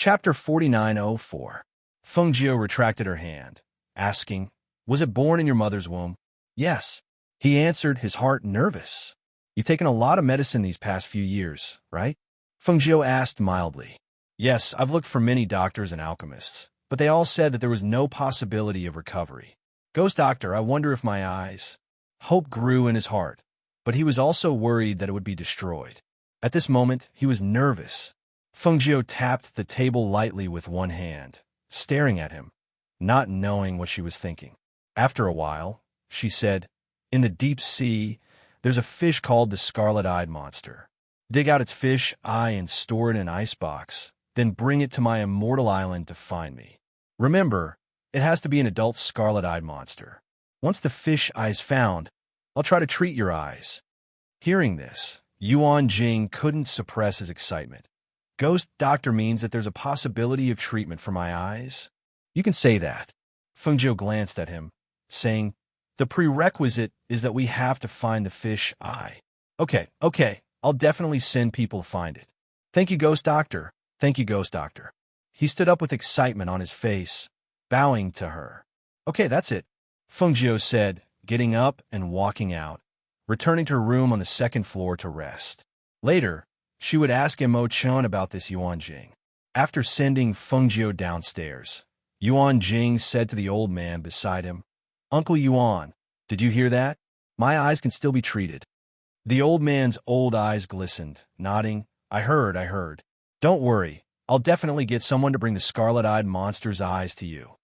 Chapter 4904. Fengjiu retracted her hand, asking, "Was it born in your mother's womb?" "Yes," he answered, his heart nervous. "You've taken a lot of medicine these past few years, right?" Fengjiu asked mildly. "Yes, I've looked for many doctors and alchemists, but they all said that there was no possibility of recovery. Ghost doctor, I wonder if my eyes—" Hope grew in his heart, but he was also worried that it would be destroyed. At this moment, he was nervous. Fengjiu tapped the table lightly with one hand, staring at him, not knowing what she was thinking. After a while, she said, "In the deep sea, there's a fish called the scarlet-eyed monster. Dig out its fish eye and store it in an icebox, then bring it to my immortal island to find me. Remember, it has to be an adult scarlet-eyed monster. Once the fish eye is found, I'll try to treat your eyes." Hearing this, Yuan Jing couldn't suppress his excitement. "Ghost doctor means that there's a possibility of treatment for my eyes?" "You can say that." Fengjiu glanced at him, saying, "The prerequisite is that we have to find the fish eye." Okay, I'll definitely send people to find it." "Thank you, Ghost Doctor. Thank you, Ghost Doctor." He stood up with excitement on his face, bowing to her. "Okay, that's it," Fengjiu said, getting up and walking out, returning to her room on the second floor to rest. Later, she would ask Mo Chun about this Yuan Jing. After sending Fengjiu downstairs, Yuan Jing said to the old man beside him, "Uncle Yuan, did you hear that? My eyes can still be treated." The old man's old eyes glistened, nodding, I heard. Don't worry, I'll definitely get someone to bring the scarlet-eyed monster's eyes to you.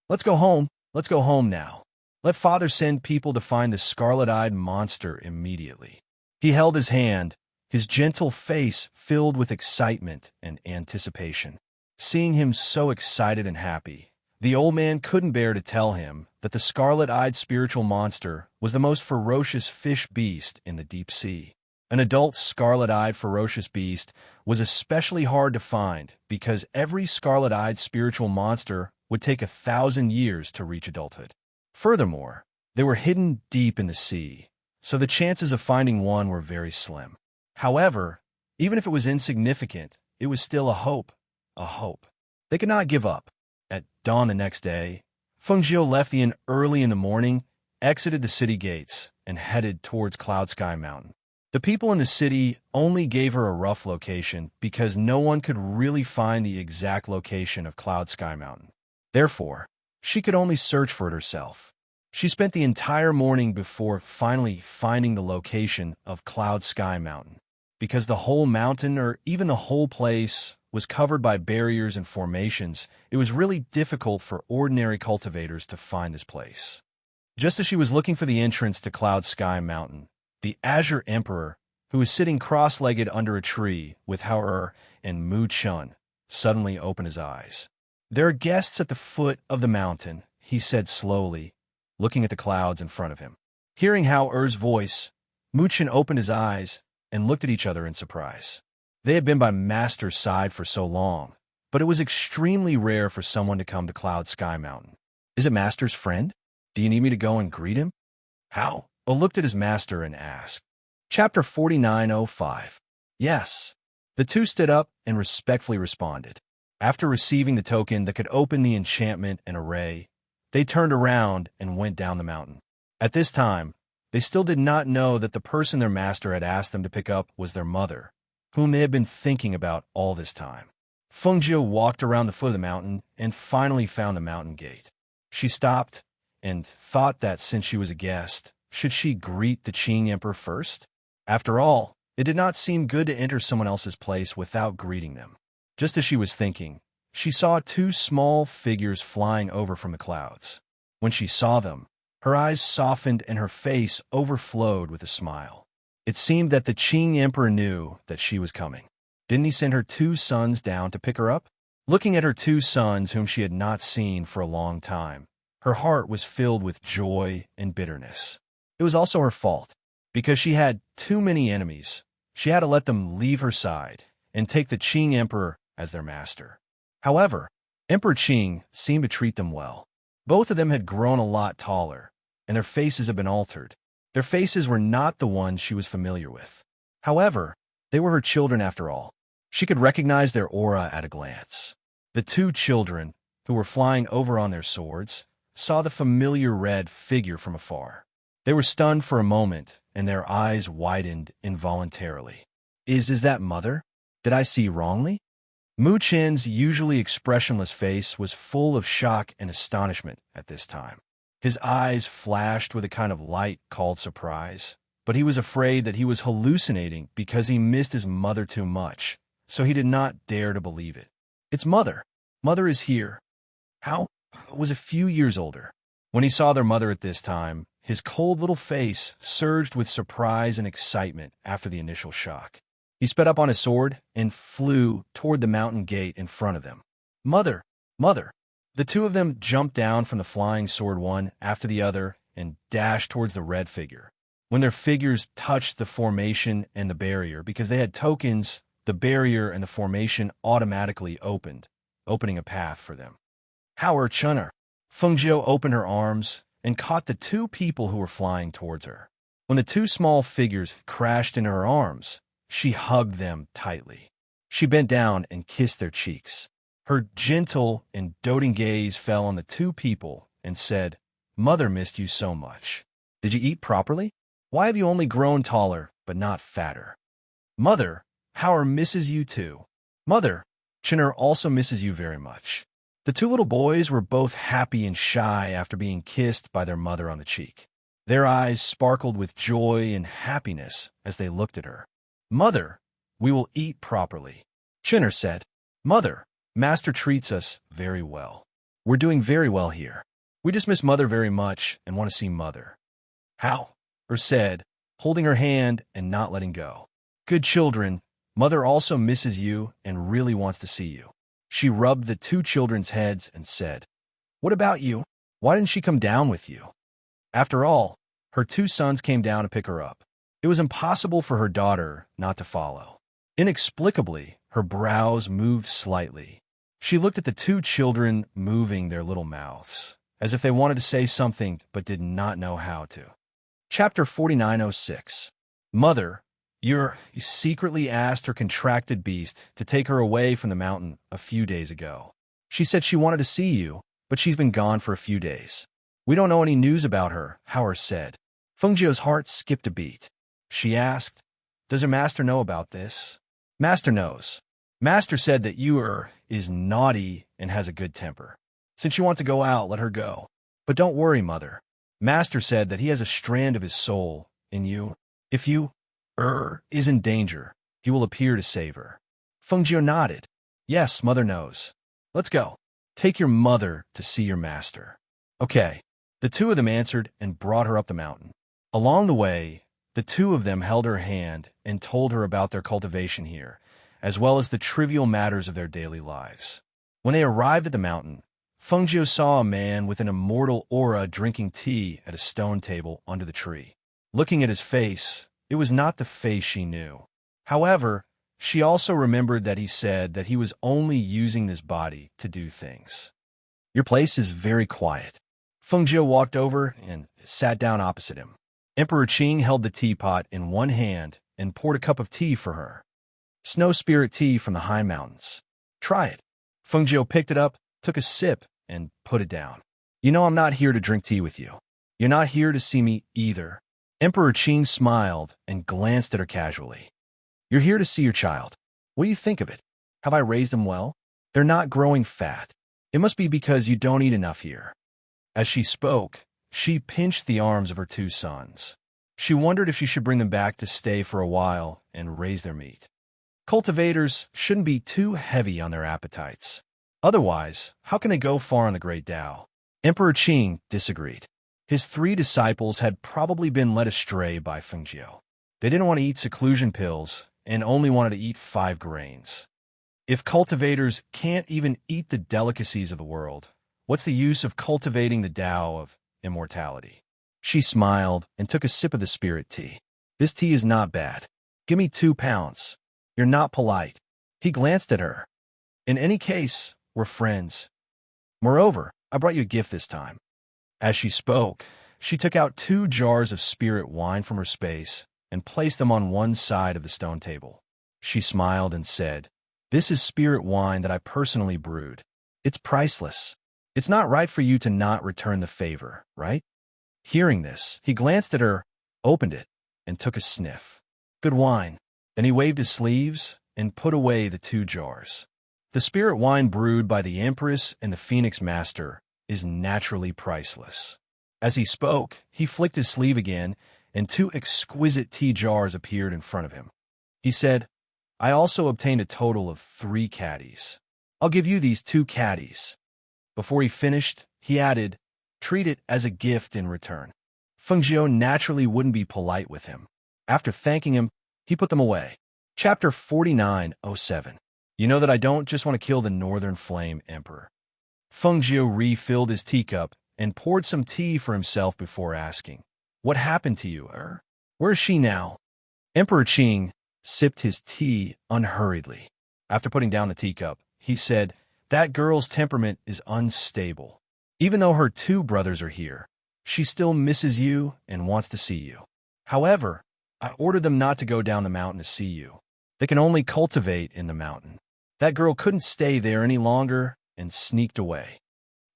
Let's go home now. Let father send people to find the scarlet-eyed monster immediately." He held his hand, his gentle face filled with excitement and anticipation. Seeing him so excited and happy, the old man couldn't bear to tell him that the scarlet-eyed spiritual monster was the most ferocious fish beast in the deep sea. An adult scarlet-eyed ferocious beast was especially hard to find because every scarlet-eyed spiritual monster would take 1,000 years to reach adulthood. Furthermore, they were hidden deep in the sea, so the chances of finding one were very slim. However, even if it was insignificant, it was still a hope. They could not give up. At dawn the next day, Fengjiu left the inn early in the morning, exited the city gates, and headed towards Cloud Sky Mountain. The people in the city only gave her a rough location because no one could really find the exact location of Cloud Sky Mountain. Therefore, she could only search for it herself. She spent the entire morning before finally finding the location of Cloud Sky Mountain. Because the whole mountain, or even the whole place, was covered by barriers and formations, it was really difficult for ordinary cultivators to find this place. Just as she was looking for the entrance to Cloud Sky Mountain, the Azure Emperor, who was sitting cross-legged under a tree with Hao and Mu Chun, suddenly opened his eyes. "There are guests at the foot of the mountain," he said slowly, looking at the clouds in front of him. Hearing Hao-Er's voice, Mu Chun opened his eyes and looked at each other in surprise. They had been by Master's side for so long, but it was extremely rare for someone to come to Cloud Sky Mountain. "Is it Master's friend? Do you need me to go and greet him?" Hao looked at his master and asked. Chapter 4905. Yes. The two stood up and respectfully responded. After receiving the token that could open the enchantment and array, they turned around and went down the mountain. At this time, they still did not know that the person their master had asked them to pick up was their mother, whom they had been thinking about all this time. Fengjiu walked around the foot of the mountain and finally found the mountain gate. She stopped and thought that since she was a guest, should she greet the Qing Emperor first? After all, it did not seem good to enter someone else's place without greeting them. Just as she was thinking, she saw two small figures flying over from the clouds. When she saw them, her eyes softened and her face overflowed with a smile. It seemed that the Qing Emperor knew that she was coming. Didn't he send her 2 sons down to pick her up? Looking at her 2 sons whom she had not seen for a long time, her heart was filled with joy and bitterness. It was also her fault. Because she had too many enemies, she had to let them leave her side and take the Qing Emperor as their master. However, Emperor Qing seemed to treat them well. Both of them had grown a lot taller, and their faces had been altered. Their faces were not the ones she was familiar with. However, they were her children after all. She could recognize their aura at a glance. The two children, who were flying over on their swords, saw the familiar red figure from afar. They were stunned for a moment, and their eyes widened involuntarily. Is that mother? Did I see wrongly? Mu Chin's usually expressionless face was full of shock and astonishment at this time. His eyes flashed with a kind of light called surprise, but he was afraid that he was hallucinating because he missed his mother too much, so he did not dare to believe it. It's mother. Mother is here. How? Was a few years older. When he saw their mother at this time, his cold little face surged with surprise and excitement after the initial shock. He sped up on his sword and flew toward the mountain gate in front of them. Mother! Mother! The two of them jumped down from the flying sword one after the other and dashed towards the red figure. When their figures touched the formation and the barrier, because they had tokens, the barrier and the formation automatically opened, opening a path for them. How Chun'er! Fengjiu opened her arms and caught the two people who were flying towards her. When the two small figures crashed into her arms, she hugged them tightly. She bent down and kissed their cheeks. Her gentle and doting gaze fell on the two people and said, Mother missed you so much. Did you eat properly? Why have you only grown taller, but not fatter? Mother, Howard misses you too. Mother, Chun'er also misses you very much. The two little boys were both happy and shy after being kissed by their mother on the cheek. Their eyes sparkled with joy and happiness as they looked at her. Mother, we will eat properly. Chun'er said, Mother, Master treats us very well. We're doing very well here. We just miss Mother very much and want to see Mother. How? Said, holding her hand and not letting go. Good children, Mother also misses you and really wants to see you. She rubbed the two children's heads and said, What about you? Why didn't she come down with you? After all, her two sons came down to pick her up. It was impossible for her daughter not to follow. Inexplicably, her brows moved slightly. She looked at the two children moving their little mouths, as if they wanted to say something but did not know how to. Chapter 4906. Mother, you secretly asked her contracted beast to take her away from the mountain a few days ago. She said she wanted to see you, but she's been gone for a few days. We don't know any news about her, Howard said. Fengjiu's heart skipped a beat. She asked, Does her master know about this? Master knows. Master said that you is naughty and has a good temper. Since you want to go out, let her go. But don't worry, Mother. Master said that he has a strand of his soul in you. If you, is in danger, he will appear to save her. Fengjiu nodded. Yes, Mother knows. Let's go. Take your mother to see your master. Okay. The two of them answered and brought her up the mountain. Along the way, the two of them held her hand and told her about their cultivation here, as well as the trivial matters of their daily lives. When they arrived at the mountain, Fengjiu saw a man with an immortal aura drinking tea at a stone table under the tree. Looking at his face, it was not the face she knew. However, she also remembered that he said that he was only using this body to do things. Your place is very quiet. Fengjiu walked over and sat down opposite him. Emperor Qing held the teapot in one hand and poured a cup of tea for her. Snow spirit tea from the high mountains. Try it. Fengjiu picked it up, took a sip, and put it down. You know I'm not here to drink tea with you. You're not here to see me either. Emperor Qing smiled and glanced at her casually. You're here to see your child. What do you think of it? Have I raised them well? They're not growing fat. It must be because you don't eat enough here. As she spoke, she pinched the arms of her two sons. She wondered if she should bring them back to stay for a while and raise their meat. Cultivators shouldn't be too heavy on their appetites. Otherwise, how can they go far in the Great Tao? Emperor Qing disagreed. His three disciples had probably been led astray by Fengjiu. They didn't want to eat seclusion pills and only wanted to eat 5 grains. If cultivators can't even eat the delicacies of the world, what's the use of cultivating the Tao of immortality? She smiled and took a sip of the spirit tea. This tea is not bad. Give me 2 pounds. You're not polite. He glanced at her. In any case, we're friends. Moreover, I brought you a gift this time. As she spoke, she took out 2 jars of spirit wine from her space and placed them on one side of the stone table. She smiled and said, This is spirit wine that I personally brewed. It's priceless. It's not right for you to not return the favor, right?" Hearing this, he glanced at her, opened it, and took a sniff. "Good wine." Then he waved his sleeves and put away the 2 jars. The spirit wine brewed by the Empress and the Phoenix Master is naturally priceless. As he spoke, he flicked his sleeve again, and 2 exquisite tea jars appeared in front of him. He said, "I also obtained a total of 3 caddies. I'll give you these 2 caddies." Before he finished, he added, "Treat it as a gift in return." Fengjiu naturally wouldn't be polite with him. After thanking him, he put them away. Chapter 49:07. You know that I don't just want to kill the Northern Flame Emperor. Fengjiu refilled his teacup and poured some tea for himself before asking, "What happened to you, Where is she now?" Emperor Qing sipped his tea unhurriedly. After putting down the teacup, he said, "That girl's temperament is unstable. Even though her 2 brothers are here, she still misses you and wants to see you. However, I ordered them not to go down the mountain to see you. They can only cultivate in the mountain." That girl couldn't stay there any longer and sneaked away.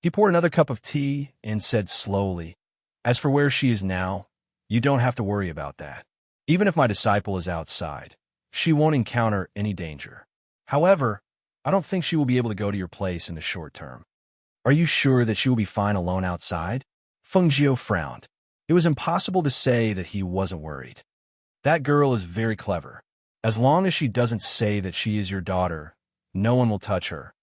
He poured another cup of tea and said slowly, "As for where she is now, you don't have to worry about that. Even if my disciple is outside, she won't encounter any danger. However, I don't think she will be able to go to your place in the short term." "Are you sure that she will be fine alone outside?" Fengjiu frowned. It was impossible to say that he wasn't worried. "That girl is very clever. As long as she doesn't say that she is your daughter, no one will touch her,"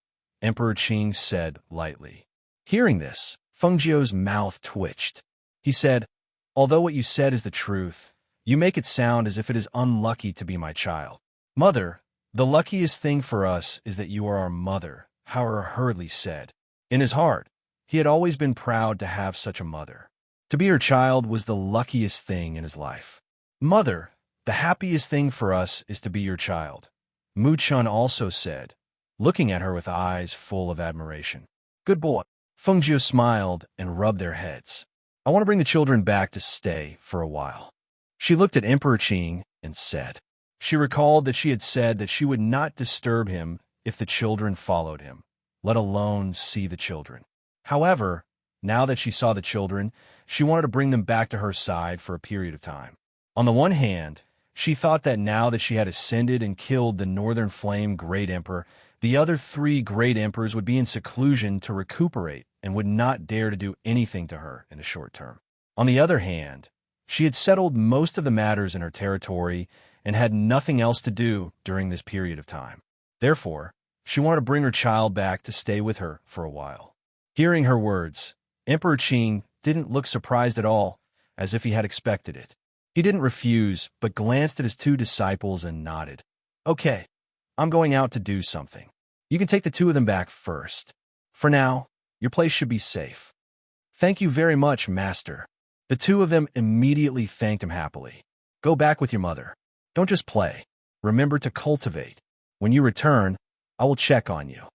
Emperor Qing said lightly. Hearing this, Fengjiu's mouth twitched. He said, "Although what you said is the truth, you make it sound as if it is unlucky to be my child. Mother, the luckiest thing for us is that you are our mother," Howard hurriedly said. In his heart, he had always been proud to have such a mother. To be her child was the luckiest thing in his life. "Mother, the happiest thing for us is to be your child," Mu Chun also said, looking at her with eyes full of admiration. "Good boy." Fengjiu smiled and rubbed their heads. "I want to bring the children back to stay for a while." She looked at Emperor Qing and said. She recalled that she had said that she would not disturb him if the children followed him, let alone see the children. However, now that she saw the children, she wanted to bring them back to her side for a period of time. On the one hand, she thought that now that she had ascended and killed the Northern Flame Great Emperor, the other 3 Great Emperors would be in seclusion to recuperate and would not dare to do anything to her in the short term. On the other hand, she had settled most of the matters in her territory and had nothing else to do during this period of time. Therefore, she wanted to bring her child back to stay with her for a while. Hearing her words, Emperor Qing didn't look surprised at all, as if he had expected it. He didn't refuse, but glanced at his 2 disciples and nodded. "Okay, I'm going out to do something. You can take the 2 of them back first. For now, your place should be safe." "Thank you very much, Master." The 2 of them immediately thanked him happily. "Go back with your mother. Don't just play. Remember to cultivate. When you return, I will check on you,"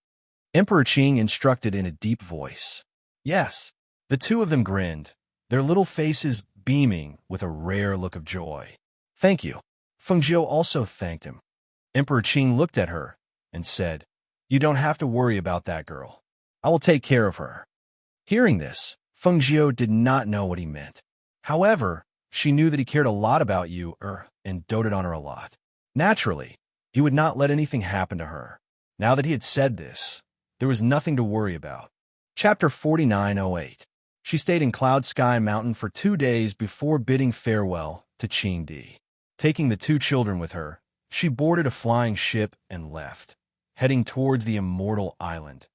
Emperor Qing instructed in a deep voice. "Yes." The 2 of them grinned, their little faces beaming with a rare look of joy. "Thank you." Fengjiu also thanked him. Emperor Qing looked at her and said, "You don't have to worry about that girl. I will take care of her." Hearing this, Fengjiu did not know what he meant. However, she knew that he cared a lot about you and doted on her a lot. Naturally, he would not let anything happen to her. Now that he had said this, there was nothing to worry about. Chapter 49:08. She stayed in Cloud Sky Mountain for 2 days before bidding farewell to Qing Di. Taking the 2 children with her, she boarded a flying ship and left, heading towards the Immortal Island.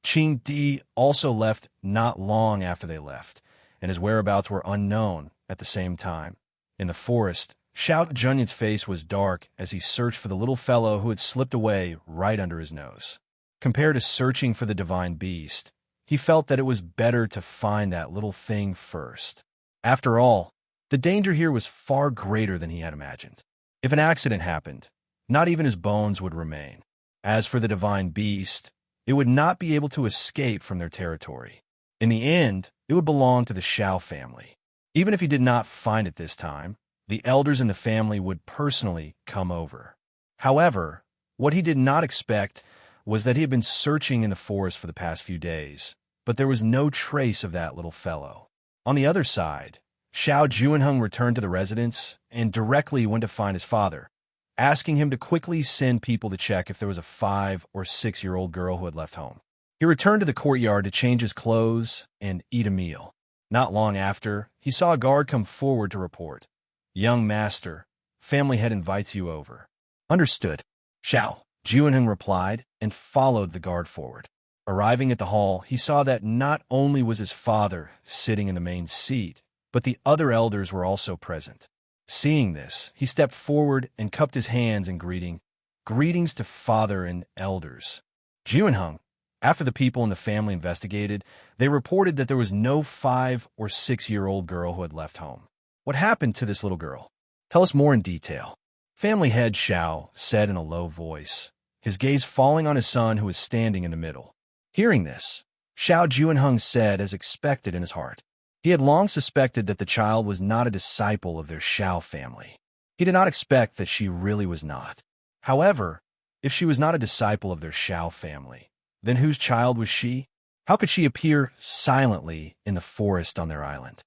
Qing Di also left not long after they left, and his whereabouts were unknown at the same time. In the forest, Xiao Junyin's face was dark as he searched for the little fellow who had slipped away right under his nose. Compared to searching for the divine beast, he felt that it was better to find that little thing first. After all, the danger here was far greater than he had imagined. If an accident happened, not even his bones would remain. As for the divine beast, it would not be able to escape from their territory. In the end, it would belong to the Xiao family. Even if he did not find it this time, the elders in the family would personally come over. However, What he did not expect was that he had been searching in the forest for the past few days, but there was no trace of that little fellow. On the other side, Xiao Juanheng returned to the residence and directly went to find his father, asking him to quickly send people to check if there was a 5 or 6-year-old girl who had left home. He returned to the courtyard to change his clothes and eat a meal. Not long after, he saw a guard come forward to report. "Young master, family head invites you over." "Understood," Xiao Juanheng replied and followed the guard forward. Arriving at the hall, he saw that not only was his father sitting in the main seat, but the other elders were also present. Seeing this, he stepped forward and cupped his hands in greetings to father and elders. Juanheng, after the people in the family investigated, they reported that there was no 5 or 6-year-old girl who had left home. "What happened to this little girl? Tell us more in detail," family head Xiao said in a low voice, his gaze falling on his son who was standing in the middle. Hearing this, Xiao Juanheng said as expected in his heart. He had long suspected that the child was not a disciple of their Xiao family. He did not expect that she really was not. However, if she was not a disciple of their Xiao family, then whose child was she? How could she appear silently in the forest on their island?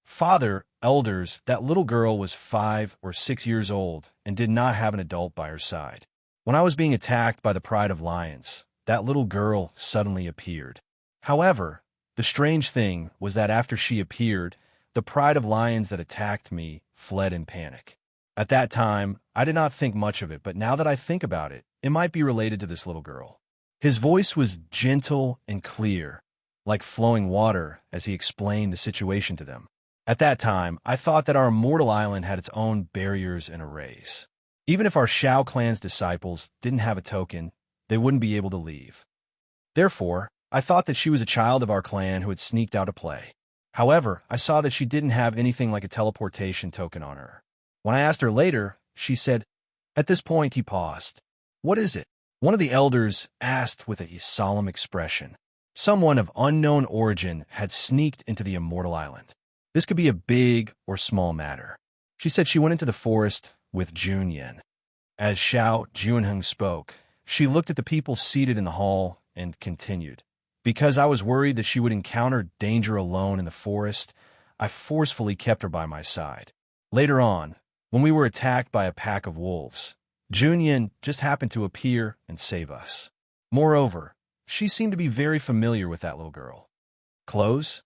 "Father, elders, that little girl was 5 or 6 years old and did not have an adult by her side. When I was being attacked by the pride of lions, that little girl suddenly appeared. However, the strange thing was that after she appeared, the pride of lions that attacked me fled in panic. At that time, I did not think much of it, but now that I think about it, it might be related to this little girl." His voice was gentle and clear, like flowing water as he explained the situation to them. "At that time, I thought that our immortal island had its own barriers and arrays. Even if our Xiao clan's disciples didn't have a token, they wouldn't be able to leave. Therefore, I thought that she was a child of our clan who had sneaked out to play. However, I saw that she didn't have anything like a teleportation token on her. When I asked her later, she said..." At this point, he paused. "What is it?" One of the elders asked with a solemn expression. Someone of unknown origin had sneaked into the immortal island. This could be a big or small matter. She said she went into the forest with Junyan. As Xiao Juanheng spoke, she looked at the people seated in the hall and continued. "Because I was worried that she would encounter danger alone in the forest, I forcefully kept her by my side. Later on, when we were attacked by a pack of wolves, Junyan just happened to appear and save us. Moreover, she seemed to be very familiar with that little girl." Close.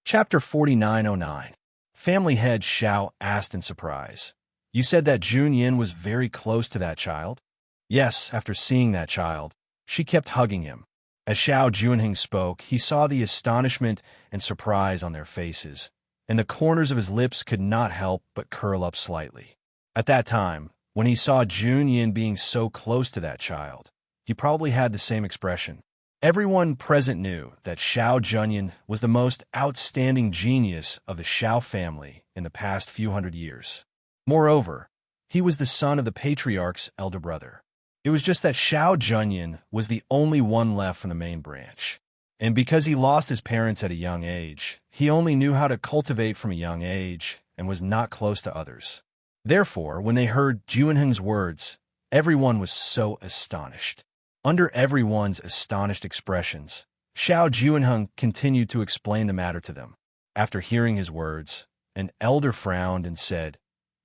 Chapter 4909. Family head Xiao asked in surprise. "You said that Junyan was very close to that child?" "Yes, after seeing that child, she kept hugging him." As Xiao Juanheng spoke, he saw the astonishment and surprise on their faces, and the corners of his lips could not help but curl up slightly. At that time, when he saw Junyan being so close to that child, he probably had the same expression. Everyone present knew that Xiao Junyan was the most outstanding genius of the Xiao family in the past few hundred years. Moreover, he was the son of the patriarch's elder brother. It was just that Xiao Junyan was the only one left from the main branch. And because he lost his parents at a young age, he only knew how to cultivate from a young age and was not close to others. Therefore, when they heard Juanheng's words, everyone was so astonished. Under everyone's astonished expressions, Xiao Juanheng continued to explain the matter to them. After hearing his words, an elder frowned and said,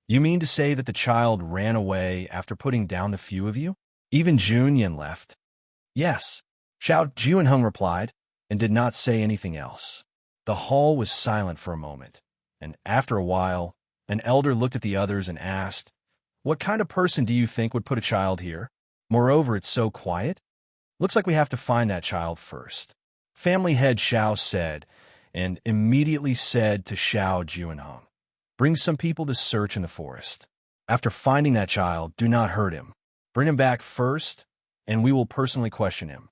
"You mean to say that the child ran away after putting down the few of you? Even Junyan left?" "Yes," Xiao Juanheng replied, and did not say anything else. The hall was silent for a moment, and after a while, an elder looked at the others and asked, "What kind of person do you think would put a child here? Moreover, it's so quiet. Looks like we have to find that child first." Family head Xiao said, and immediately said to Xiao Juanheng, "Bring some people to search in the forest. After finding that child, do not hurt him. Bring him back first, and we will personally question him."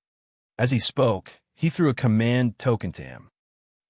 As he spoke, he threw a command token to him.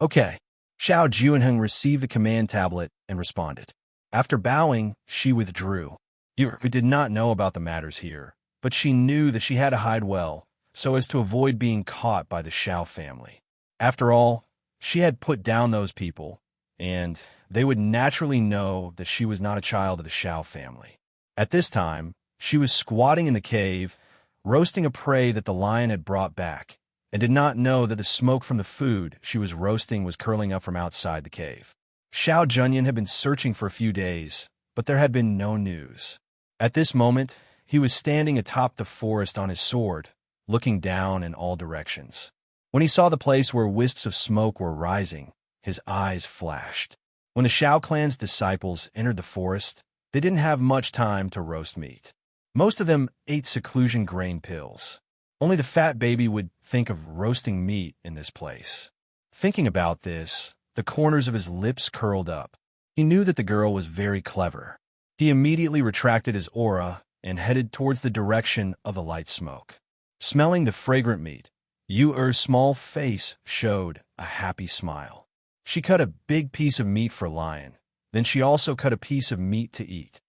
"Okay." Xiao Juanheng received the command tablet and responded. After bowing, she withdrew. Yu did not know about the matters here, but she knew that she had to hide well, so as to avoid being caught by the Xiao family. After all, she had put down those people, and they would naturally know that she was not a child of the Xiao family. At this time, She was squatting in the cave, roasting a prey that the lion had brought back, and did not know that the smoke from the food she was roasting was curling up from outside the cave. Xiao Junyan had been searching for a few days, but there had been no news. At this moment, he was standing atop the forest on his sword, looking down in all directions. When he saw the place where wisps of smoke were rising, his eyes flashed. When the Shao clan's disciples entered the forest, they didn't have much time to roast meat. Most of them ate seclusion grain pills. Only the fat baby would think of roasting meat in this place. Thinking about this, the corners of his lips curled up. He knew that the girl was very clever. He immediately retracted his aura and headed towards the direction of the light smoke. Smelling the fragrant meat, Yu Er's small face showed a happy smile. She cut a big piece of meat for Lion. Then she also cut a piece of meat to eat.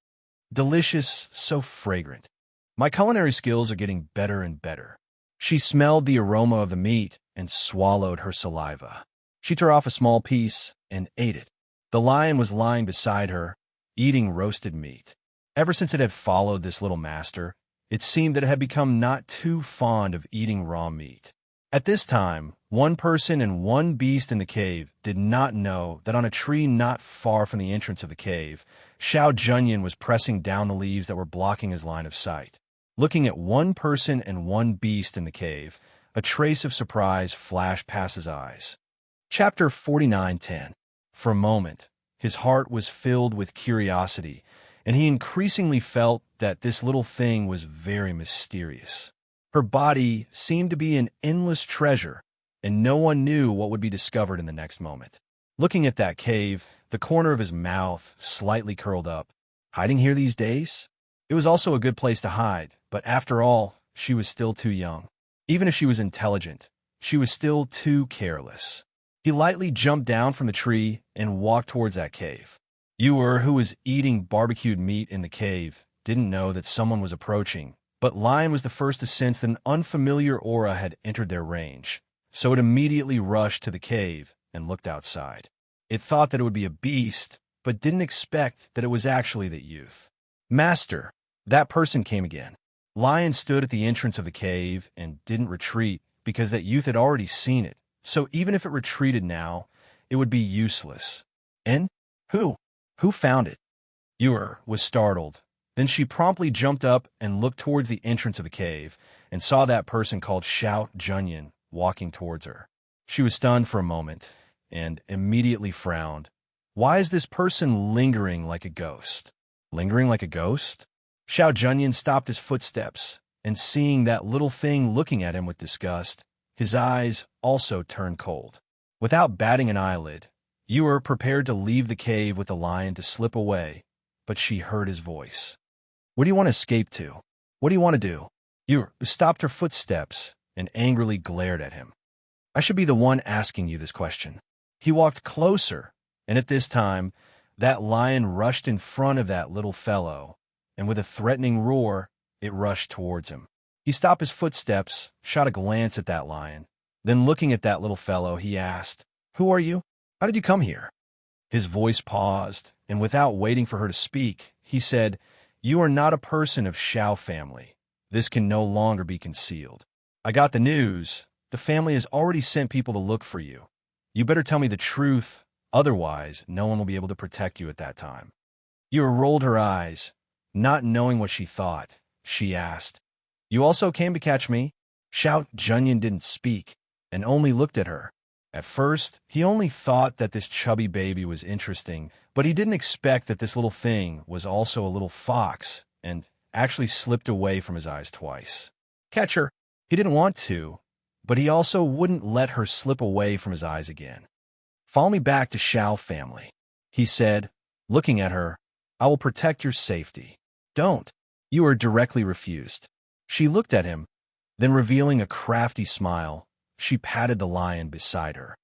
Delicious, so fragrant. My culinary skills are getting better and better. She smelled the aroma of the meat and swallowed her saliva. She tore off a small piece and ate it. The lion was lying beside her, eating roasted meat. Ever since it had followed this little master, it seemed that it had become not too fond of eating raw meat. At this time, one person and one beast in the cave did not know that on a tree not far from the entrance of the cave, Xiao Junyan was pressing down the leaves that were blocking his line of sight. Looking at one person and one beast in the cave, a trace of surprise flashed past his eyes. Chapter 49:10. For a moment, his heart was filled with curiosity, and he increasingly felt that this little thing was very mysterious. Her body seemed to be an endless treasure, and no one knew what would be discovered in the next moment. Looking at that cave, the corner of his mouth slightly curled up. Hiding here these days? It was also a good place to hide, but after all, she was still too young. Even if she was intelligent, she was still too careless. He lightly jumped down from the tree and walked towards that cave. Yu, who was eating barbecued meat in the cave, didn't know that someone was approaching, but Lion was the first to sense that an unfamiliar aura had entered their range, so it immediately rushed to the cave and looked outside. It thought that it would be a beast, but didn't expect that it was actually that youth. Master, that person came again. Lion stood at the entrance of the cave and didn't retreat because that youth had already seen it, so even if it retreated now, it would be useless. And who? Who found it? Yu was startled. Then she promptly jumped up and looked towards the entrance of the cave and saw that person called Xiao Junyan walking towards her. She was stunned for a moment and immediately frowned. Why is this person lingering like a ghost? Lingering like a ghost? Xiao Junyan stopped his footsteps, and seeing that little thing looking at him with disgust, his eyes also turned cold. Without batting an eyelid, Yu prepared to leave the cave with the lion to slip away, but she heard his voice. Where do you want to escape to? What do you want to do? Yu stopped her footsteps and angrily glared at him. I should be the one asking you this question. He walked closer, and at this time, that lion rushed in front of that little fellow, and with a threatening roar, it rushed towards him. He stopped his footsteps, shot a glance at that lion. Then looking at that little fellow, he asked, Who are you? How did you come here? His voice paused, and without waiting for her to speak, he said, You are not a person of Xiao family. This can no longer be concealed. I got the news. The family has already sent people to look for you. You better tell me the truth, otherwise no one will be able to protect you at that time. Yu rolled her eyes. Not knowing what she thought, she asked, You also came to catch me? Xiao Junyan didn't speak, and only looked at her. At first, he only thought that this chubby baby was interesting, but he didn't expect that this little thing was also a little fox, and actually slipped away from his eyes twice. Catch her. He didn't want to, but he also wouldn't let her slip away from his eyes again. Follow me back to Xiao family, he said, looking at her. I will protect your safety. Don't. Yu directly refused. She looked at him, then revealing a crafty smile, she patted the lion beside her.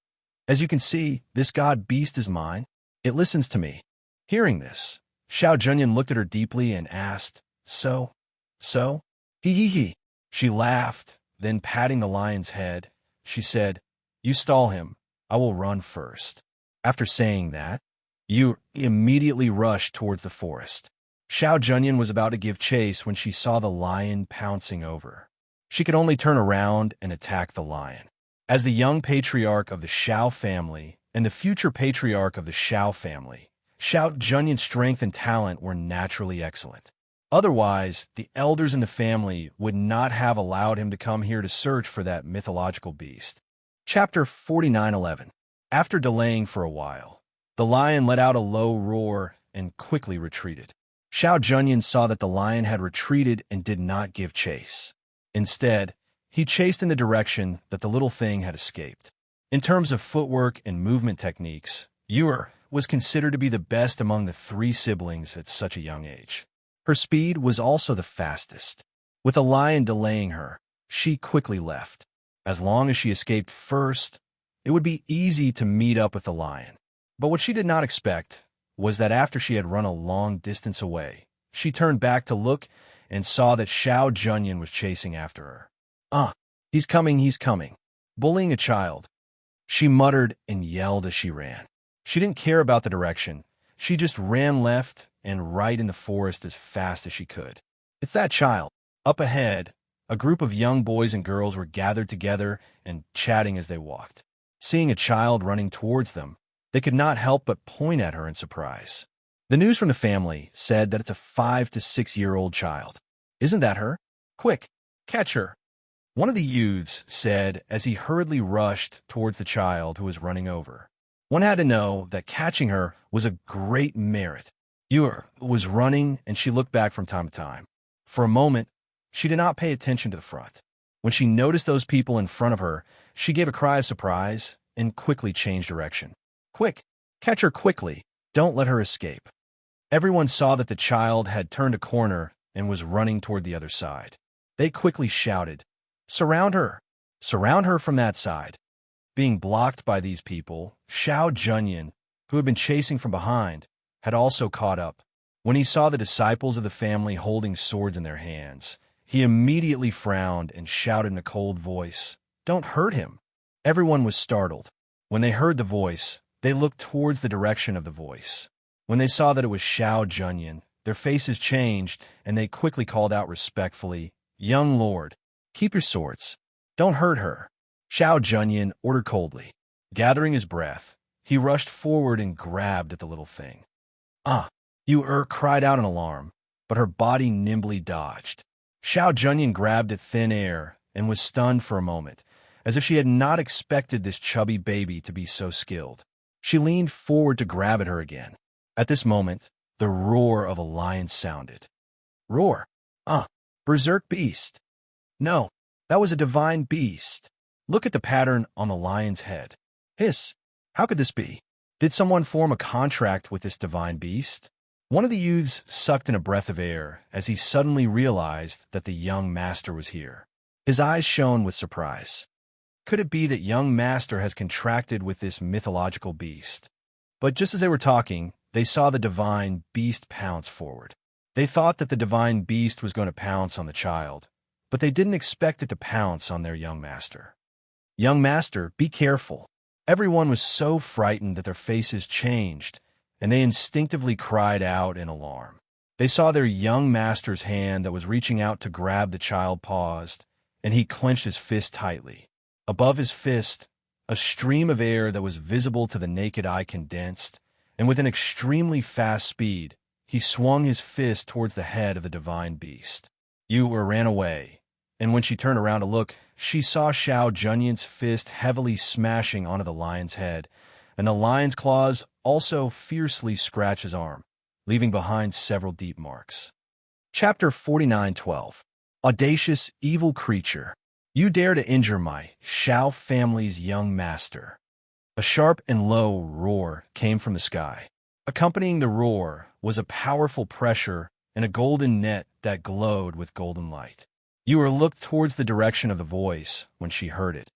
As you can see, this god beast is mine. It listens to me. Hearing this, Xiao Junyan looked at her deeply and asked, So? He. She laughed, then patting the lion's head, she said, You stall him. I will run first. After saying that, Yu immediately rushed towards the forest. Xiao Junyan was about to give chase when she saw the lion pouncing over. She could only turn around and attack the lion. As the young patriarch of the Xiao family and the future patriarch of the Xiao family, Xiao Junyan's strength and talent were naturally excellent. Otherwise, the elders in the family would not have allowed him to come here to search for that mythological beast. Chapter 49:11. After delaying for a while, the lion let out a low roar and quickly retreated. Xiao Junyan saw that the lion had retreated and did not give chase. Instead, he chased in the direction that the little thing had escaped. In terms of footwork and movement techniques, Yu was considered to be the best among the three siblings at such a young age. Her speed was also the fastest. With the lion delaying her, she quickly left. As long as she escaped first, it would be easy to meet up with the lion. But what she did not expect was that after she had run a long distance away, she turned back to look and saw that Xiao Junyan was chasing after her. He's coming, he's coming. Bullying a child. She muttered and yelled as she ran. She didn't care about the direction. She just ran left and right in the forest as fast as she could. It's that child. Up ahead, a group of young boys and girls were gathered together and chatting as they walked. Seeing a child running towards them, they could not help but point at her in surprise. The news from the family said that it's a 5 to 6 year old child. Isn't that her? Quick, catch her. One of the youths said as he hurriedly rushed towards the child who was running over. One had to know that catching her was a great merit. Yu was running and she looked back from time to time. For a moment, she did not pay attention to the front. When she noticed those people in front of her, she gave a cry of surprise and quickly changed direction. Quick, catch her quickly. Don't let her escape. Everyone saw that the child had turned a corner and was running toward the other side. They quickly shouted, "Surround her! Surround her from that side!" Being blocked by these people, Xiao Junyan, who had been chasing from behind, had also caught up. When he saw the disciples of the family holding swords in their hands, he immediately frowned and shouted in a cold voice, "Don't hurt him!" Everyone was startled. When they heard the voice, they looked towards the direction of the voice. When they saw that it was Xiao Junyan, their faces changed, and they quickly called out respectfully, "Young lord, keep your swords. Don't hurt her." Xiao Junyan ordered coldly. Gathering his breath, he rushed forward and grabbed at the little thing. Yu cried out in alarm, but her body nimbly dodged. Xiao Junyan grabbed at thin air and was stunned for a moment, as if she had not expected this chubby baby to be so skilled. She leaned forward to grab at her again. At this moment, the roar of a lion sounded. Roar! Berserk beast! No, that was a divine beast. Look at the pattern on the lion's head. Hiss! How could this be? Did someone form a contract with this divine beast? One of the youths sucked in a breath of air as he suddenly realized that the young master was here. His eyes shone with surprise. Could it be that young master has contracted with this mythological beast? But just as they were talking, they saw the divine beast pounce forward. They thought that the divine beast was going to pounce on the child, but they didn't expect it to pounce on their young master. Young master, be careful. Everyone was so frightened that their faces changed, and they instinctively cried out in alarm. They saw their young master's hand that was reaching out to grab the child paused, and he clenched his fist tightly. Above his fist, a stream of air that was visible to the naked eye condensed, and with an extremely fast speed, he swung his fist towards the head of the divine beast. Yu ran away, and when she turned around to look, she saw Xiao Junyan's fist heavily smashing onto the lion's head, and the lion's claws also fiercely scratch his arm, leaving behind several deep marks. Chapter 49:12. Audacious evil creature. You dare to injure my Xiao family's young master. A sharp and low roar came from the sky. Accompanying the roar was a powerful pressure and a golden net that glowed with golden light. Yu looked towards the direction of the voice when she heard it,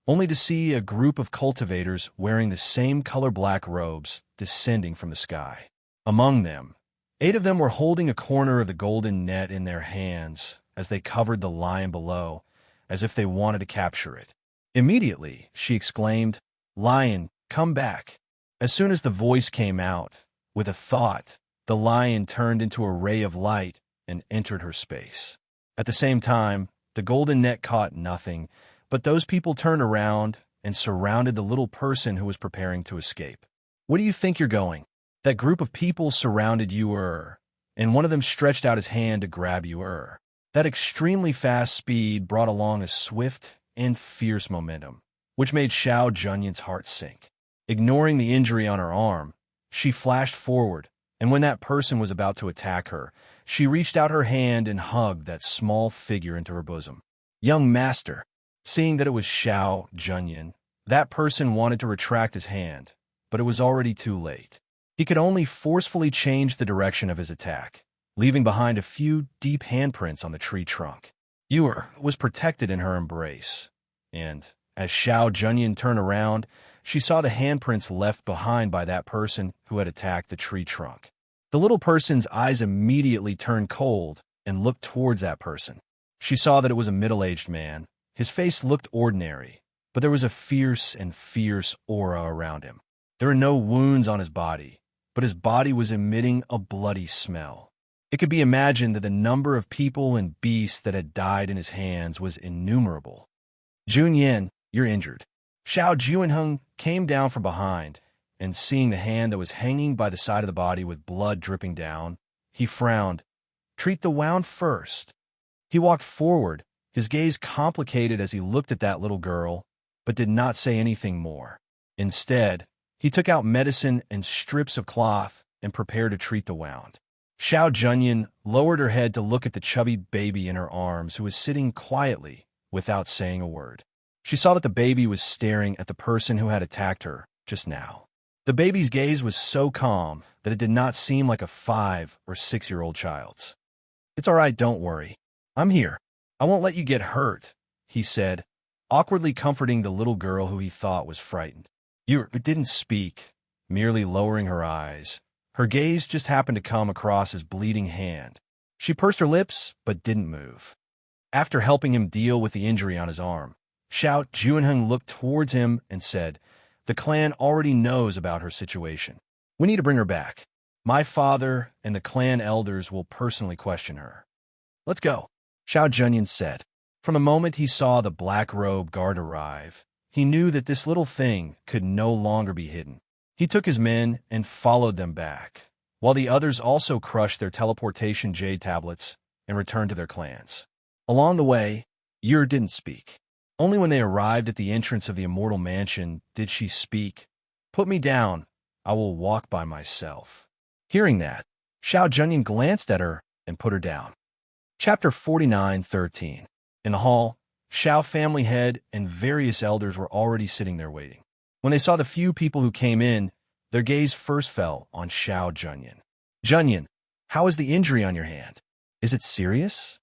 only to see a group of cultivators wearing the same color black robes descending from the sky. Among them, 8 of them were holding a corner of the golden net in their hands as they covered the lion below, as if they wanted to capture it. Immediately, she exclaimed, "Lion, come back." As soon as the voice came out, with a thought, the lion turned into a ray of light and entered her space. At the same time, the golden net caught nothing, but those people turned around and surrounded the little person who was preparing to escape. Where do you think you're going? That group of people surrounded you, and one of them stretched out his hand to grab you, That extremely fast speed brought along a swift and fierce momentum, which made Xiao Junyin's heart sink. Ignoring the injury on her arm, she flashed forward, and when that person was about to attack her, she reached out her hand and hugged that small figure into her bosom. Young master, seeing that it was Xiao Junyin, that person wanted to retract his hand, but it was already too late. He could only forcefully change the direction of his attack, leaving behind a few deep handprints on the tree trunk. Yuer was protected in her embrace, and as Xiao Junyin turned around, she saw the handprints left behind by that person who had attacked the tree trunk. The little person's eyes immediately turned cold and looked towards that person. She saw that it was a middle-aged man. His face looked ordinary, but there was a fierce aura around him. There were no wounds on his body, but his body was emitting a bloody smell. It could be imagined that the number of people and beasts that had died in his hands was innumerable. Junyin, you're injured. Xiao Juinheng came down from behind, and seeing the hand that was hanging by the side of the body with blood dripping down, he frowned. Treat the wound first. He walked forward, his gaze complicated as he looked at that little girl, but did not say anything more. Instead, he took out medicine and strips of cloth and prepared to treat the wound. Xiao Junyin lowered her head to look at the chubby baby in her arms who was sitting quietly without saying a word. She saw that the baby was staring at the person who had attacked her just now. The baby's gaze was so calm that it did not seem like a 5- or 6-year-old child's. It's all right, don't worry. I'm here. I won't let you get hurt, he said, awkwardly comforting the little girl who he thought was frightened. You didn't speak, merely lowering her eyes. Her gaze just happened to come across his bleeding hand. She pursed her lips, but didn't move. After helping him deal with the injury on his arm, Xiao Juinheng looked towards him and said, the clan already knows about her situation. We need to bring her back. My father and the clan elders will personally question her. Let's go, Xiao Junyin said. From the moment he saw the black-robed guard arrive, he knew that this little thing could no longer be hidden. He took his men and followed them back, while the others also crushed their teleportation jade tablets and returned to their clans. Along the way, Yer didn't speak. Only when they arrived at the entrance of the immortal mansion did she speak. Put me down. I will walk by myself. Hearing that, Xiao Junyin glanced at her and put her down. Chapter 49:13. In the hall, Xiao family head and various elders were already sitting there waiting. When they saw the few people who came in, their gaze first fell on Xiao Junyin. Junyin, how is the injury on your hand? Is it serious?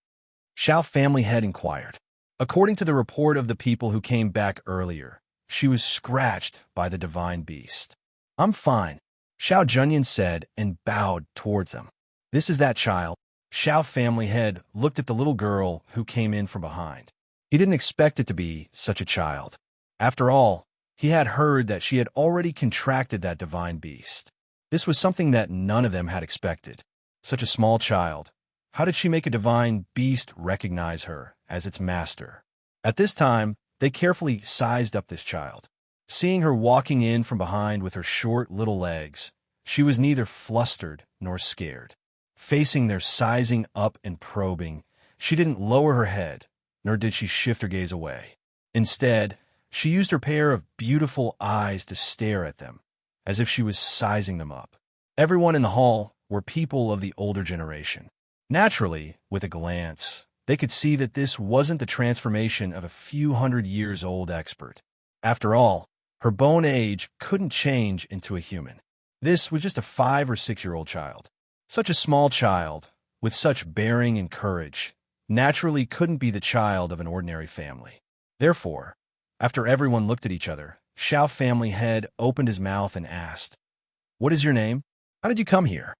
Xiao family head inquired. According to the report of the people who came back earlier, she was scratched by the divine beast. I'm fine, Xiao Junyin said and bowed towards them. This is that child. Xiao family head looked at the little girl who came in from behind. He didn't expect it to be such a child. After all, he had heard that she had already contracted that divine beast. This was something that none of them had expected. Such a small child. How did she make a divine beast recognize her as its master? At this time, they carefully sized up this child. Seeing her walking in from behind with her short little legs, she was neither flustered nor scared. Facing their sizing up and probing, she didn't lower her head, nor did she shift her gaze away. Instead, she used her pair of beautiful eyes to stare at them, as if she was sizing them up. Everyone in the hall were people of the older generation. Naturally, with a glance, they could see that this wasn't the transformation of a few hundred-years-old expert. After all, her bone age couldn't change into a human. This was just a 5- or 6-year-old child. Such a small child, with such bearing and courage, naturally couldn't be the child of an ordinary family. Therefore, after everyone looked at each other, Xiao family head opened his mouth and asked, What is your name? How did you come here?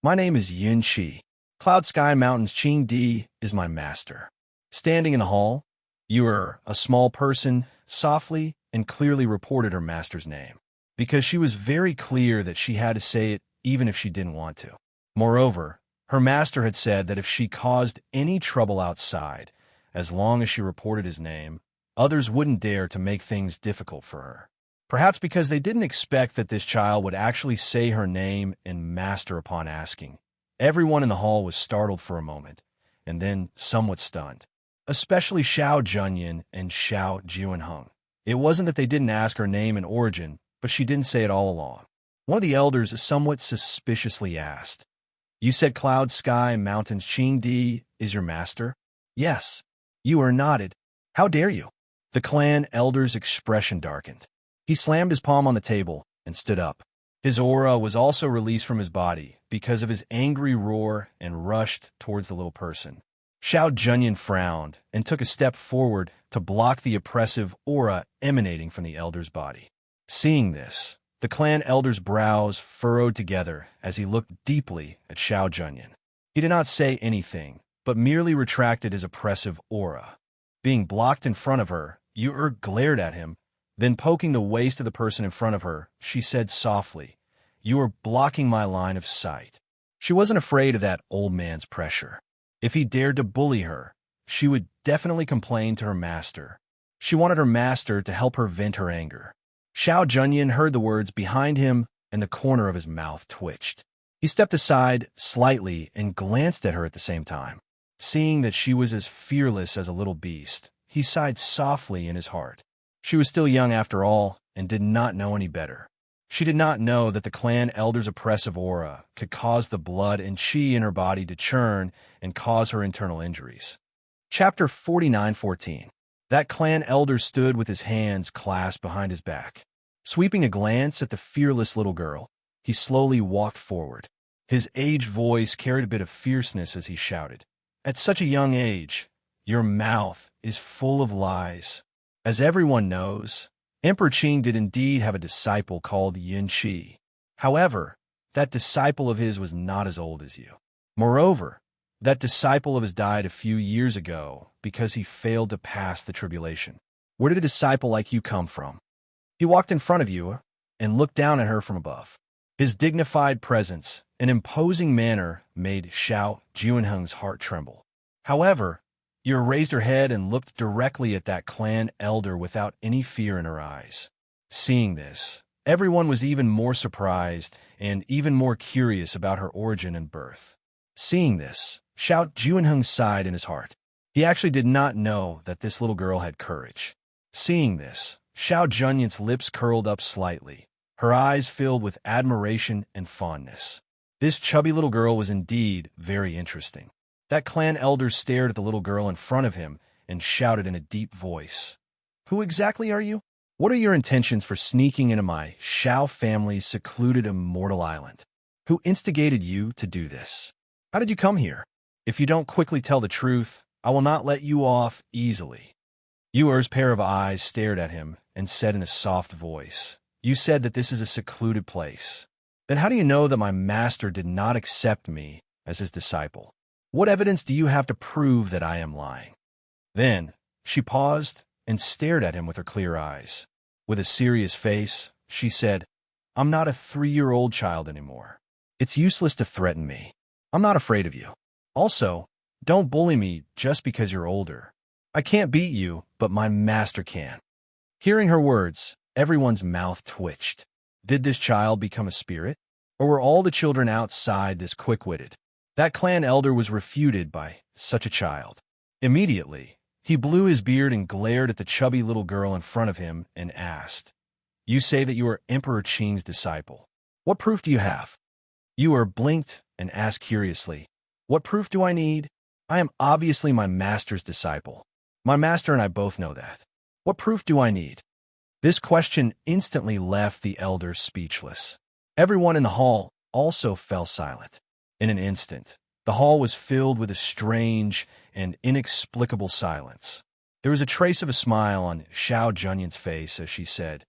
My name is Yin Qi. Cloud Sky Mountain's Qing Di is my master. Standing in the hall, a small person, softly and clearly reported her master's name, because she was very clear that she had to say it even if she didn't want to. Moreover, her master had said that if she caused any trouble outside, as long as she reported his name, others wouldn't dare to make things difficult for her. Perhaps because they didn't expect that this child would actually say her name and master upon asking. Everyone in the hall was startled for a moment, and then somewhat stunned, especially Xiao Junyan and Xiao Jianheng. It wasn't that they didn't ask her name and origin, but she didn't say it all along. One of the elders somewhat suspiciously asked, "You said Cloud Sky Mountains Qingdi is your master?" "Yes." Yu'er nodded. "How dare you?" The clan elder's expression darkened. He slammed his palm on the table and stood up. His aura was also released from his body because of his angry roar and rushed towards the little person. Xiao Junyan frowned and took a step forward to block the oppressive aura emanating from the elder's body. Seeing this, the clan elder's brows furrowed together as he looked deeply at Xiao Junyan. He did not say anything, but merely retracted his oppressive aura. Being blocked in front of her, Yu'er glared at him. Then poking the waist of the person in front of her, she said softly, "You are blocking my line of sight." She wasn't afraid of that old man's pressure. If he dared to bully her, she would definitely complain to her master. She wanted her master to help her vent her anger. Xiao Junyan heard the words behind him, and the corner of his mouth twitched. He stepped aside slightly and glanced at her at the same time. Seeing that she was as fearless as a little beast, he sighed softly in his heart. She was still young after all, and did not know any better. She did not know that the clan elder's oppressive aura could cause the blood and qi in her body to churn and cause her internal injuries. Chapter 49:14. That clan elder stood with his hands clasped behind his back. Sweeping a glance at the fearless little girl, he slowly walked forward. His aged voice carried a bit of fierceness as he shouted, "At such a young age, your mouth is full of lies." As everyone knows, Emperor Qing did indeed have a disciple called Yin Qi. However, that disciple of his was not as old as you. Moreover, that disciple of his died a few years ago because he failed to pass the tribulation. Where did a disciple like you come from? He walked in front of you and looked down at her from above. His dignified presence and imposing manner made Xiao Jianheng's heart tremble. However, Yu'er raised her head and looked directly at that clan elder without any fear in her eyes. Seeing this, everyone was even more surprised and even more curious about her origin and birth. Seeing this, Xiao Jianheng sighed in his heart. He actually did not know that this little girl had courage. Seeing this, Xiao Junyan's lips curled up slightly, her eyes filled with admiration and fondness. This chubby little girl was indeed very interesting. That clan elder stared at the little girl in front of him and shouted in a deep voice, "Who exactly are you? What are your intentions for sneaking into my Xiao family's secluded immortal island? Who instigated you to do this? How did you come here? If you don't quickly tell the truth, I will not let you off easily." Yu'er's pair of eyes stared at him and said in a soft voice, "You said that this is a secluded place. Then how do you know that my master did not accept me as his disciple? What evidence do you have to prove that I am lying?" Then she paused and stared at him with her clear eyes. With a serious face, she said, "I'm not a 3-year-old child anymore. It's useless to threaten me. I'm not afraid of you. Also, don't bully me just because you're older. I can't beat you, but my master can." Hearing her words, everyone's mouth twitched. Did this child become a spirit? Or were all the children outside this quick-witted? That clan elder was refuted by such a child. Immediately, he blew his beard and glared at the chubby little girl in front of him and asked, "You say that you are Emperor Qing's disciple. What proof do you have?" Yu'er blinked and asked curiously, "What proof do I need? I am obviously my master's disciple. My master and I both know that. What proof do I need?" This question instantly left the elder speechless. Everyone in the hall also fell silent. In an instant, the hall was filled with a strange and inexplicable silence. There was a trace of a smile on Xiao Junyan's face as she said,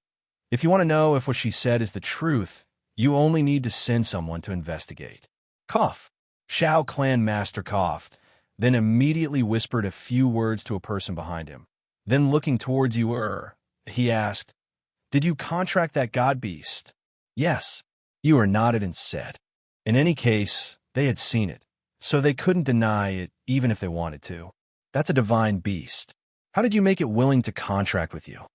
"If you want to know if what she said is the truth, you only need to send someone to investigate." Cough. Xiao clan master coughed, then immediately whispered a few words to a person behind him. Then looking towards Yu'er, he asked, "Did you contract that god beast?" "Yes." Yu'er nodded and said, "In any case, They had seen it, so they couldn't deny it even if they wanted to. That's a divine beast. How did you make it willing to contract with you?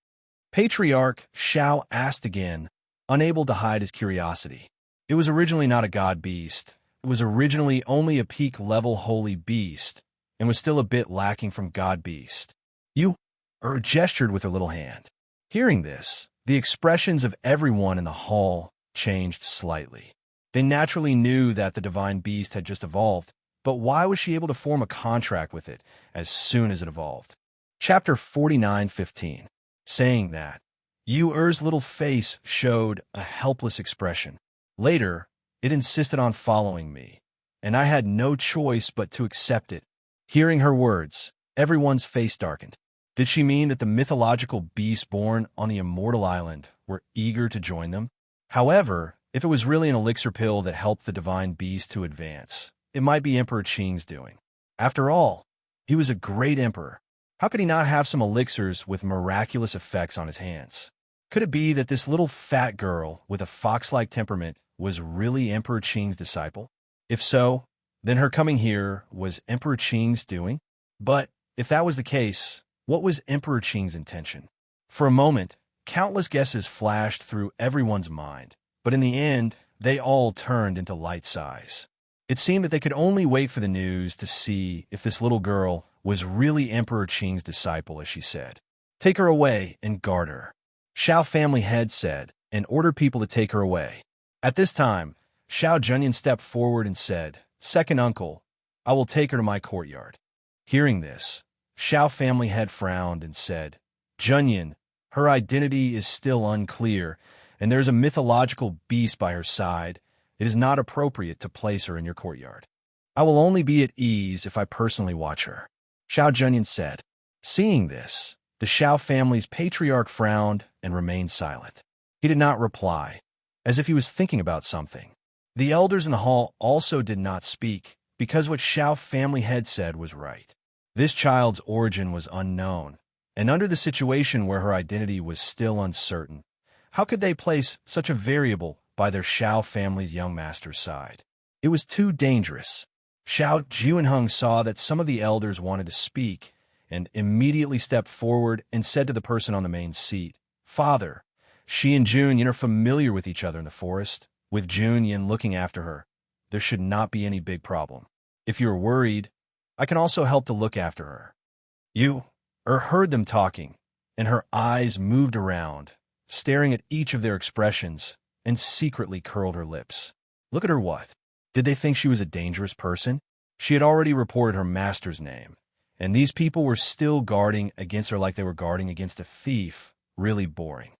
Patriarch Shao asked again, unable to hide his curiosity. It was originally not a god beast. It was originally only a peak-level holy beast, and was still a bit lacking from god beast. Gestured with her little hand. Hearing this, the expressions of everyone in the hall changed slightly. They naturally knew that the divine beast had just evolved, but why was she able to form a contract with it as soon as it evolved? Chapter 49:15. Saying that, Yu's little face showed a helpless expression. Later, it insisted on following me, and I had no choice but to accept it. Hearing her words, everyone's face darkened. Did she mean that the mythological beasts born on the immortal island were eager to join them? However, if it was really an elixir pill that helped the divine beast to advance, it might be Emperor Qing's doing. After all, he was a great emperor. How could he not have some elixirs with miraculous effects on his hands? Could it be that this little fat girl with a fox-like temperament was really Emperor Qing's disciple? If so, then her coming here was Emperor Qing's doing? But if that was the case, what was Emperor Qing's intention? For a moment, countless guesses flashed through everyone's mind, but in the end, they all turned into light sighs. It seemed that they could only wait for the news to see if this little girl was really Emperor Qing's disciple, as she said. Take her away and guard her. Shao family head said, and ordered people to take her away. At this time, Shao Junyan stepped forward and said, "Second uncle, I will take her to my courtyard." Hearing this, Shao family head frowned and said, "Junyan, her identity is still unclear, and there is a mythological beast by her side. It is not appropriate to place her in your courtyard. I will only be at ease if I personally watch her," Shao Junyan said. Seeing this, the Shao family's patriarch frowned and remained silent. He did not reply, as if he was thinking about something. The elders in the hall also did not speak, because what Shao family head said was right. This child's origin was unknown, and under the situation where her identity was still uncertain, how could they place such a variable by their Shao family's young master's side? It was too dangerous. Shao Juanheng saw that some of the elders wanted to speak, and immediately stepped forward and said to the person on the main seat, "Father, she and Junyan are familiar with each other in the forest. With Junyan looking after her, there should not be any big problem. If you are worried, I can also help to look after her." Heard them talking, and her eyes moved around, staring at each of their expressions, and secretly curled her lips. Look at her what? Did they think she was a dangerous person? She had already reported her master's name, and these people were still guarding against her like they were guarding against a thief. Really boring.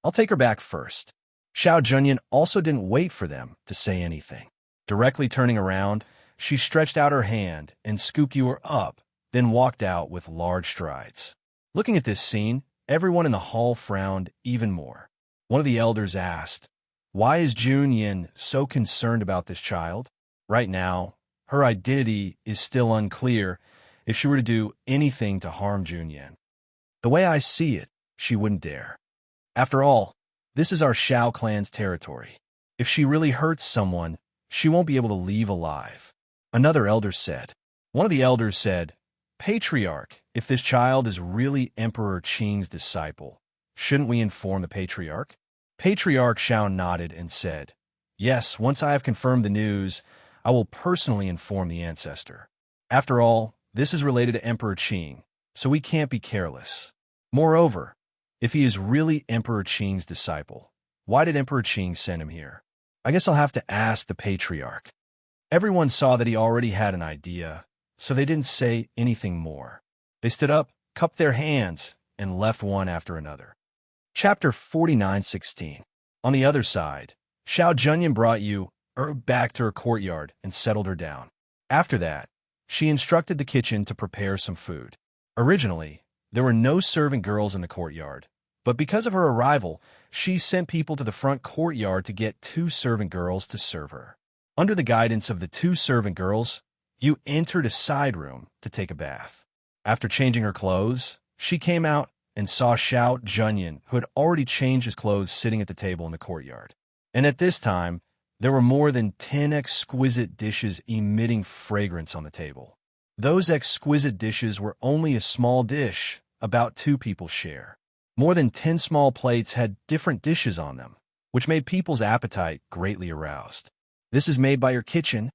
I'll take her back first. Shao Junyan also didn't wait for them to say anything. Directly turning around, she stretched out her hand and scooped Yu up, then walked out with large strides. Looking at this scene, everyone in the hall frowned even more. One of the elders asked, "Why is Junyan so concerned about this child? Right now, her identity is still unclear if she were to do anything to harm Junyan. The way I see it, she wouldn't dare. After all, this is our Shao clan's territory. If she really hurts someone, she won't be able to leave alive." Another elder said. One of the elders said, "Patriarch, if this child is really Emperor Qing's disciple, shouldn't we inform the Patriarch?" Patriarch Shao nodded and said, "Yes, once I have confirmed the news, I will personally inform the ancestor. After all, this is related to Emperor Qing, so we can't be careless. Moreover, if he is really Emperor Qing's disciple, why did Emperor Qing send him here? I guess I'll have to ask the Patriarch." Everyone saw that he already had an idea, so they didn't say anything more. They stood up, cupped their hands, and left one after another. Chapter 49:16. On the other side, Shao Junyan brought Yu back to her courtyard and settled her down. After that, she instructed the kitchen to prepare some food. Originally, there were no servant girls in the courtyard, but because of her arrival, she sent people to the front courtyard to get 2 servant girls to serve her. Under the guidance of the 2 servant girls, Yu entered a side room to take a bath. After changing her clothes, she came out and saw Shao Junyan, who had already changed his clothes, sitting at the table in the courtyard. And at this time, There were more than 10 exquisite dishes emitting fragrance on the table. Those exquisite dishes were only a small dish, about 2 people's share. More than 10 small plates had different dishes on them, which made people's appetite greatly aroused. This is made by your kitchen.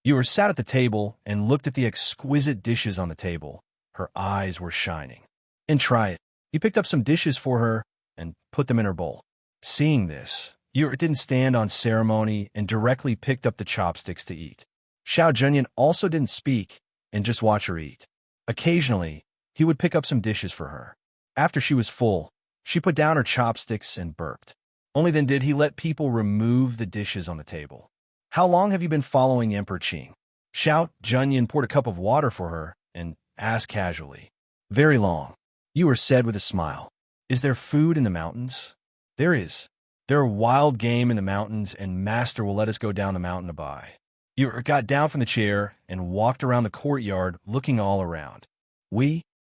You were sat at the table and looked at the exquisite dishes on the table. Her eyes were shining. And try it. You picked up some dishes for her and put them in her bowl. Seeing this, Yu didn't stand on ceremony and directly picked up the chopsticks to eat. Xiao Junyan also didn't speak and just watch her eat. Occasionally, he would pick up some dishes for her. After she was full, she put down her chopsticks and burped. Only then did he let people remove the dishes on the table. How long have you been following Emperor Qing? Xiao Junyan poured a cup of water for her and asked casually. Very long. Yu said with a smile. Is there food in the mountains? There is. There are wild game in the mountains, and Master will let us go down the mountain to buy. Yu got down from the chair and walked around the courtyard, looking all around.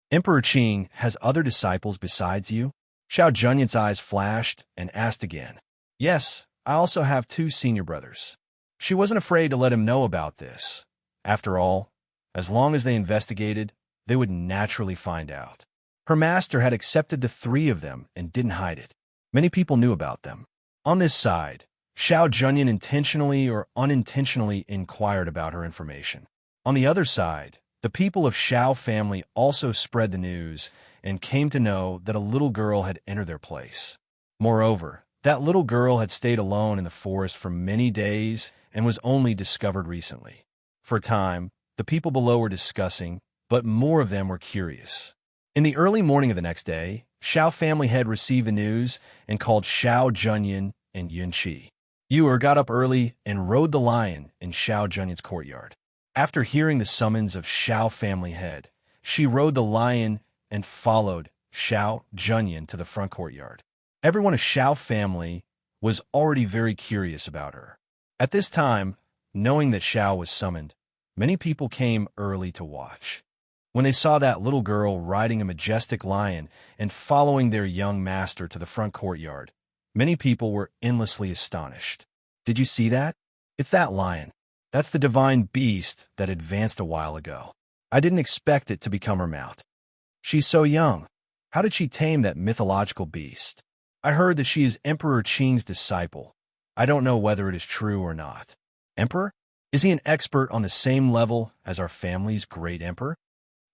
Emperor Qing has other disciples besides you? Xiao Junyan's eyes flashed and asked again. Yes, I also have 2 senior brothers. She wasn't afraid to let him know about this. After all, as long as they investigated, they would naturally find out. Her master had accepted the 3 of them and didn't hide it. Many people knew about them. On this side, Xiao Junyan intentionally or unintentionally inquired about her information. On the other side, the people of Xiao family also spread the news and came to know that a little girl had entered their place. Moreover, that little girl had stayed alone in the forest for many days and was only discovered recently. For a time, the people below were discussing, but more of them were curious. In the early morning of the next day, Xiao family had received the news and called Xiao Junyan and Yunqi. Yu got up early and rode the lion in Xiao Junyan's courtyard. After hearing the summons of Xiao family head, she rode the lion and followed Xiao Junyan to the front courtyard. Everyone of Xiao family was already very curious about her. At this time, knowing that Xiao was summoned, many people came early to watch. When they saw that little girl riding a majestic lion and following their young master to the front courtyard, many people were endlessly astonished. Did you see that? It's that lion. That's the divine beast that advanced a while ago. I didn't expect it to become her mount. She's so young. How did she tame that mythological beast? I heard that she is Emperor Qing's disciple. I don't know whether it is true or not. Emperor? Is he an expert on the same level as our family's great emperor?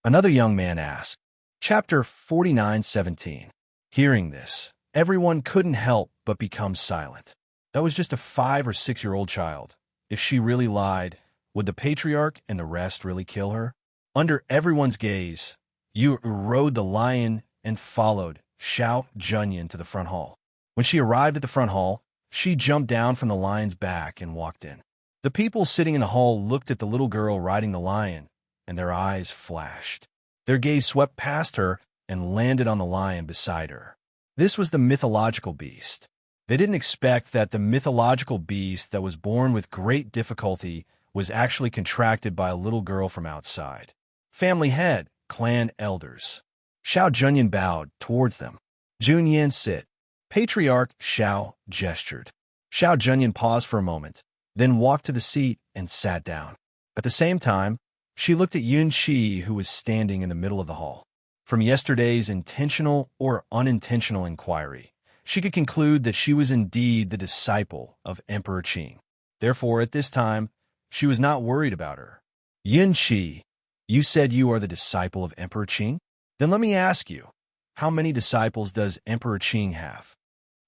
Another young man asked. Chapter 49:17. Hearing this, everyone couldn't help but become silent. That was just a 5 or 6-year-old child. If she really lied, would the patriarch and the rest really kill her? Under everyone's gaze, Yu rode the lion and followed Xiao Junyan to the front hall. When she arrived at the front hall, she jumped down from the lion's back and walked in. The people sitting in the hall looked at the little girl riding the lion, and their eyes flashed. Their gaze swept past her and landed on the lion beside her. This was the mythological beast. They didn't expect that the mythological beast that was born with great difficulty was actually contracted by a little girl from outside. Family head, clan elders. Xiao Junyan bowed towards them. Junyan sit. Patriarch Xiao gestured. Xiao Junyan paused for a moment, then walked to the seat and sat down. At the same time, she looked at Yunqi, who was standing in the middle of the hall. From yesterday's intentional or unintentional inquiry, she could conclude that she was indeed the disciple of Emperor Qing. Therefore, at this time, she was not worried about her. Yunqi, you said you are the disciple of Emperor Qing? Then let me ask you, how many disciples does Emperor Qing have?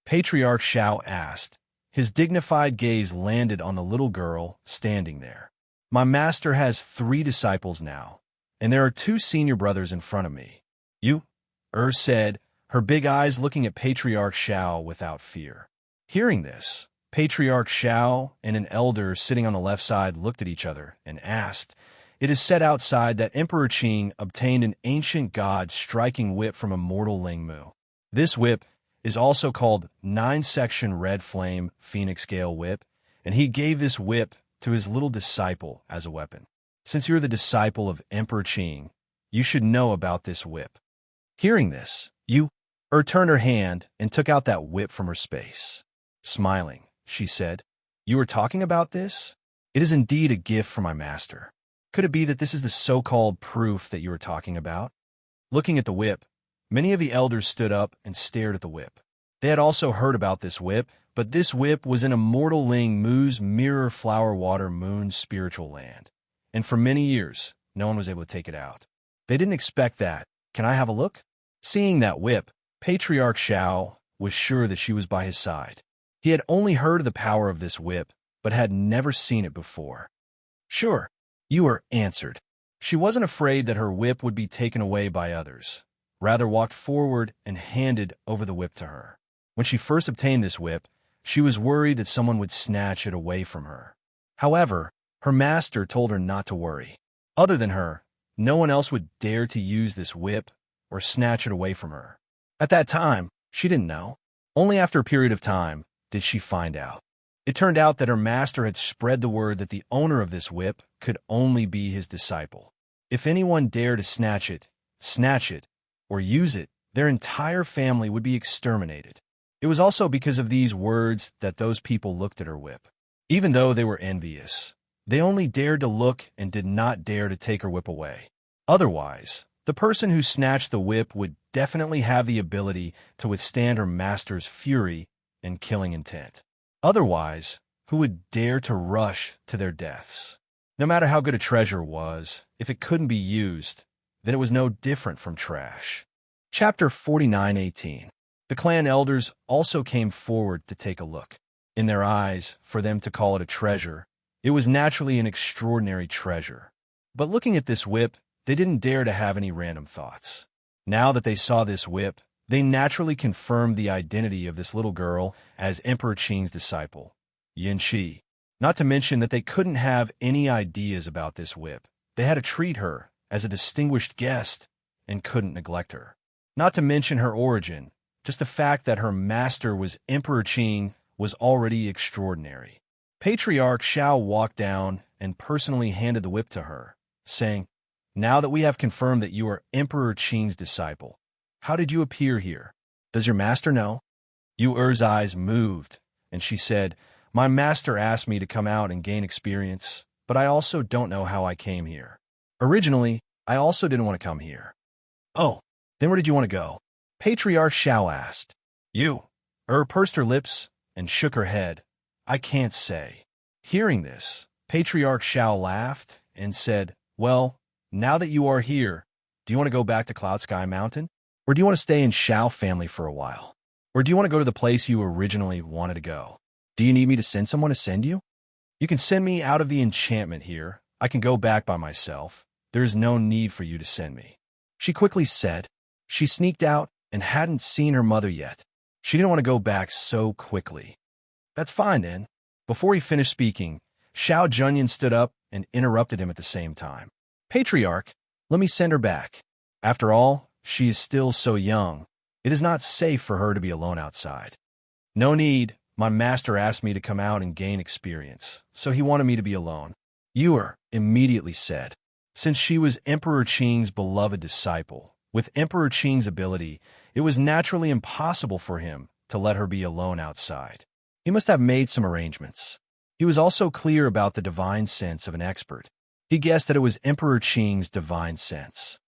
Patriarch Xiao asked. His dignified gaze landed on the little girl standing there. My master has 3 disciples now, and there are 2 senior brothers in front of me. You? Said, her big eyes looking at Patriarch Xiao without fear. Hearing this, Patriarch Xiao and an elder sitting on the left side looked at each other and asked, It is said outside that Emperor Qing obtained an ancient god striking whip from a mortal Lingmu. This whip is also called 9-section red flame phoenix scale whip, and he gave this whip to his little disciple as a weapon. Since you're the disciple of Emperor Qing, you should know about this whip. Hearing this, turned her hand and took out that whip from her space. Smiling, she said, You are talking about this? It is indeed a gift from my master. Could it be that this is the so-called proof that you are talking about? Looking at the whip, many of the elders stood up and stared at the whip. They had also heard about this whip, but this whip was in Immortal Ling Mu's Mirror Flower Water Moon spiritual land. And for many years, no one was able to take it out. They didn't expect that. Can I have a look? Seeing that whip, Patriarch Shao was sure that she was by his side. He had only heard of the power of this whip, but had never seen it before. Sure, you are answered. She wasn't afraid that her whip would be taken away by others, rather walked forward and handed over the whip to her. When she first obtained this whip, she was worried that someone would snatch it away from her. However, her master told her not to worry. Other than her, no one else would dare to use this whip or snatch it away from her. At that time, she didn't know. Only after a period of time did she find out. It turned out that her master had spread the word that the owner of this whip could only be his disciple. If anyone dared to snatch it, or use it, their entire family would be exterminated. It was also because of these words that those people looked at her whip. Even though they were envious, they only dared to look and did not dare to take her whip away. Otherwise, the person who snatched the whip would definitely have the ability to withstand her master's fury and killing intent. Otherwise, who would dare to rush to their deaths? No matter how good a treasure was, if it couldn't be used, then it was no different from trash. Chapter 49:18. The clan elders also came forward to take a look. In their eyes, for them to call it a treasure, it was naturally an extraordinary treasure. But looking at this whip, they didn't dare to have any random thoughts. Now that they saw this whip, they naturally confirmed the identity of this little girl as Emperor Qing's disciple, Yin Shi. Not to mention that they couldn't have any ideas about this whip. They had to treat her as a distinguished guest and couldn't neglect her. Not to mention her origin, just the fact that her master was Emperor Qing was already extraordinary. Patriarch Shao walked down and personally handed the whip to her, saying, "Now that we have confirmed that you are Emperor Qing's disciple, how did you appear here? Does your master know?" Yu Er's eyes moved, and she said, "My master asked me to come out and gain experience, but I also don't know how I came here. Originally, I also didn't want to come here." "Oh, then where did you want to go?" Patriarch Shao asked. Yu pursed her lips and shook her head. "I can't say." Hearing this, Patriarch Shao laughed and said, "Well, now that you are here, do you want to go back to Cloud Sky Mountain? Or do you want to stay in Shao family for a while? Or do you want to go to the place you originally wanted to go? Do you need me to send someone to send you? You can send me out of the enchantment here. I can go back by myself. There is no need for you to send me." She quickly said. She sneaked out and hadn't seen her mother yet. She didn't want to go back so quickly. "That's fine, then." Before he finished speaking, Xiao Junyan stood up and interrupted him at the same time. "Patriarch, let me send her back. After all, she is still so young. It is not safe for her to be alone outside." "No need. My master asked me to come out and gain experience, so he wanted me to be alone," Yu immediately said. Since she was Emperor Qing's beloved disciple, with Emperor Qing's ability, it was naturally impossible for him to let her be alone outside. He must have made some arrangements. He was also clear about the divine sense of an expert. He guessed that it was Emperor Qing's divine sense.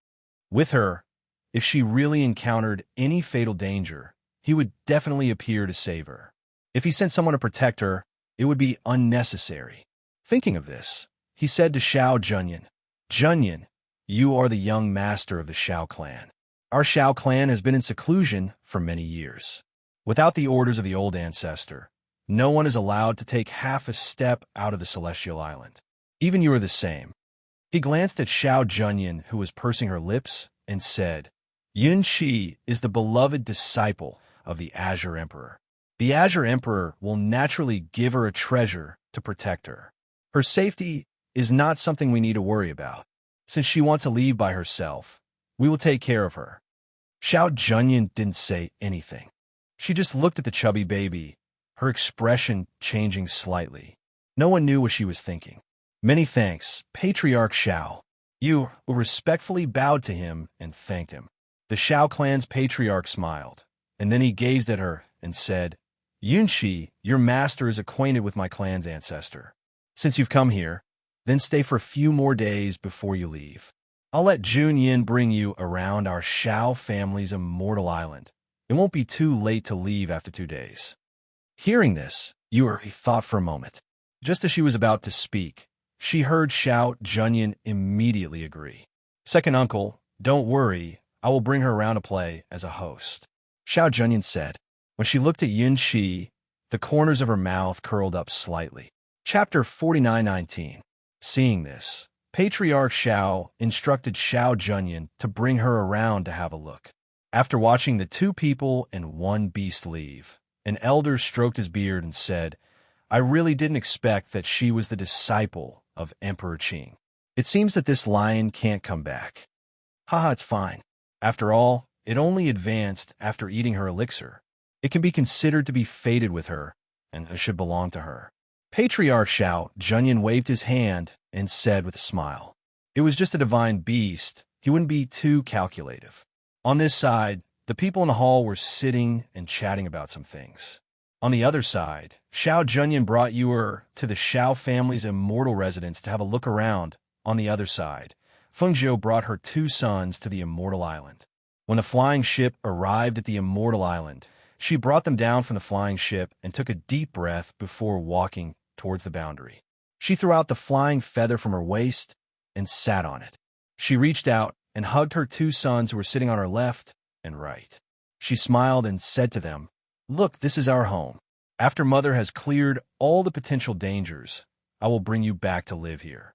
With her, if she really encountered any fatal danger, he would definitely appear to save her. If he sent someone to protect her, it would be unnecessary. Thinking of this, he said to Xiao Junyan, "Junyan, you are the young master of the Shao clan. Our Shao clan has been in seclusion for many years. Without the orders of the old ancestor, no one is allowed to take half a step out of the Celestial Island. Even you are the same." He glanced at Xiao Junyan, who was pursing her lips, and said, "Yun Shi is the beloved disciple of the Azure Emperor. The Azure Emperor will naturally give her a treasure to protect her. Her safety is not something we need to worry about. Since she wants to leave by herself, we will take care of her." Xiao Junyan didn't say anything. She just looked at the chubby baby, her expression changing slightly. No one knew what she was thinking. "Many thanks, Patriarch Shao." Yu respectfully bowed to him and thanked him. The Shao clan's patriarch smiled, and then he gazed at her and said, Yunshi, your master is acquainted with my clan's ancestor. Since you've come here, then stay for a few more days before you leave. I'll let Junyin bring you around our Shao family's immortal island. It won't be too late to leave after 2 days. Hearing this, Yuri thought for a moment. Just as she was about to speak, she heard Shao Junyin immediately agree. Second uncle, don't worry, I will bring her around to play as a host. Shao Junyin said. When she looked at Yunshi, the corners of her mouth curled up slightly. Chapter 49:19. Seeing this, Patriarch Shao instructed Shao Junyin to bring her around to have a look. After watching the 2 people and 1 beast leave, an elder stroked his beard and said, I really didn't expect that she was the disciple of Emperor Qing. It seems that this lion can't come back. Haha, it's fine. After all, it only advanced after eating her elixir. It can be considered to be fated with her, and it should belong to her. Patriarch Shao Junyin waved his hand and said with a smile, it was just a divine beast. He wouldn't be too calculative. On this side, the people in the hall were sitting and chatting about some things. On the other side, Shao Junyin brought Yuer to the Shao family's immortal residence to have a look around. On the other side, Feng Jiu brought her 2 sons to the immortal island. When the flying ship arrived at the immortal island, she brought them down from the flying ship and took a deep breath before walking towards the boundary. She threw out the flying feather from her waist and sat on it. She reached out and hugged her 2 sons who were sitting on her left and right. She smiled and said to them, look, this is our home. After Mother has cleared all the potential dangers, I will bring you back to live here.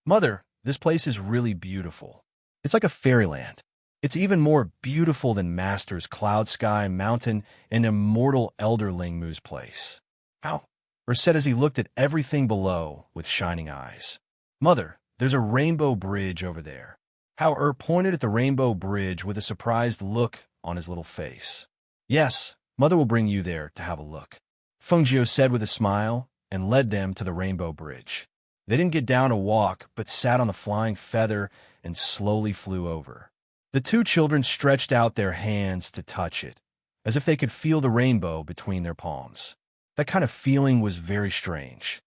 Mother, this place is really beautiful. It's like a fairyland. It's even more beautiful than Master's Cloud Sky Mountain and immortal Elder Lingmu's place. How? Or said as he looked at everything below with shining eyes. Mother, there's a rainbow bridge over there. How pointed at the rainbow bridge with a surprised look on his little face. Yes, Mother will bring you there to have a look. Feng Jiu said with a smile and led them to the rainbow bridge. They didn't get down to walk, but sat on the flying feather and slowly flew over. The 2 children stretched out their hands to touch it, as if they could feel the rainbow between their palms. That kind of feeling was very strange.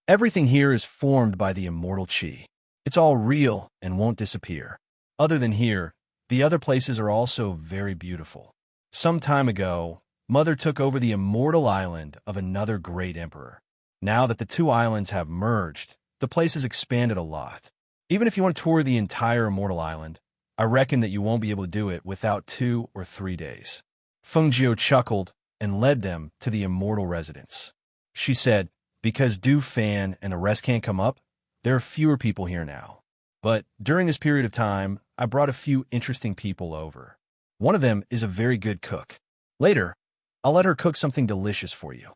Everything here is formed by the immortal qi. It's all real and won't disappear. Other than here, the other places are also very beautiful. Some time ago, Mother took over the immortal island of another great emperor. Now that the 2 islands have merged, the place has expanded a lot. Even if you want to tour the entire immortal island, I reckon that you won't be able to do it without 2 or 3 days. Feng Jiu chuckled and led them to the immortal residence. She said, because Du Fan and the rest can't come up, there are fewer people here now. But during this period of time, I brought a few interesting people over. One of them is a very good cook. Later, I'll let her cook something delicious for you.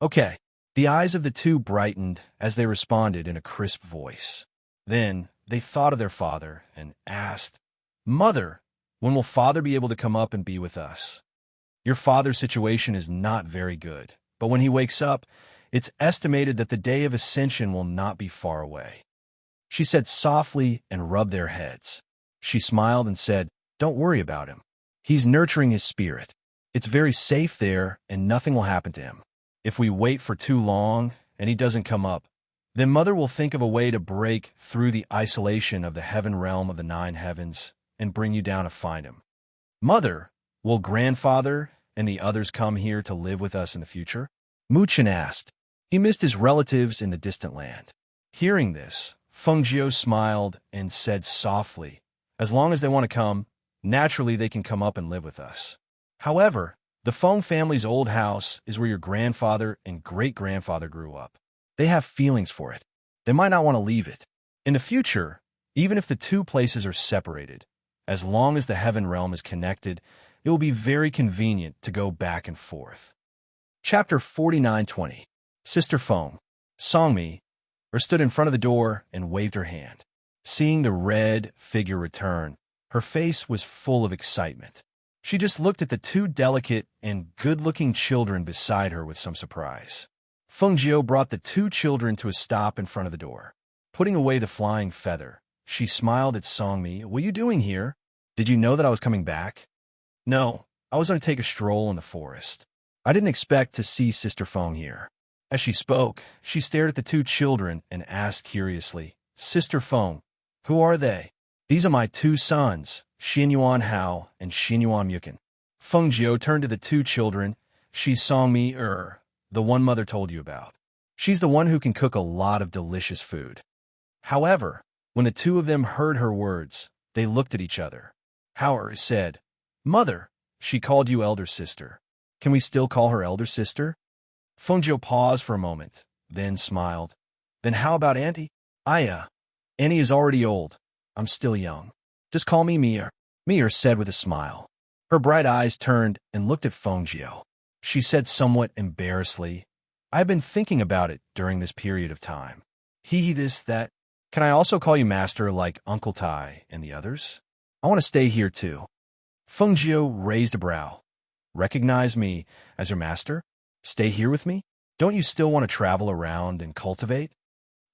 Okay. The eyes of the 2 brightened as they responded in a crisp voice. Then they thought of their father and asked, Mother, when will Father be able to come up and be with us? Your father's situation is not very good, but when he wakes up, it's estimated that the day of ascension will not be far away. She said softly and rubbed their heads. She smiled and said, don't worry about him. He's nurturing his spirit. It's very safe there and nothing will happen to him. If we wait for too long and he doesn't come up, then Mother will think of a way to break through the isolation of the heaven realm of the 9 heavens and bring you down to find him. Mother, will Grandfather and the others come here to live with us in the future? Muchen asked. He missed his relatives in the distant land. Hearing this, Feng Jiu smiled and said softly, as long as they want to come, naturally they can come up and live with us. However, the Feng family's old house is where your grandfather and great-grandfather grew up. They have feelings for it. They might not want to leave it. In the future, even if the 2 places are separated, as long as the heaven realm is connected, it will be very convenient to go back and forth. Chapter 49:20. Sister Feng, Songmi, stood in front of the door and waved her hand. Seeing the red figure return, her face was full of excitement. She just looked at the 2 delicate and good-looking children beside her with some surprise. Feng Jiu brought the 2 children to a stop in front of the door. Putting away the flying feather, she smiled at Songmi. What are you doing here? Did you know that I was coming back? No, I was going to take a stroll in the forest. I didn't expect to see Sister Feng here. As she spoke, she stared at the two children and asked curiously, Sister Feng, who are they? These are my two sons, Xinyuan Hao and Xinyuan Yukin. Feng Jiu turned to the two children. She's Songmi the one mother told you about. She's the one who can cook a lot of delicious food. However, when the two of them heard her words, they looked at each other. Hao said, Mother, she called you elder sister. Can we still call her elder sister? Feng Jiu paused for a moment, then smiled. Then how about Auntie? Annie is already old. I'm still young. Just call me Mir. Mir said with a smile. Her bright eyes turned and looked at Feng Jiu. She said somewhat embarrassedly, I've been thinking about it during this period of time. That. Can I also call you master like Uncle Tai and the others? I want to stay here too. Feng Jiu raised a brow. Recognize me as your master? Stay here with me? Don't you still want to travel around and cultivate?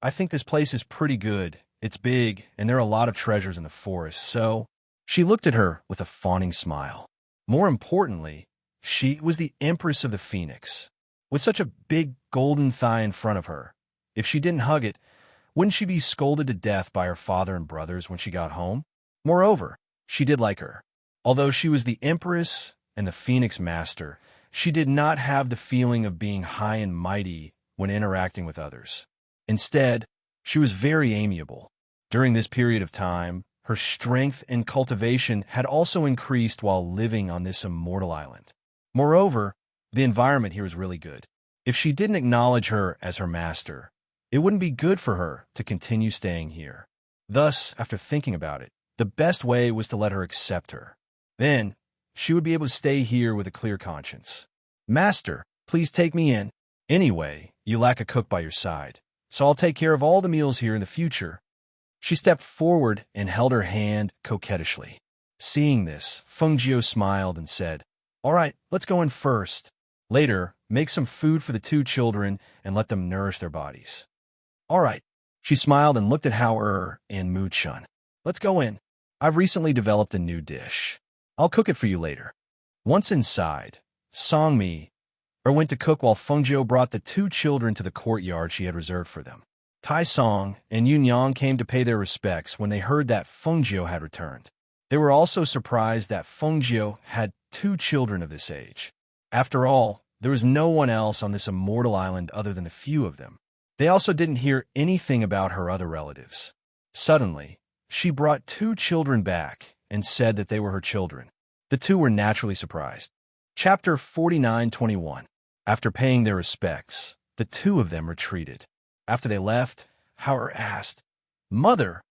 I think this place is pretty good. It's big, and there are a lot of treasures in the forest, so... She looked at her with a fawning smile. More importantly, she was the Empress of the Phoenix. With such a big golden thigh in front of her, if she didn't hug it, wouldn't she be scolded to death by her father and brothers when she got home? Moreover, she did like her. Although she was the Empress and the Phoenix Master, she did not have the feeling of being high and mighty when interacting with others. Instead, she was very amiable. During this period of time, her strength and cultivation had also increased while living on this immortal island. Moreover, the environment here was really good. If she didn't acknowledge her as her master, it wouldn't be good for her to continue staying here. Thus, after thinking about it, the best way was to let her accept her. Then, she would be able to stay here with a clear conscience. Master, please take me in. Anyway, you lack a cook by your side, so I'll take care of all the meals here in the future. She stepped forward and held her hand coquettishly. Seeing this, Feng Jiu smiled and said, All right, let's go in first. Later, make some food for the two children and let them nourish their bodies. All right. She smiled and looked at Hao and Mu Chun. Let's go in. I've recently developed a new dish. I'll cook it for you later. Once inside, Songmi went to cook while Feng Jiu brought the two children to the courtyard she had reserved for them. Tai Song and Yun Yang came to pay their respects when they heard that Feng Jiu had returned. They were also surprised that Feng Jiu had two children of this age. After all, there was no one else on this immortal island other than the few of them. They also didn't hear anything about her other relatives. Suddenly, she brought two children back and said that they were her children. The two were naturally surprised. Chapter 49:21. After paying their respects, the two of them retreated. After they left, Hao asked, Mother,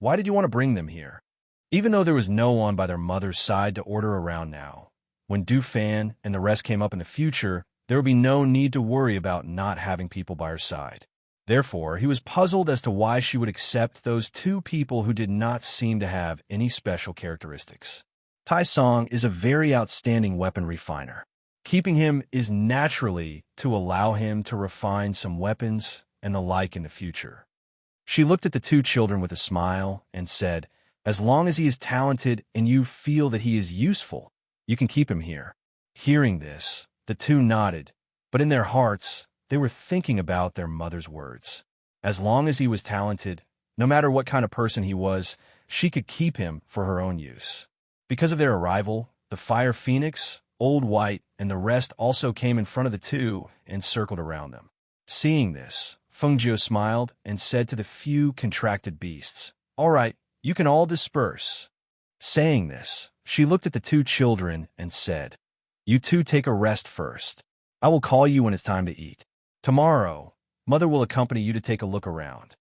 why did you want to bring them here? Even though there was no one by their mother's side to order around now, when Du Fan and the rest came up in the future, there would be no need to worry about not having people by her side. Therefore, he was puzzled as to why she would accept those two people who did not seem to have any special characteristics. Tai Song is a very outstanding weapon refiner. Keeping him is naturally to allow him to refine some weapons and the like in the future. She looked at the two children with a smile and said, As long as he is talented and you feel that he is useful, you can keep him here. Hearing this, the two nodded, but in their hearts, they were thinking about their mother's words. As long as he was talented, no matter what kind of person he was, she could keep him for her own use. Because of their arrival, the Fire Phoenix, Old White, and the rest also came in front of the two and circled around them. Seeing this, Feng Jiu smiled and said to the few contracted beasts, All right, you can all disperse. Saying this, she looked at the two children and said, You two take a rest first. I will call you when it's time to eat. Tomorrow, Mother will accompany you to take a look around.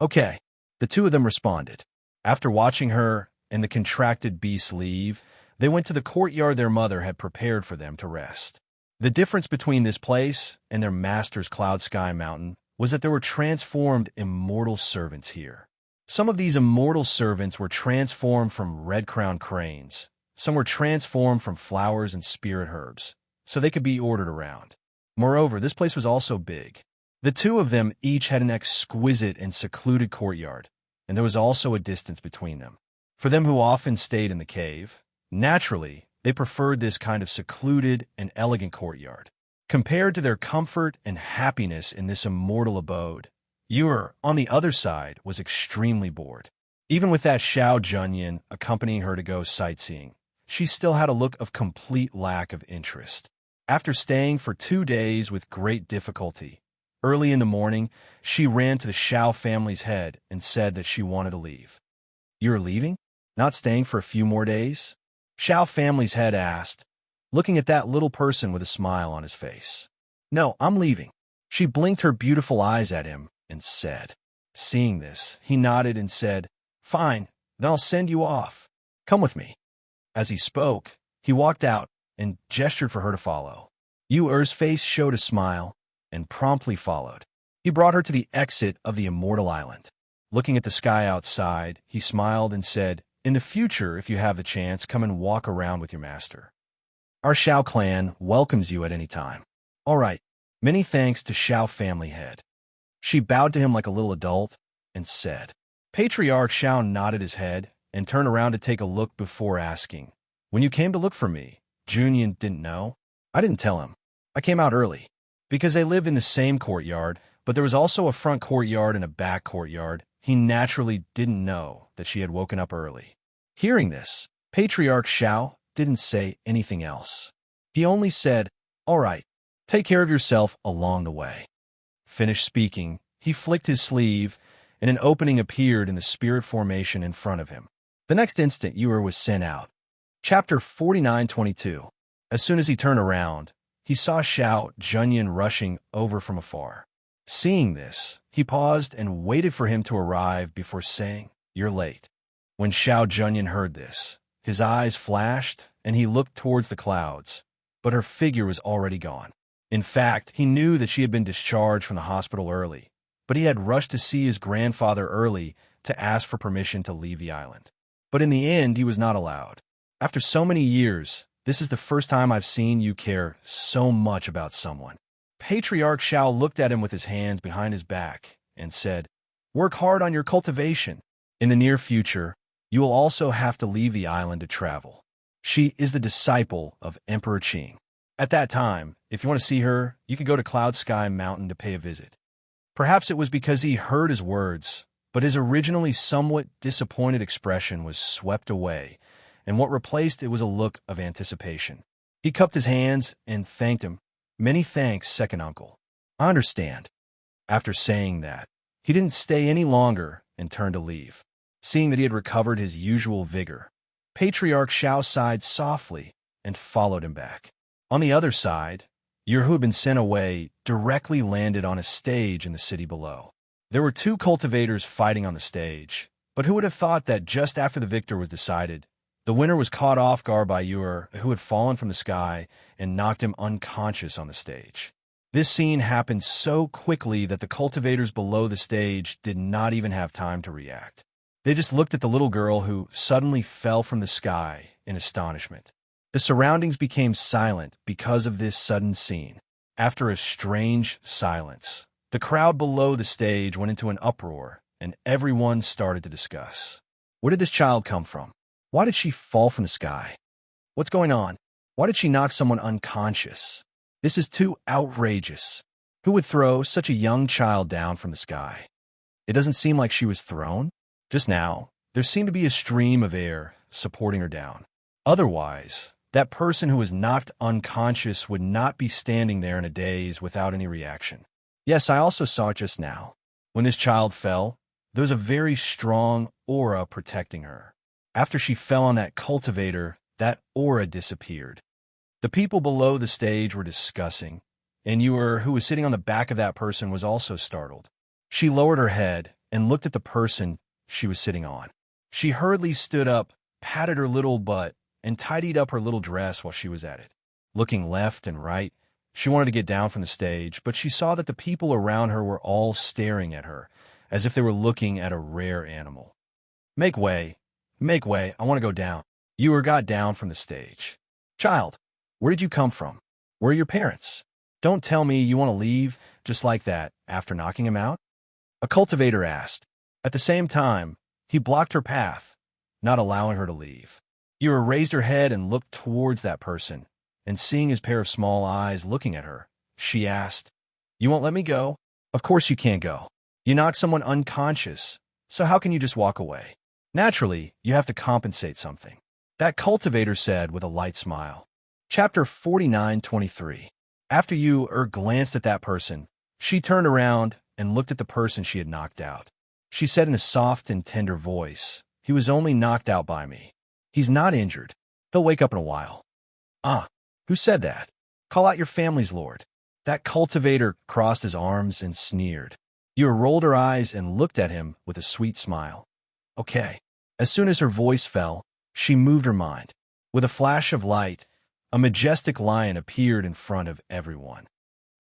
Okay, the two of them responded. After watching her and the contracted beasts leave, they went to the courtyard their mother had prepared for them to rest. The difference between this place and their master's Cloud Sky Mountain was that there were transformed immortal servants here. Some of these immortal servants were transformed from red-crowned cranes. Some were transformed from flowers and spirit herbs, so they could be ordered around. Moreover, this place was also big. The two of them each had an exquisite and secluded courtyard, and there was also a distance between them. For them who often stayed in the cave, naturally, They preferred this kind of secluded and elegant courtyard. Compared to their comfort and happiness in this immortal abode, Yor, on the other side, was extremely bored. Even with that Xiao Junyan accompanying her to go sightseeing, she still had a look of complete lack of interest. After staying for 2 days with great difficulty, early in the morning, she ran to the Xiao family's head and said that she wanted to leave. "You're leaving? Not staying for a few more days?" Xiao family's head asked, looking at that little person with a smile on his face. "No, I'm leaving." She blinked her beautiful eyes at him and said. Seeing this, he nodded and said, "Fine, then I'll send you off. Come with me." As he spoke, he walked out and gestured for her to follow. Yuer's face showed a smile and promptly followed. He brought her to the exit of the immortal island. Looking at the sky outside, he smiled and said, "In the future, if you have the chance, come and walk around with your master. Our Xiao clan welcomes you at any time." "All right. Many thanks to Xiao family head." She bowed to him like a little adult and said. Patriarch Xiao nodded his head and turned around to take a look before asking, "When you came to look for me, Junyan didn't know?" "I didn't tell him. I came out early." Because they lived in the same courtyard, but there was also a front courtyard and a back courtyard, he naturally didn't know that she had woken up early. Hearing this, Patriarch Xiao didn't say anything else. He only said, "All right, take care of yourself along the way." Finished speaking, he flicked his sleeve, and an opening appeared in the spirit formation in front of him. The next instant, Yor was sent out. Chapter 49:22. As soon as he turned around, he saw Xiao Junyan rushing over from afar. Seeing this, he paused and waited for him to arrive before saying, "You're late." When Xiao Junyan heard this, his eyes flashed and he looked towards the clouds, but her figure was already gone. In fact, he knew that she had been discharged from the hospital early, but he had rushed to see his grandfather early to ask for permission to leave the island. But in the end, he was not allowed. "After so many years, this is the first time I've seen you care so much about someone." Patriarch Xiao looked at him with his hands behind his back and said, "Work hard on your cultivation. In the near future, you will also have to leave the island to travel." She is the disciple of Emperor Qing. At that time, if you want to see her, you could go to Cloud Sky Mountain to pay a visit. Perhaps it was because he heard his words, but his originally somewhat disappointed expression was swept away, and what replaced it was a look of anticipation. He cupped his hands and thanked him. "Many thanks, second uncle. I understand." After saying that, he didn't stay any longer and turned to leave. Seeing that he had recovered his usual vigor, Patriarch Xiao sighed softly and followed him back. On the other side, Yor, who had been sent away, directly landed on a stage in the city below. There were 2 cultivators fighting on the stage, but who would have thought that just after the victor was decided, the winner was caught off guard by Yor, who had fallen from the sky and knocked him unconscious on the stage. This scene happened so quickly that the cultivators below the stage did not even have time to react. They just looked at the little girl who suddenly fell from the sky in astonishment. The surroundings became silent because of this sudden scene. After a strange silence, the crowd below the stage went into an uproar, and everyone started to discuss. Where did this child come from? Why did she fall from the sky? What's going on? Why did she knock someone unconscious? This is too outrageous. Who would throw such a young child down from the sky? It doesn't seem like she was thrown. Just now, there seemed to be a stream of air supporting her down. Otherwise, that person who was knocked unconscious would not be standing there in a daze without any reaction. Yes, I also saw it just now. When this child fell, there was a very strong aura protecting her. After she fell on that cultivator, that aura disappeared. The people below the stage were discussing, and Yor, who was sitting on the back of that person, was also startled. She lowered her head and looked at the person she was sitting on. She hurriedly stood up, patted her little butt, and tidied up her little dress while she was at it. Looking left and right, she wanted to get down from the stage, but she saw that the people around her were all staring at her, as if they were looking at a rare animal. Make way, I want to go down." Yor got down from the stage. "Child, where did you come from? Where are your parents? Don't tell me you want to leave just like that after knocking him out?" A cultivator asked. At the same time, he blocked her path, not allowing her to leave. Yura raised her head and looked towards that person, and seeing his pair of small eyes looking at her, she asked, "You won't let me go? Of course you can't go. You knocked someone unconscious, so how can you just walk away? Naturally, you have to compensate something," that cultivator said with a light smile. Chapter 49:23. After Yu glanced at that person, she turned around and looked at the person she had knocked out. She said in a soft and tender voice, "He was only knocked out by me. He's not injured. He'll wake up in a while." "Ah, who said that? Call out your family's lord." That cultivator crossed his arms and sneered. Yu rolled her eyes and looked at him with a sweet smile. "Okay." As soon as her voice fell, she moved her mind. With a flash of light, a majestic lion appeared in front of everyone.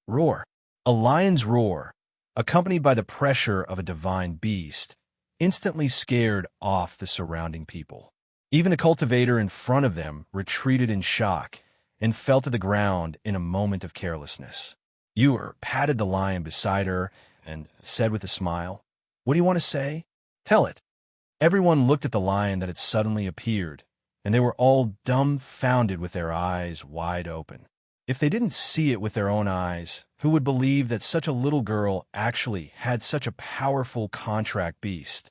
Roar. A lion's roar, accompanied by the pressure of a divine beast, instantly scared off the surrounding people. Even the cultivator in front of them retreated in shock and fell to the ground in a moment of carelessness. Yu patted the lion beside her and said with a smile, "What do you want to say? Tell it." Everyone looked at the lion that had suddenly appeared, and they were all dumbfounded with their eyes wide open. If they didn't see it with their own eyes, who would believe that such a little girl actually had such a powerful contract beast?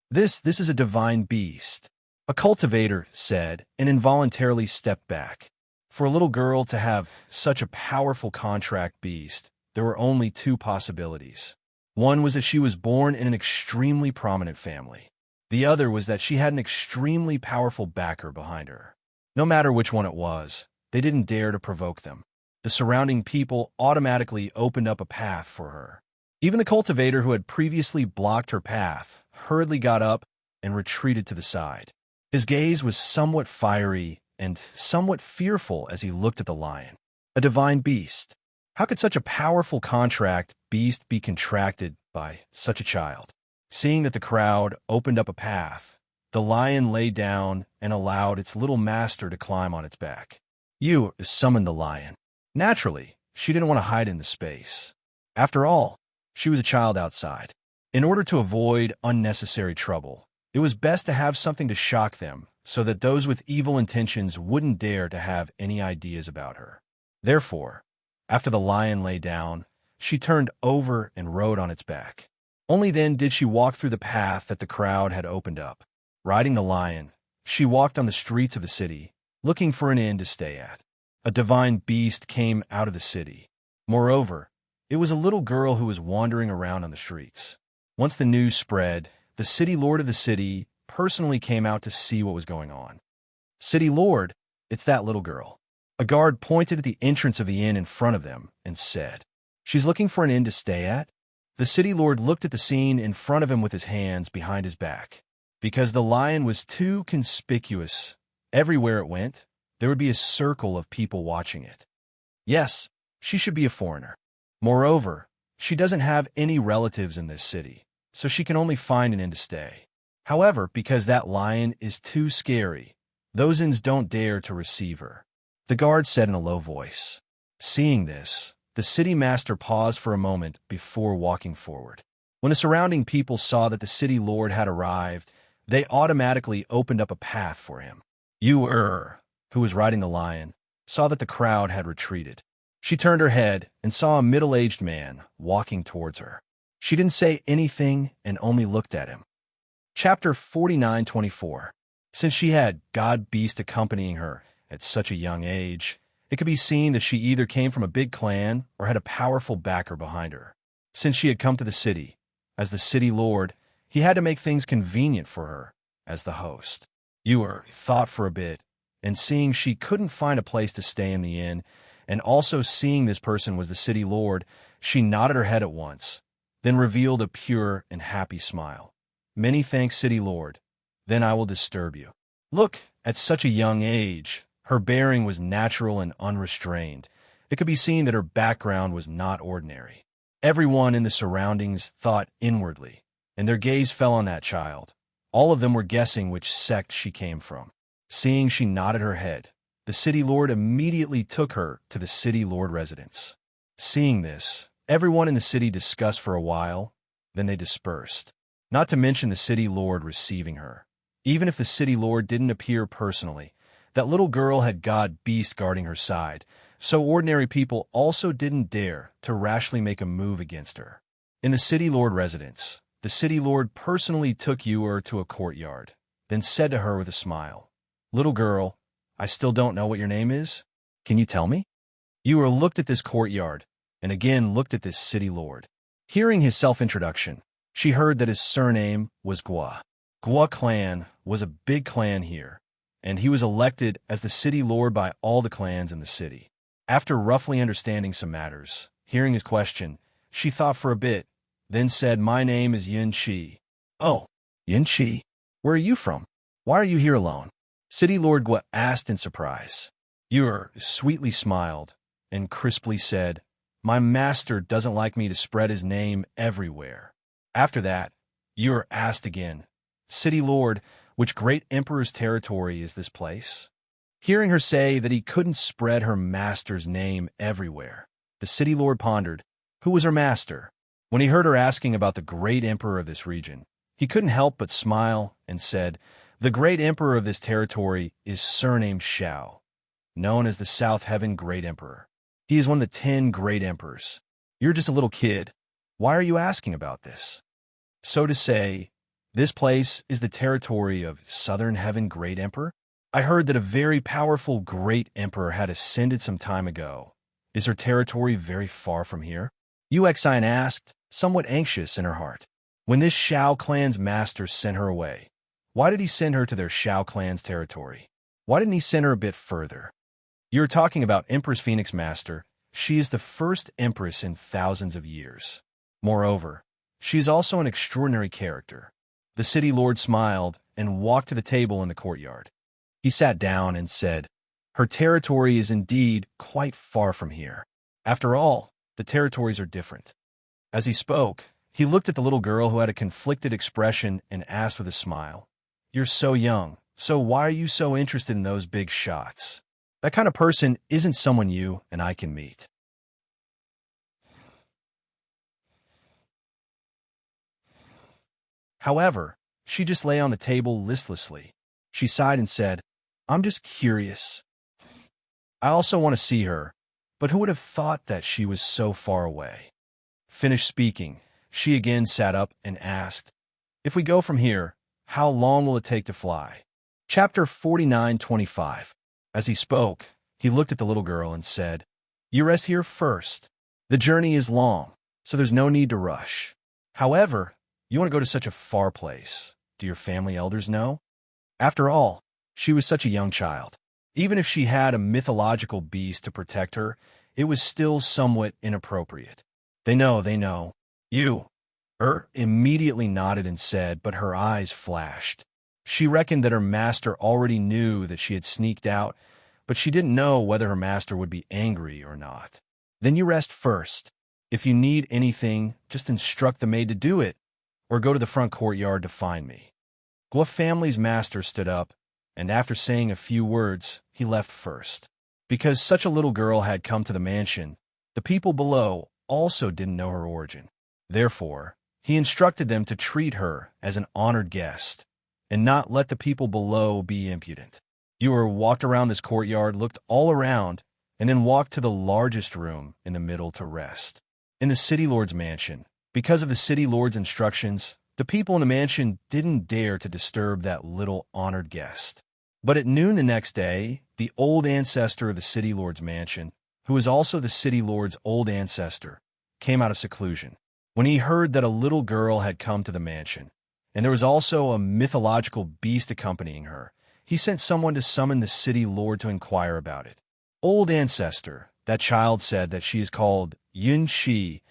This is a divine beast," a cultivator said, and involuntarily stepped back. For a little girl to have such a powerful contract beast, there were only two possibilities. One was that she was born in an extremely prominent family. The other was that she had an extremely powerful backer behind her. No matter which one it was, they didn't dare to provoke them. The surrounding people automatically opened up a path for her. Even the cultivator who had previously blocked her path hurriedly got up and retreated to the side. His gaze was somewhat fiery and somewhat fearful as he looked at the lion. A divine beast. How could such a powerful contract beast be contracted by such a child? Seeing that the crowd opened up a path, the lion lay down and allowed its little master to climb on its back. Yu summoned the lion. Naturally, she didn't want to hide in the space. After all, she was a child outside. In order to avoid unnecessary trouble, it was best to have something to shock them so that those with evil intentions wouldn't dare to have any ideas about her. Therefore, after the lion lay down, she turned over and rode on its back. Only then did she walk through the path that the crowd had opened up. Riding the lion, she walked on the streets of the city, looking for an inn to stay at. A divine beast came out of the city. Moreover, it was a little girl who was wandering around on the streets. Once the news spread, the city lord of the city personally came out to see what was going on. "City lord, it's that little girl." A guard pointed at the entrance of the inn in front of them and said, "She's looking for an inn to stay at?" The city lord looked at the scene in front of him with his hands behind his back. Because the lion was too conspicuous, everywhere it went, there would be a circle of people watching it. Yes, she should be a foreigner. Moreover, she doesn't have any relatives in this city, so she can only find an inn to stay. However, because that lion is too scary, those inns don't dare to receive her, the guard said in a low voice. Seeing this, the city master paused for a moment before walking forward. When the surrounding people saw that the city lord had arrived, they automatically opened up a path for him. Yu, who was riding the lion, saw that the crowd had retreated. She turned her head and saw a middle-aged man walking towards her. She didn't say anything and only looked at him. Chapter 49:24. Since she had God Beast accompanying her at such a young age, it could be seen that she either came from a big clan or had a powerful backer behind her. Since she had come to the city, as the city lord, he had to make things convenient for her as the host. Yu thought for a bit, and seeing she couldn't find a place to stay in the inn, and also seeing this person was the city lord, she nodded her head at once, then revealed a pure and happy smile. "Many thanks, city lord. Then I will disturb you." Look, at such a young age, her bearing was natural and unrestrained. It could be seen that her background was not ordinary. Everyone in the surroundings thought inwardly, and their gaze fell on that child. All of them were guessing which sect she came from. Seeing she nodded her head, the city lord immediately took her to the city lord residence. Seeing this, everyone in the city discussed for a while, then they dispersed. Not to mention the city lord receiving her. Even if the city lord didn't appear personally, that little girl had God Beast guarding her side, so ordinary people also didn't dare to rashly make a move against her. In the city lord residence, the city lord personally took Ewer to a courtyard, then said to her with a smile, "Little girl, I still don't know what your name is. Can you tell me?" Ewer looked at this courtyard, and again looked at this city lord. Hearing his self-introduction, she heard that his surname was Gwa. Gwa clan was a big clan here, and he was elected as the city lord by all the clans in the city. After roughly understanding some matters, hearing his question, she thought for a bit, then said, "My name is Yin Chi." "Oh, Yin Chi, where are you from? Why are you here alone?" City Lord Gwa asked in surprise. Ewer sweetly smiled and crisply said, "My master doesn't like me to spread his name everywhere." After that, Ewer asked again, "City Lord, which great emperor's territory is this place?" Hearing her say that he couldn't spread her master's name everywhere, the city lord pondered, who was her master? When he heard her asking about the great emperor of this region, he couldn't help but smile and said, "The great emperor of this territory is surnamed Shao, known as the South Heaven Great Emperor. He is one of the 10 great emperors. You're just a little kid. Why are you asking about this?" "So to say, this place is the territory of Southern Heaven Great Emperor? I heard that a very powerful great emperor had ascended some time ago. Is her territory very far from here?" Uxian asked, somewhat anxious in her heart. When this Shao clan's master sent her away, why did he send her to their Shao clan's territory? Why didn't he send her a bit further? "You're talking about Empress Phoenix Master. She is the first empress in thousands of years. Moreover, she is also an extraordinary character." The city lord smiled and walked to the table in the courtyard. He sat down and said, "Her territory is indeed quite far from here. After all, the territories are different." As he spoke, he looked at the little girl who had a conflicted expression and asked with a smile, "You're so young, so why are you so interested in those big shots? That kind of person isn't someone you and I can meet." However, she just lay on the table listlessly. She sighed and said, "I'm just curious. I also want to see her, but who would have thought that she was so far away?" Finished speaking, she again sat up and asked, "If we go from here, how long will it take to fly?" Chapter 49:25. As he spoke, he looked at the little girl and said, "You rest here first. The journey is long, so there's no need to rush. However, you want to go to such a far place. Do your family elders know?" After all, she was such a young child. Even if she had a mythological beast to protect her, it was still somewhat inappropriate. They know. You." Immediately nodded and said, but her eyes flashed. She reckoned that her master already knew that she had sneaked out, but she didn't know whether her master would be angry or not. "Then you rest first. If you need anything, just instruct the maid to do it, or go to the front courtyard to find me." Gwa family's master stood up, and after saying a few words, he left first. Because such a little girl had come to the mansion, the people below also didn't know her origin. Therefore, he instructed them to treat her as an honored guest, and not let the people below be impudent. Ewer walked around this courtyard, looked all around, and then walked to the largest room in the middle to rest. In the city lord's mansion, because of the city lord's instructions, the people in the mansion didn't dare to disturb that little honored guest. But at noon the next day, the old ancestor of the city lord's mansion, who was also the city lord's old ancestor, came out of seclusion. When he heard that a little girl had come to the mansion, and there was also a mythological beast accompanying her, he sent someone to summon the city lord to inquire about it. "Old ancestor," that child said that she is called Yin Shi,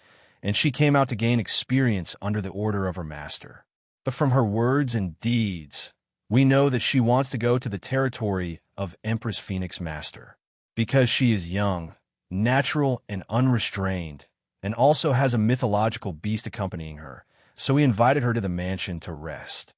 and she came out to gain experience under the order of her master. But from her words and deeds, we know that she wants to go to the territory of Empress Phoenix Master. Because she is young, natural, and unrestrained, and also has a mythological beast accompanying her, so he invited her to the mansion to rest.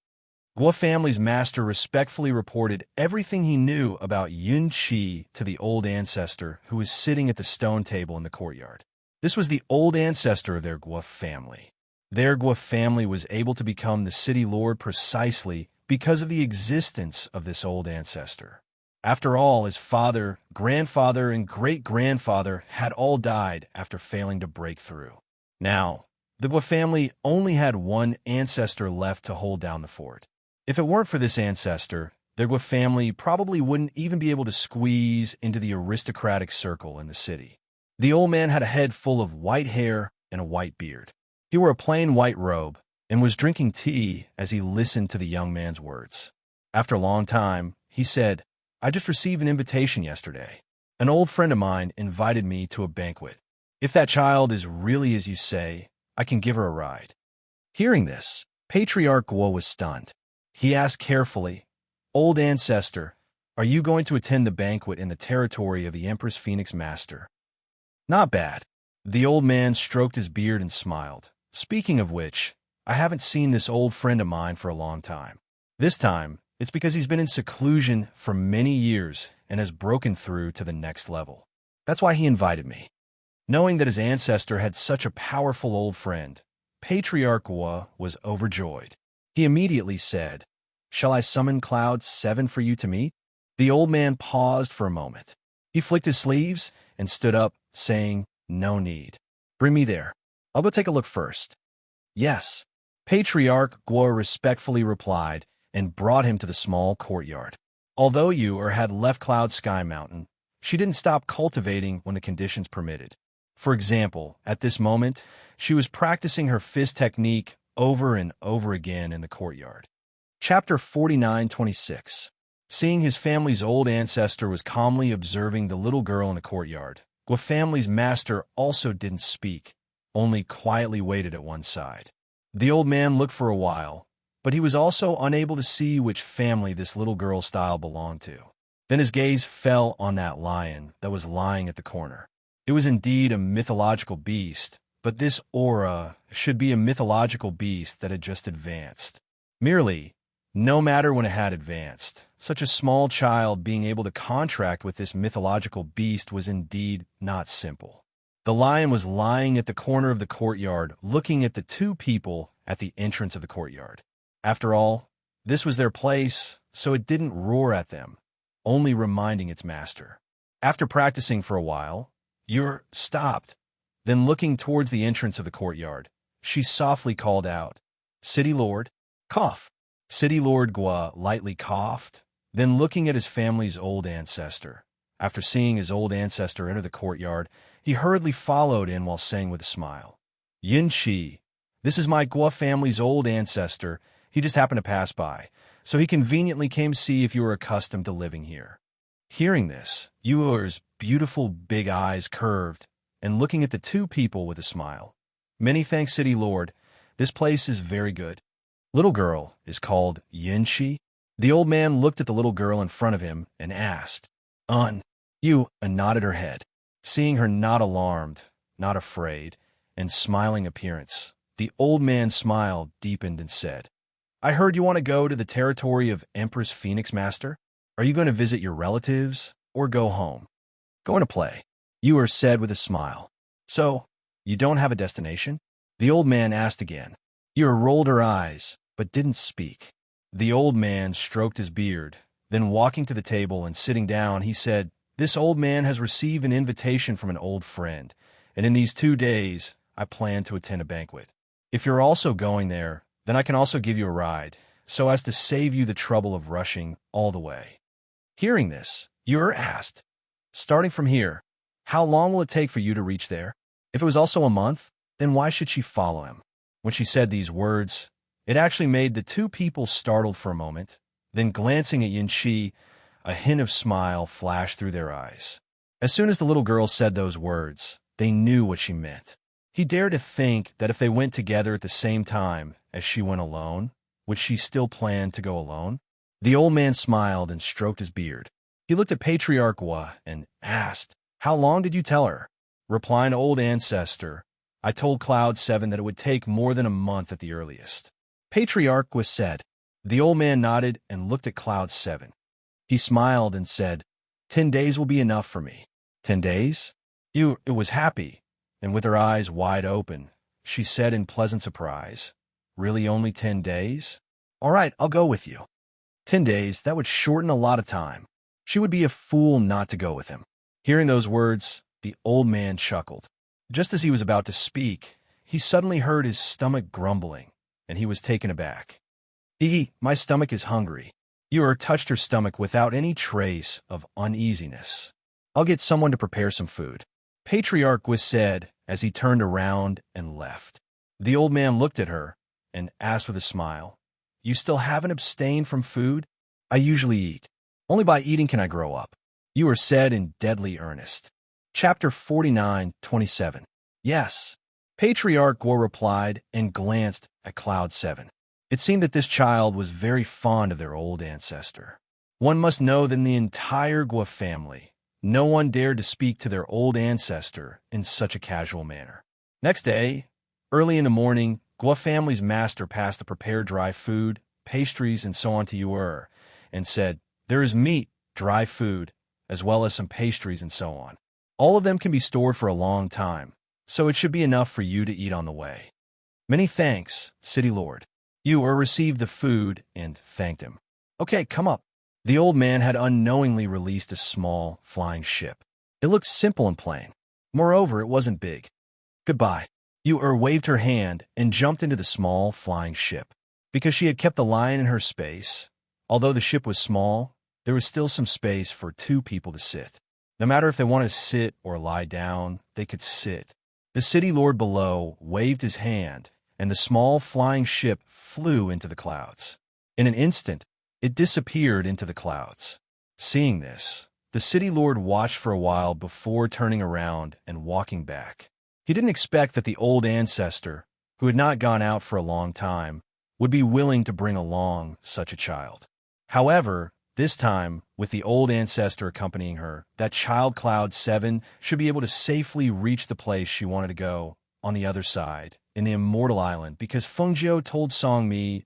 Gwa family's master respectfully reported everything he knew about Yun Chi to the old ancestor who was sitting at the stone table in the courtyard. This was the old ancestor of their Gwa family. Their Gwa family was able to become the city lord precisely because of the existence of this old ancestor. After all, his father, grandfather, and great-grandfather had all died after failing to break through. Now, the Gua family only had one ancestor left to hold down the fort. If it weren't for this ancestor, their Gua family probably wouldn't even be able to squeeze into the aristocratic circle in the city. The old man had a head full of white hair and a white beard. He wore a plain white robe and was drinking tea as he listened to the young man's words. After a long time, he said, "I just received an invitation yesterday. An old friend of mine invited me to a banquet. If that child is really as you say, I can give her a ride." Hearing this, Patriarch Guo was stunned. He asked carefully, "Old ancestor, are you going to attend the banquet in the territory of the Empress Phoenix Master?" "Not bad." The old man stroked his beard and smiled. "Speaking of which, I haven't seen this old friend of mine for a long time. This time, it's because he's been in seclusion for many years and has broken through to the next level. That's why he invited me." Knowing that his ancestor had such a powerful old friend, Patriarch Guo was overjoyed. He immediately said, "Shall I summon Cloud 7 for you to meet?" The old man paused for a moment. He flicked his sleeves and stood up, saying, "No need. Bring me there. I'll go take a look first." "Yes." Patriarch Guo respectfully replied and brought him to the small courtyard. Although Yu'er had left Cloud Sky Mountain, she didn't stop cultivating when the conditions permitted. For example, at this moment, she was practicing her fist technique over and over again in the courtyard. Chapter 49:26. Seeing his family's old ancestor was calmly observing the little girl in the courtyard, Gua family's master also didn't speak, only quietly waited at one side. The old man looked for a while, but he was also unable to see which family this little girl's style belonged to. Then his gaze fell on that lion that was lying at the corner. It was indeed a mythological beast, but this aura should be a mythological beast that had just advanced. Merely, no matter when it had advanced, such a small child being able to contract with this mythological beast was indeed not simple. The lion was lying at the corner of the courtyard, looking at the two people at the entrance of the courtyard. After all, this was their place, so it didn't roar at them, only reminding its master. After practicing for a while, Yu'er stopped. Then looking towards the entrance of the courtyard, she softly called out, "City Lord, cough." City Lord Gua lightly coughed, then looking at his family's old ancestor. After seeing his old ancestor enter the courtyard, he hurriedly followed in while saying with a smile, "Yin Shi, this is my Gua family's old ancestor. He just happened to pass by, so he conveniently came to see if you were accustomed to living here." Hearing this, Yu'er's beautiful big eyes curved, and looking at the two people with a smile. "Many thanks, City Lord. This place is very good." "Little girl is called Yin Shi?" The old man looked at the little girl in front of him and asked. Yu nodded her head. Seeing her not alarmed, not afraid, and smiling appearance, the old man's smile deepened and said, "I heard you want to go to the territory of Empress Phoenix Master? Are you going to visit your relatives or go home?" "Going to play," Yu'er said with a smile. "So, you don't have a destination?" The old man asked again. Yu'er rolled her eyes, but didn't speak. The old man stroked his beard, then walking to the table and sitting down, he said, "This old man has received an invitation from an old friend, and in these 2 days, I plan to attend a banquet. If you're also going there, then I can also give you a ride, so as to save you the trouble of rushing all the way." Hearing this, Yu'er asked, "Starting from here, how long will it take for you to reach there?" If it was also a month, then why should she follow him? When she said these words, it actually made the two people startled for a moment. Then glancing at Yin Shi, a hint of smile flashed through their eyes. As soon as the little girl said those words, they knew what she meant. He dared to think that if they went together at the same time as she went alone, would she still plan to go alone? The old man smiled and stroked his beard. He looked at Patriarch Gua and asked, "How long did you tell her?" Replying to old ancestor, "I told Cloud 7 that it would take more than a month at the earliest." Patriarch Gua said. The old man nodded and looked at Cloud 7. He smiled and said, 10 days will be enough for me." 10 days? It was happy, and with her eyes wide open, she said in pleasant surprise, "Really only 10 days? All right, I'll go with you." 10 days, that would shorten a lot of time. She would be a fool not to go with him. Hearing those words, the old man chuckled. Just as he was about to speak, he suddenly heard his stomach grumbling, and he was taken aback. My stomach is hungry. Ur touched her stomach without any trace of uneasiness. I'll get someone to prepare some food. Patriarch Gwis said as he turned around and left. The old man looked at her and asked with a smile, You still haven't abstained from food? I usually eat. Only by eating can I grow up. Ur said in deadly earnest. Chapter 49:27. Yes. Patriarch Gwis replied and glanced at Cloud 7. It seemed that this child was very fond of their old ancestor. One must know that in the entire Gwis family, no one dared to speak to their old ancestor in such a casual manner. Next day, early in the morning, Gwis family's master passed the prepared dry food, pastries, and so on to Ur, and said, There is meat, dry food, as well as some pastries and so on. All of them can be stored for a long time, so it should be enough for you to eat on the way. Many thanks, City Lord. Ur received the food and thanked him. Okay, come up. The old man had unknowingly released a small, flying ship. It looked simple and plain. Moreover, it wasn't big. Goodbye. Ur waved her hand and jumped into the small, flying ship. Because she had kept the lion in her space, although the ship was small, there was still some space for 2 people to sit. No matter if they wanted to sit or lie down, they could sit. The city lord below waved his hand, and the small flying ship flew into the clouds. In an instant, it disappeared into the clouds. Seeing this, the city lord watched for a while before turning around and walking back. He didn't expect that the old ancestor, who had not gone out for a long time, would be willing to bring along such a child. However, this time, with the old ancestor accompanying her, that child Cloud 7 should be able to safely reach the place she wanted to go on the other side, in the Immortal Island, because Fengjiu told Songmi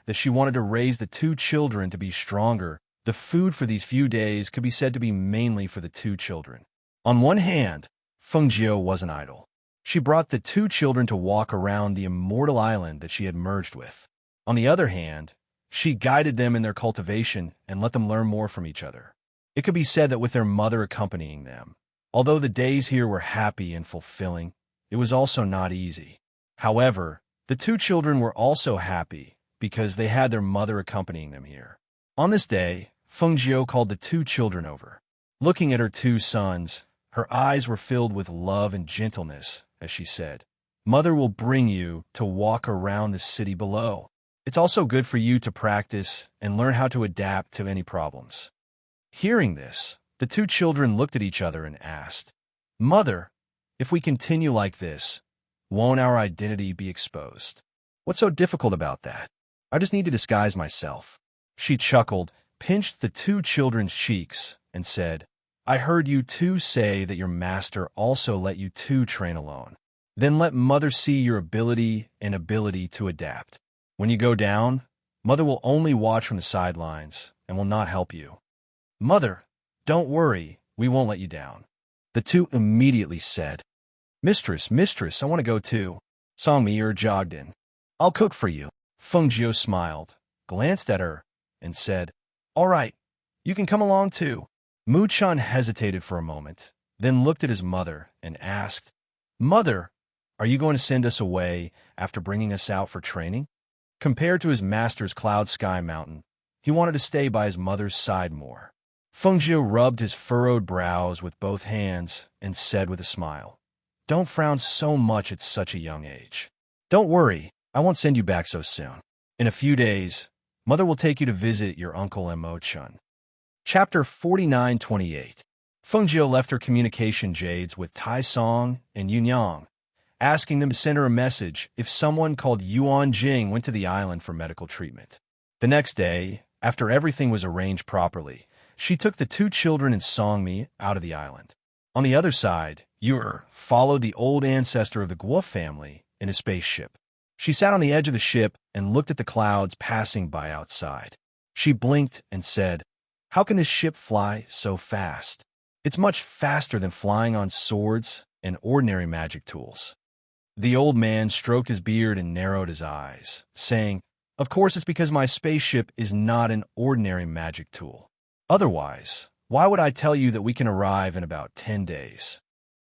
that she wanted to raise the 2 children to be stronger. The food for these few days could be said to be mainly for the 2 children. On one hand, Fengjiu wasn't idle. She brought the 2 children to walk around the Immortal Island that she had merged with. On the other hand, she guided them in their cultivation and let them learn more from each other. It could be said that with their mother accompanying them, although the days here were happy and fulfilling, it was also not easy. However, the 2 children were also happy because they had their mother accompanying them here. On this day, Fengjiu called the 2 children over. Looking at her 2 sons, her eyes were filled with love and gentleness as she said, Mother will bring you to walk around the city below. It's also good for you to practice and learn how to adapt to any problems. Hearing this, the 2 children looked at each other and asked, Mother, if we continue like this, won't our identity be exposed? What's so difficult about that? I just need to disguise myself. She chuckled, pinched the 2 children's cheeks, and said, I heard you 2 say that your master also let you 2 train alone. Then let Mother see your ability and ability to adapt. When you go down, Mother will only watch from the sidelines and will not help you. Mother, don't worry, we won't let you down. The 2 immediately said, Mistress, I want to go too. Songmi jogged in. I'll cook for you. Fengjiu smiled, glanced at her, and said, All right, you can come along too. Mu-chan hesitated for a moment, then looked at his mother and asked, Mother, are you going to send us away after bringing us out for training? Compared to his master's Cloud Sky Mountain, he wanted to stay by his mother's side more. Fengjiu rubbed his furrowed brows with both hands and said with a smile, Don't frown so much at such a young age. Don't worry, I won't send you back so soon. In a few days, Mother will take you to visit your uncle and Mo-chun. Chapter 49:28. Fengjiu left her communication jades with Tai Song and Yunyang, asking them to send her a message if someone called Yuan Jing went to the island for medical treatment. The next day, after everything was arranged properly, she took the 2 children and Songmi out of the island. On the other side, Ur followed the old ancestor of the Guo family in a spaceship. She sat on the edge of the ship and looked at the clouds passing by outside. She blinked and said, How can this ship fly so fast? It's much faster than flying on swords and ordinary magic tools. The old man stroked his beard and narrowed his eyes, saying, Of course, it's because my spaceship is not an ordinary magic tool. Otherwise, why would I tell you that we can arrive in about 10 days?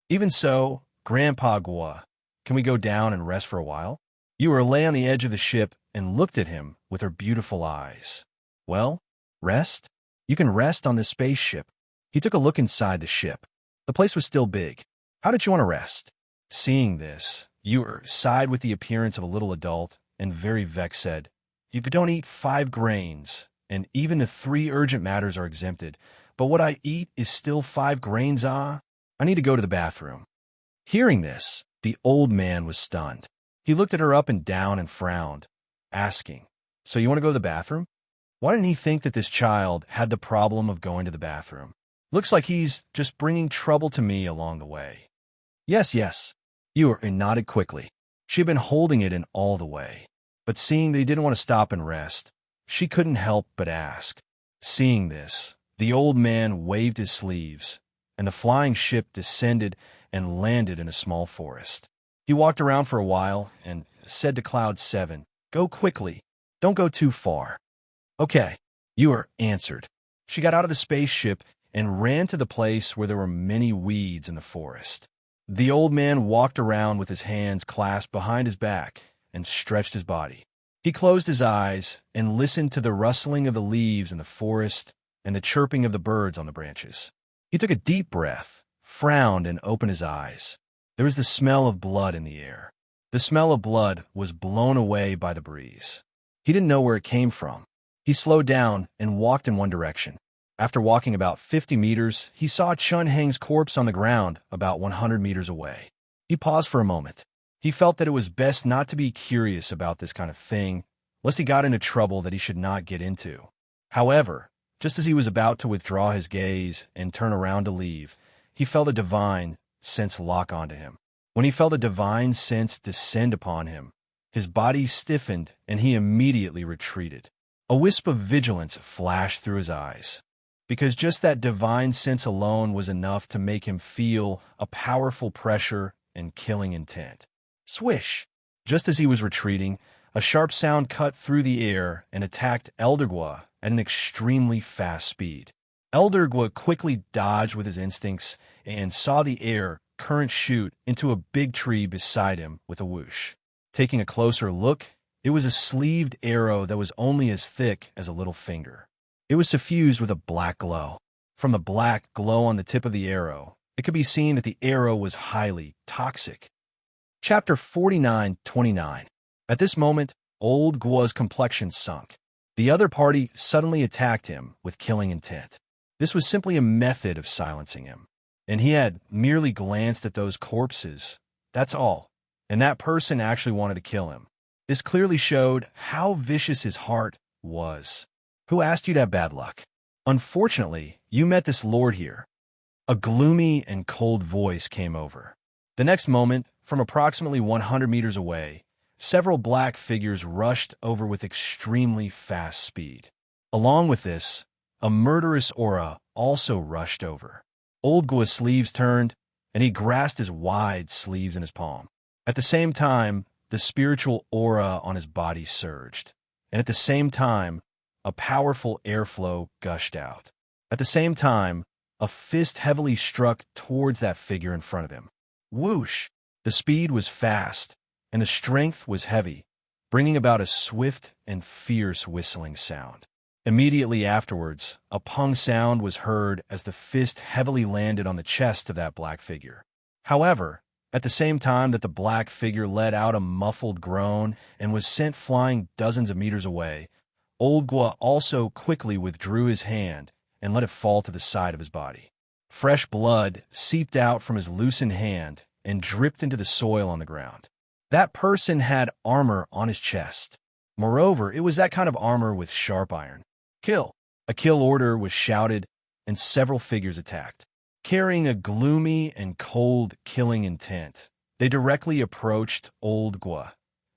Even so, Grandpa Gua, can we go down and rest for a while? Yu lay on the edge of the ship and looked at him with her beautiful eyes. Well, rest? You can rest on this spaceship. He took a look inside the ship. The place was still big. How did you want to rest? Seeing this, Yu sighed with the appearance of a little adult and very vexed said, You don't eat 5 grains, and even the 3 urgent matters are exempted. But what I eat is still 5 grains, ah? I need to go to the bathroom. Hearing this, the old man was stunned. He looked at her up and down and frowned, asking, So you want to go to the bathroom? Why didn't he think that this child had the problem of going to the bathroom? Looks like he's just bringing trouble to me along the way. Yes. Yu nodded quickly. She had been holding it in all the way. But seeing that he didn't want to stop and rest, she couldn't help but ask. Seeing this, the old man waved his sleeves, and the flying ship descended and landed in a small forest. He walked around for a while and said to Cloud 7, Go quickly. Don't go too far. Okay, Yu answered. She got out of the spaceship and ran to the place where there were many weeds in the forest. The old man walked around with his hands clasped behind his back and stretched his body. He closed his eyes and listened to the rustling of the leaves in the forest and the chirping of the birds on the branches. He took a deep breath, frowned, and opened his eyes. There was the smell of blood in the air. The smell of blood was blown away by the breeze. He didn't know where it came from. He slowed down and walked in one direction. After walking about 50 meters, he saw Chun Heng's corpse on the ground about 100 meters away. He paused for a moment. He felt that it was best not to be curious about this kind of thing, lest he got into trouble that he should not get into. However, just as he was about to withdraw his gaze and turn around to leave, he felt a divine sense lock onto him. When he felt a divine sense descend upon him, his body stiffened and he immediately retreated. A wisp of vigilance flashed through his eyes, because just that divine sense alone was enough to make him feel a powerful pressure and killing intent. Swish! Just as he was retreating, a sharp sound cut through the air and attacked Elder Gua at an extremely fast speed. Elder Gua quickly dodged with his instincts and saw the air current shoot into a big tree beside him with a whoosh. Taking a closer look, it was a sleeved arrow that was only as thick as a little finger. It was suffused with a black glow. From the black glow on the tip of the arrow, it could be seen that the arrow was highly toxic. Chapter 49:29. At this moment, Old Gua's complexion sunk. The other party suddenly attacked him with killing intent. This was simply a method of silencing him, and he had merely glanced at those corpses. That's all. And that person actually wanted to kill him. This clearly showed how vicious his heart was. Who asked you to have bad luck? Unfortunately, you met this lord here. A gloomy and cold voice came over. The next moment, from approximately 100 meters away, several black figures rushed over with extremely fast speed. Along with this, a murderous aura also rushed over. Old Gua's sleeves turned, and he grasped his wide sleeves in his palm. At the same time, the spiritual aura on his body surged, and at the same time, a powerful airflow gushed out. At the same time, a fist heavily struck towards that figure in front of him. Whoosh! The speed was fast, and the strength was heavy, bringing about a swift and fierce whistling sound. Immediately afterwards, a pung sound was heard as the fist heavily landed on the chest of that black figure. However, at the same time that the black figure let out a muffled groan and was sent flying dozens of meters away, Old Gua also quickly withdrew his hand and let it fall to the side of his body. Fresh blood seeped out from his loosened hand and dripped into the soil on the ground. That person had armor on his chest. Moreover, it was that kind of armor with sharp iron. Kill! A kill order was shouted, and several figures attacked. Carrying a gloomy and cold killing intent, they directly approached Old Gua,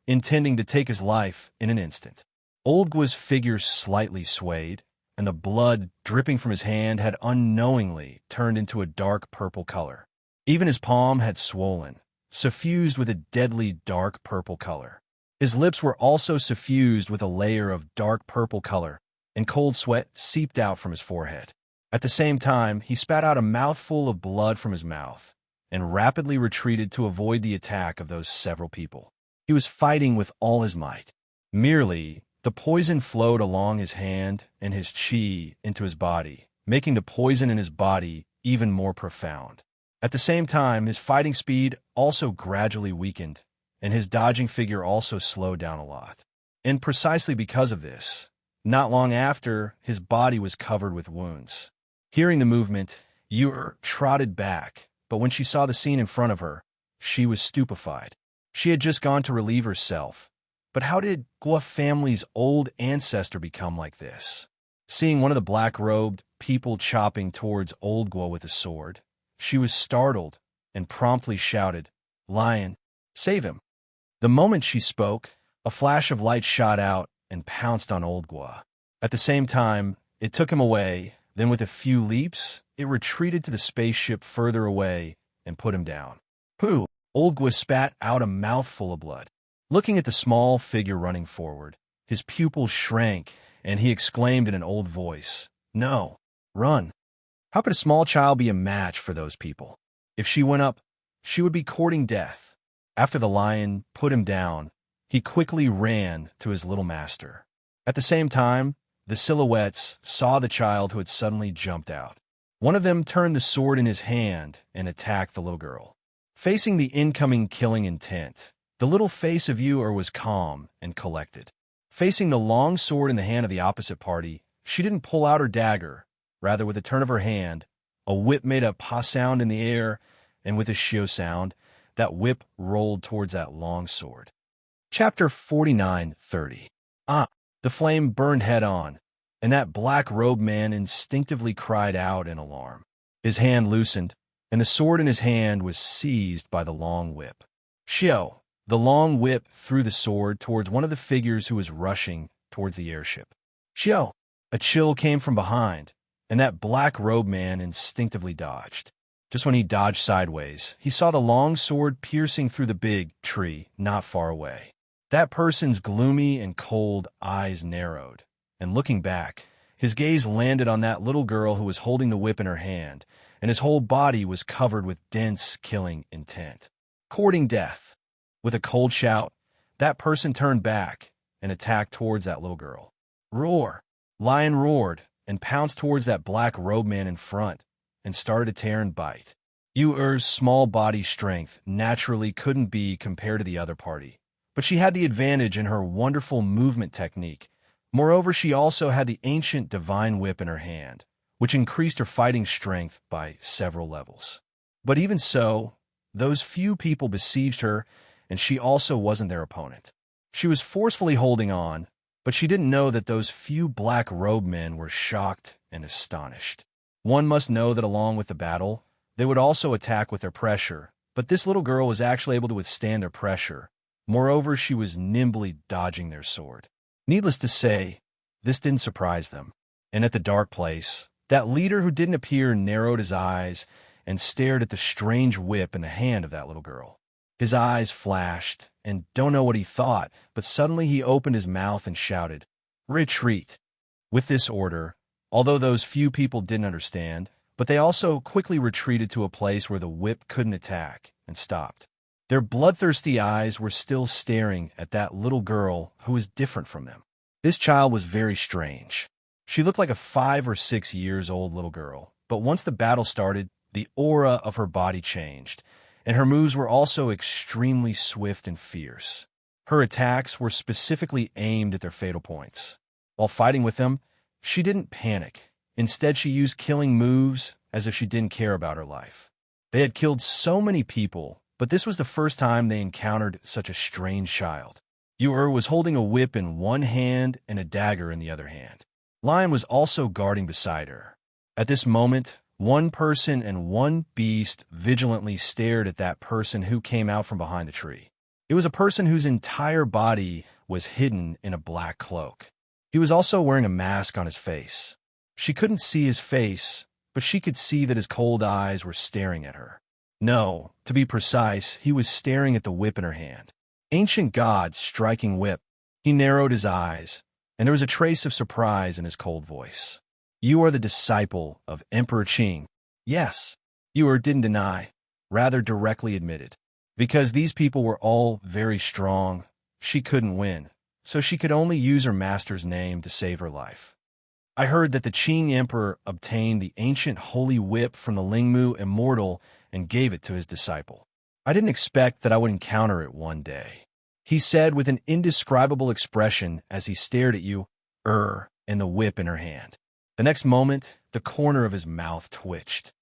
intending to take his life in an instant. Old Gua's figure slightly swayed, and the blood dripping from his hand had unknowingly turned into a dark purple color. Even his palm had swollen, suffused with a deadly dark purple color. His lips were also suffused with a layer of dark purple color, and cold sweat seeped out from his forehead. At the same time, he spat out a mouthful of blood from his mouth and rapidly retreated to avoid the attack of those several people. He was fighting with all his might. Merely, the poison flowed along his hand and his chi into his body, making the poison in his body even more profound. At the same time, his fighting speed also gradually weakened, and his dodging figure also slowed down a lot. And precisely because of this, not long after, his body was covered with wounds. Hearing the movement, Yu trotted back, but when she saw the scene in front of her, she was stupefied. She had just gone to relieve herself. But how did Guo family's old ancestor become like this? Seeing one of the black-robed people chopping towards old Guo with a sword, she was startled and promptly shouted, "Lion, save him!" The moment she spoke, a flash of light shot out and pounced on old Guo. At the same time, it took him away. Then with a few leaps, it retreated to the spaceship further away and put him down. Pooh! Old Guo spat out a mouthful of blood. Looking at the small figure running forward, his pupils shrank, and he exclaimed in an old voice, "No, run." How could a small child be a match for those people? If she went up, she would be courting death. After the lion put him down, he quickly ran to his little master. At the same time, the silhouettes saw the child who had suddenly jumped out. One of them turned the sword in his hand and attacked the little girl. Facing the incoming killing intent, the little face of Yu was calm and collected. Facing the long sword in the hand of the opposite party, she didn't pull out her dagger. Rather, with a turn of her hand, a whip made a pa sound in the air, and with a shio sound, that whip rolled towards that long sword. Chapter 49:30. The flame burned head-on, and that black-robed man instinctively cried out in alarm. His hand loosened, and the sword in his hand was seized by the long whip. Shio, the long whip, threw the sword towards one of the figures who was rushing towards the airship. Shio! A chill came from behind, and that black-robed man instinctively dodged. Just when he dodged sideways, he saw the long sword piercing through the big tree not far away. That person's gloomy and cold eyes narrowed, and looking back, his gaze landed on that little girl who was holding the whip in her hand, and his whole body was covered with dense killing intent. Courting death. With a cold shout, that person turned back and attacked towards that little girl. Roar! Lion roared and pounced towards that black-robed man in front and started to tear and bite. Yu's small body strength naturally couldn't be compared to the other party, but she had the advantage in her wonderful movement technique. Moreover, she also had the ancient divine whip in her hand, which increased her fighting strength by several levels. But even so, those few people besieged her, and she also wasn't their opponent. She was forcefully holding on, but she didn't know that those few black-robed men were shocked and astonished. One must know that along with the battle, they would also attack with their pressure, but this little girl was actually able to withstand their pressure. Moreover, she was nimbly dodging their sword. Needless to say, this didn't surprise them. And at the dark place, that leader who didn't appear narrowed his eyes and stared at the strange whip in the hand of that little girl. His eyes flashed, and don't know what he thought, but suddenly he opened his mouth and shouted, "Retreat!" With this order, although those few people didn't understand, but they also quickly retreated to a place where the whip couldn't attack and stopped. Their bloodthirsty eyes were still staring at that little girl who was different from them. This child was very strange. She looked like a 5 or 6 years old little girl, but once the battle started, the aura of her body changed, and her moves were also extremely swift and fierce. Her attacks were specifically aimed at their fatal points. While fighting with them, she didn't panic. Instead, she used killing moves as if she didn't care about her life. They had killed so many people, but this was the first time they encountered such a strange child. Yu was holding a whip in one hand and a dagger in the other hand. Lion was also guarding beside her. At this moment, one person and one beast vigilantly stared at that person who came out from behind the tree. It was a person whose entire body was hidden in a black cloak. He was also wearing a mask on his face. She couldn't see his face, but she could see that his cold eyes were staring at her. No, to be precise, he was staring at the whip in her hand. Ancient god striking whip. He narrowed his eyes, and there was a trace of surprise in his cold voice. You are the disciple of Emperor Qing. Yes, didn't deny, rather directly admitted. Because these people were all very strong, she couldn't win, so she could only use her master's name to save her life. I heard that the Qing emperor obtained the ancient holy whip from the Lingmu immortal and gave it to his disciple. I didn't expect that I would encounter it one day, he said with an indescribable expression as he stared at you, and the whip in her hand. The next moment, the corner of his mouth twitched.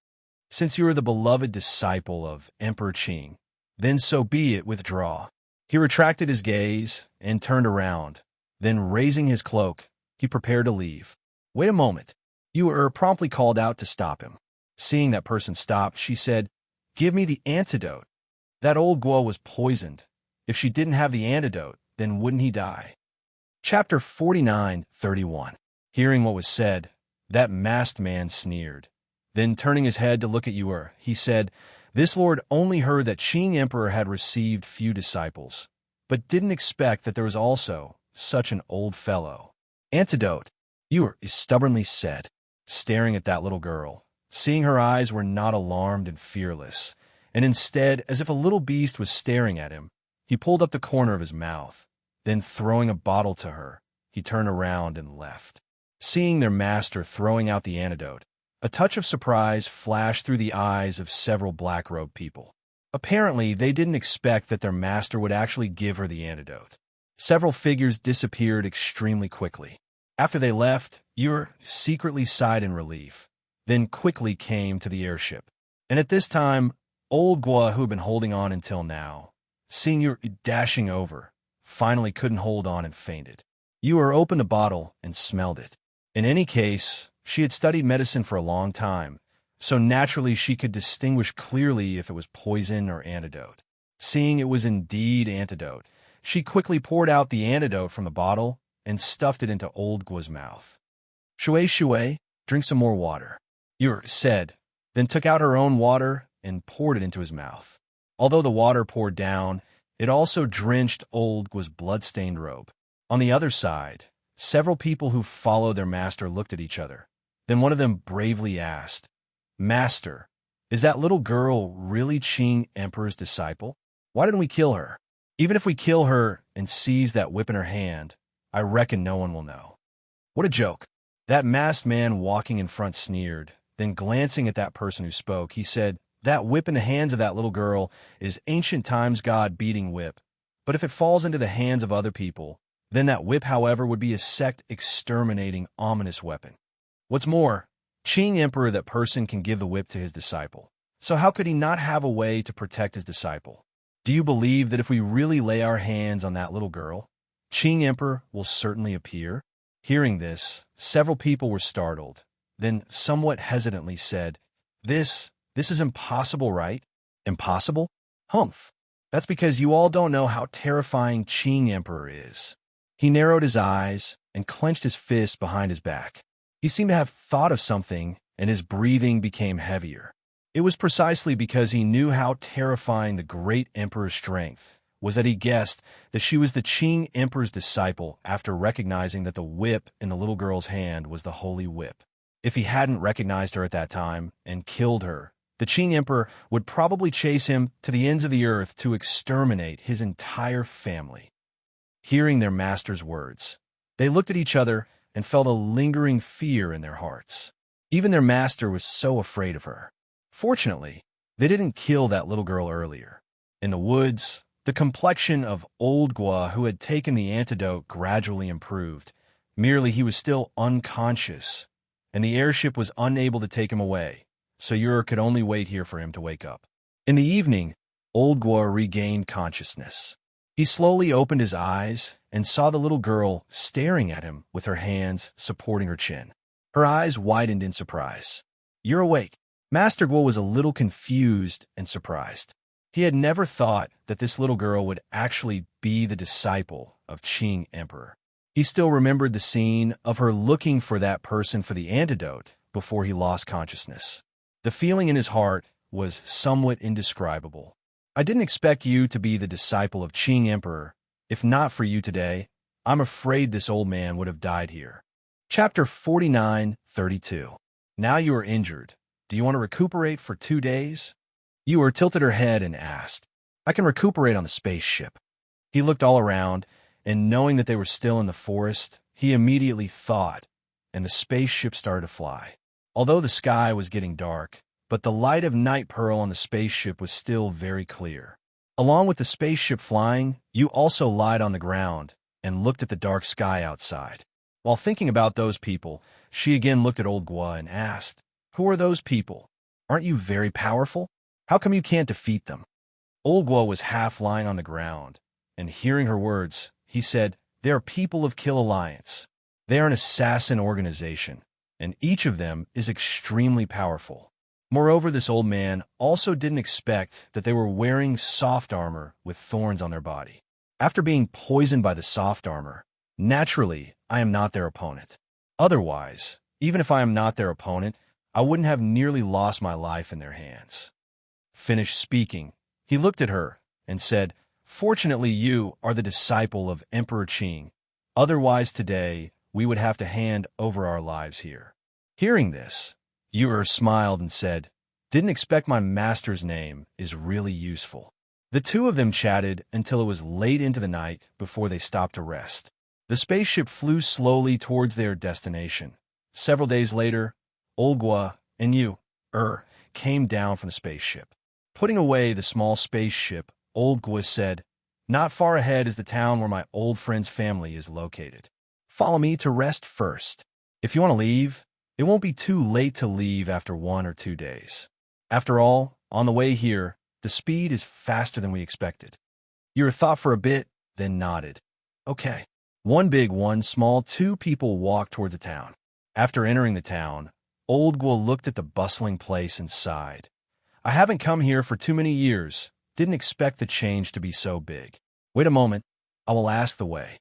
Since you are the beloved disciple of Emperor Qing, then so be it, withdraw. He retracted his gaze and turned around. Then, raising his cloak, he prepared to leave. Wait a moment. You promptly called out to stop him. Seeing that person stopped, she said, Give me the antidote. That old Guo was poisoned. If she didn't have the antidote, then wouldn't he die? Chapter 49:31. Hearing what was said, that masked man sneered. Then, turning his head to look at Yu'er, he said, This lord only heard that Qing Emperor had received few disciples, but didn't expect that there was also such an old fellow. Antidote, Yu'er stubbornly said, staring at that little girl. Seeing her eyes were not alarmed and fearless, and instead, as if a little beast was staring at him, he pulled up the corner of his mouth. Then, throwing a bottle to her, he turned around and left. Seeing their master throwing out the antidote, a touch of surprise flashed through the eyes of several black-robed people. Apparently, they didn't expect that their master would actually give her the antidote. Several figures disappeared extremely quickly. After they left, Yu'er secretly sighed in relief, then quickly came to the airship. And at this time, old Guo, who had been holding on until now, seeing Yu'er dashing over, finally couldn't hold on and fainted. Yu'er opened the bottle and smelled it. In any case, she had studied medicine for a long time, so naturally she could distinguish clearly if it was poison or antidote. Seeing it was indeed antidote, she quickly poured out the antidote from the bottle and stuffed it into old Guo's mouth. Shui, drink some more water, Yu'er said, then took out her own water and poured it into his mouth. Although the water poured down, it also drenched old Guo's blood-stained robe. On the other side, several people who followed their master looked at each other. Then one of them bravely asked, Master, is that little girl really Qing Emperor's disciple? Why didn't we kill her? Even if we kill her and seize that whip in her hand, I reckon no one will know. What a joke. That masked man walking in front sneered. Then glancing at that person who spoke, he said, That whip in the hands of that little girl is ancient times God beating whip. But if it falls into the hands of other people, then that whip, however, would be a sect exterminating ominous weapon. What's more, Qing Emperor, that person can give the whip to his disciple. So how could he not have a way to protect his disciple? Do you believe that if we really lay our hands on that little girl, Qing Emperor will certainly appear? Hearing this, several people were startled, then somewhat hesitantly said, This is impossible, right? Impossible? Humph. That's because you all don't know how terrifying Qing Emperor is. He narrowed his eyes and clenched his fist behind his back. He seemed to have thought of something, and his breathing became heavier. It was precisely because he knew how terrifying the great emperor's strength was that he guessed that she was the Qing Emperor's disciple after recognizing that the whip in the little girl's hand was the holy whip. If he hadn't recognized her at that time and killed her, the Qing Emperor would probably chase him to the ends of the earth to exterminate his entire family. Hearing their master's words, they looked at each other and felt a lingering fear in their hearts. Even their master was so afraid of her. Fortunately, they didn't kill that little girl earlier. In the woods, the complexion of old Guo, who had taken the antidote, gradually improved. Merely he was still unconscious, and the airship was unable to take him away, so Yu'er could only wait here for him to wake up. In the evening, old Guo regained consciousness. He slowly opened his eyes and saw the little girl staring at him with her hands supporting her chin. Her eyes widened in surprise. You're awake. Master Guo was a little confused and surprised. He had never thought that this little girl would actually be the disciple of Qing Emperor. He still remembered the scene of her looking for that person for the antidote before he lost consciousness. The feeling in his heart was somewhat indescribable. I didn't expect you to be the disciple of Qing Emperor. If not for you today, I'm afraid this old man would have died here. Chapter 49:32. Now you are injured. Do you want to recuperate for 2 days? Yu tilted her head and asked, I can recuperate on the spaceship. He looked all around, and knowing that they were still in the forest, he immediately thawed, and the spaceship started to fly. Although the sky was getting dark, but the light of Night Pearl on the spaceship was still very clear. Along with the spaceship flying, Yu also lied on the ground and looked at the dark sky outside. While thinking about those people, she again looked at Old Gua and asked, Who are those people? Aren't you very powerful? How come you can't defeat them? Old Gua was half lying on the ground, and hearing her words, he said, They are people of Kill Alliance. They are an assassin organization, and each of them is extremely powerful. Moreover, this old man also didn't expect that they were wearing soft armor with thorns on their body. After being poisoned by the soft armor, naturally, I am not their opponent. Otherwise, even if I am not their opponent, I wouldn't have nearly lost my life in their hands. Finished speaking, he looked at her and said, Fortunately, you are the disciple of Emperor Qing. Otherwise, today, we would have to hand over our lives here. Hearing this, Yu smiled and said, Didn't expect my master's name is really useful. The two of them chatted until it was late into the night before they stopped to rest. The spaceship flew slowly towards their destination. Several days later, Old Gua and Yu came down from the spaceship. Putting away the small spaceship, Old Gua said, Not far ahead is the town where my old friend's family is located. Follow me to rest first. If you want to leave, it won't be too late to leave after 1 or 2 days. After all, on the way here, the speed is faster than we expected. Yu thought for a bit, then nodded. Okay. One big, one small, 2 people walked towards the town. After entering the town, Old Gua looked at the bustling place and sighed. I haven't come here for too many years. Didn't expect the change to be so big. Wait a moment. I will ask the way.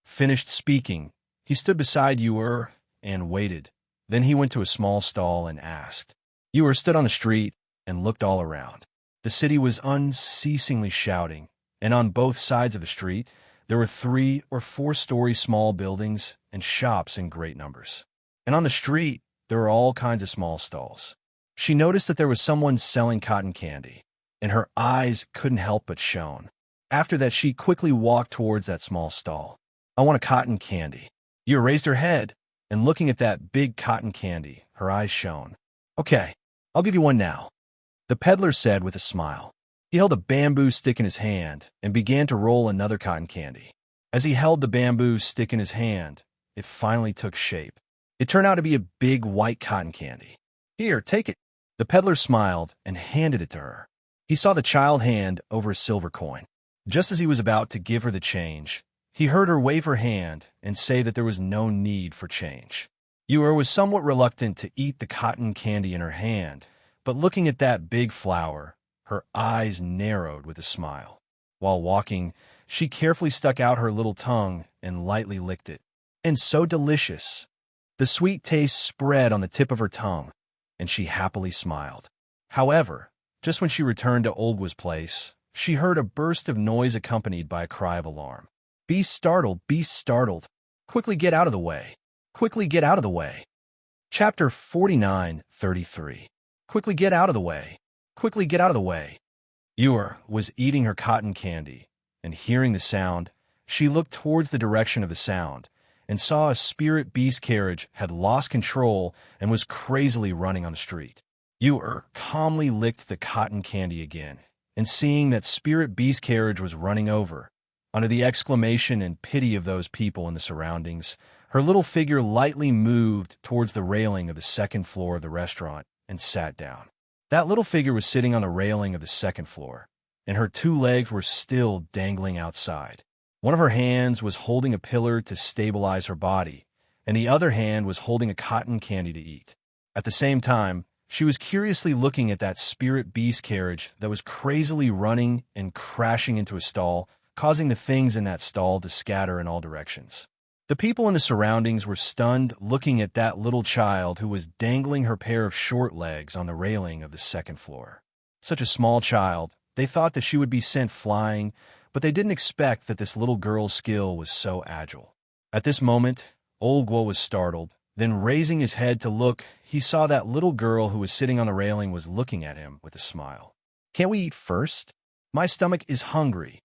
Finished speaking, he stood beside Yu and waited. Then he went to a small stall and asked. Yu stood on the street and looked all around. The city was unceasingly shouting, and on both sides of the street, there were 3 or 4-story small buildings and shops in great numbers. And on the street, there were all kinds of small stalls. She noticed that there was someone selling cotton candy, and her eyes couldn't help but shone. After that, she quickly walked towards that small stall. I want a cotton candy. Yu raised her head, and looking at that big cotton candy, her eyes shone. Okay, I'll give you one now, the peddler said with a smile. He held a bamboo stick in his hand and began to roll another cotton candy. As he held the bamboo stick in his hand, it finally took shape. It turned out to be a big white cotton candy. Here, take it. The peddler smiled and handed it to her. He saw the child hand over a silver coin. Just as he was about to give her the change, he heard her wave her hand and say that there was no need for change. Yu was somewhat reluctant to eat the cotton candy in her hand, but looking at that big flower, her eyes narrowed with a smile. While walking, she carefully stuck out her little tongue and lightly licked it. And so delicious! The sweet taste spread on the tip of her tongue, and she happily smiled. However, just when she returned to Old Gua's place, she heard a burst of noise accompanied by a cry of alarm. Be startled, be startled. Quickly get out of the way. Quickly get out of the way. Chapter 49:33. Quickly get out of the way. Quickly get out of the way. Yu was eating her cotton candy, and hearing the sound, she looked towards the direction of the sound, and saw a spirit beast carriage had lost control and was crazily running on the street. Yu calmly licked the cotton candy again, and seeing that spirit beast carriage was running over, under the exclamation and pity of those people in the surroundings, her little figure lightly moved towards the railing of the 2nd floor of the restaurant and sat down. That little figure was sitting on the railing of the 2nd floor, and her 2 legs were still dangling outside. One of her hands was holding a pillar to stabilize her body, and the other hand was holding a cotton candy to eat. At the same time, she was curiously looking at that spirit beast carriage that was crazily running and crashing into a stall, causing the things in that stall to scatter in all directions. The people in the surroundings were stunned looking at that little child who was dangling her pair of short legs on the railing of the 2nd floor. Such a small child, They thought that she would be sent flying, but they didn't expect that this little girl's skill was so agile. At this moment, Old Guo was startled. Then, raising his head to look, he saw that little girl who was sitting on the railing was looking at him with a smile. "Can't we eat first? My stomach is hungry,"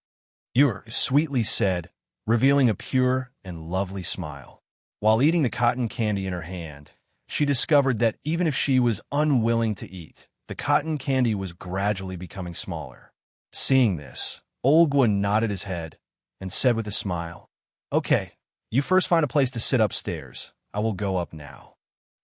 Ur sweetly said, revealing a pure and lovely smile. While eating the cotton candy in her hand, she discovered that even if she was unwilling to eat, the cotton candy was gradually becoming smaller. Seeing this, Old Guo nodded his head and said with a smile, "Okay, you first find a place to sit upstairs. I will go up now."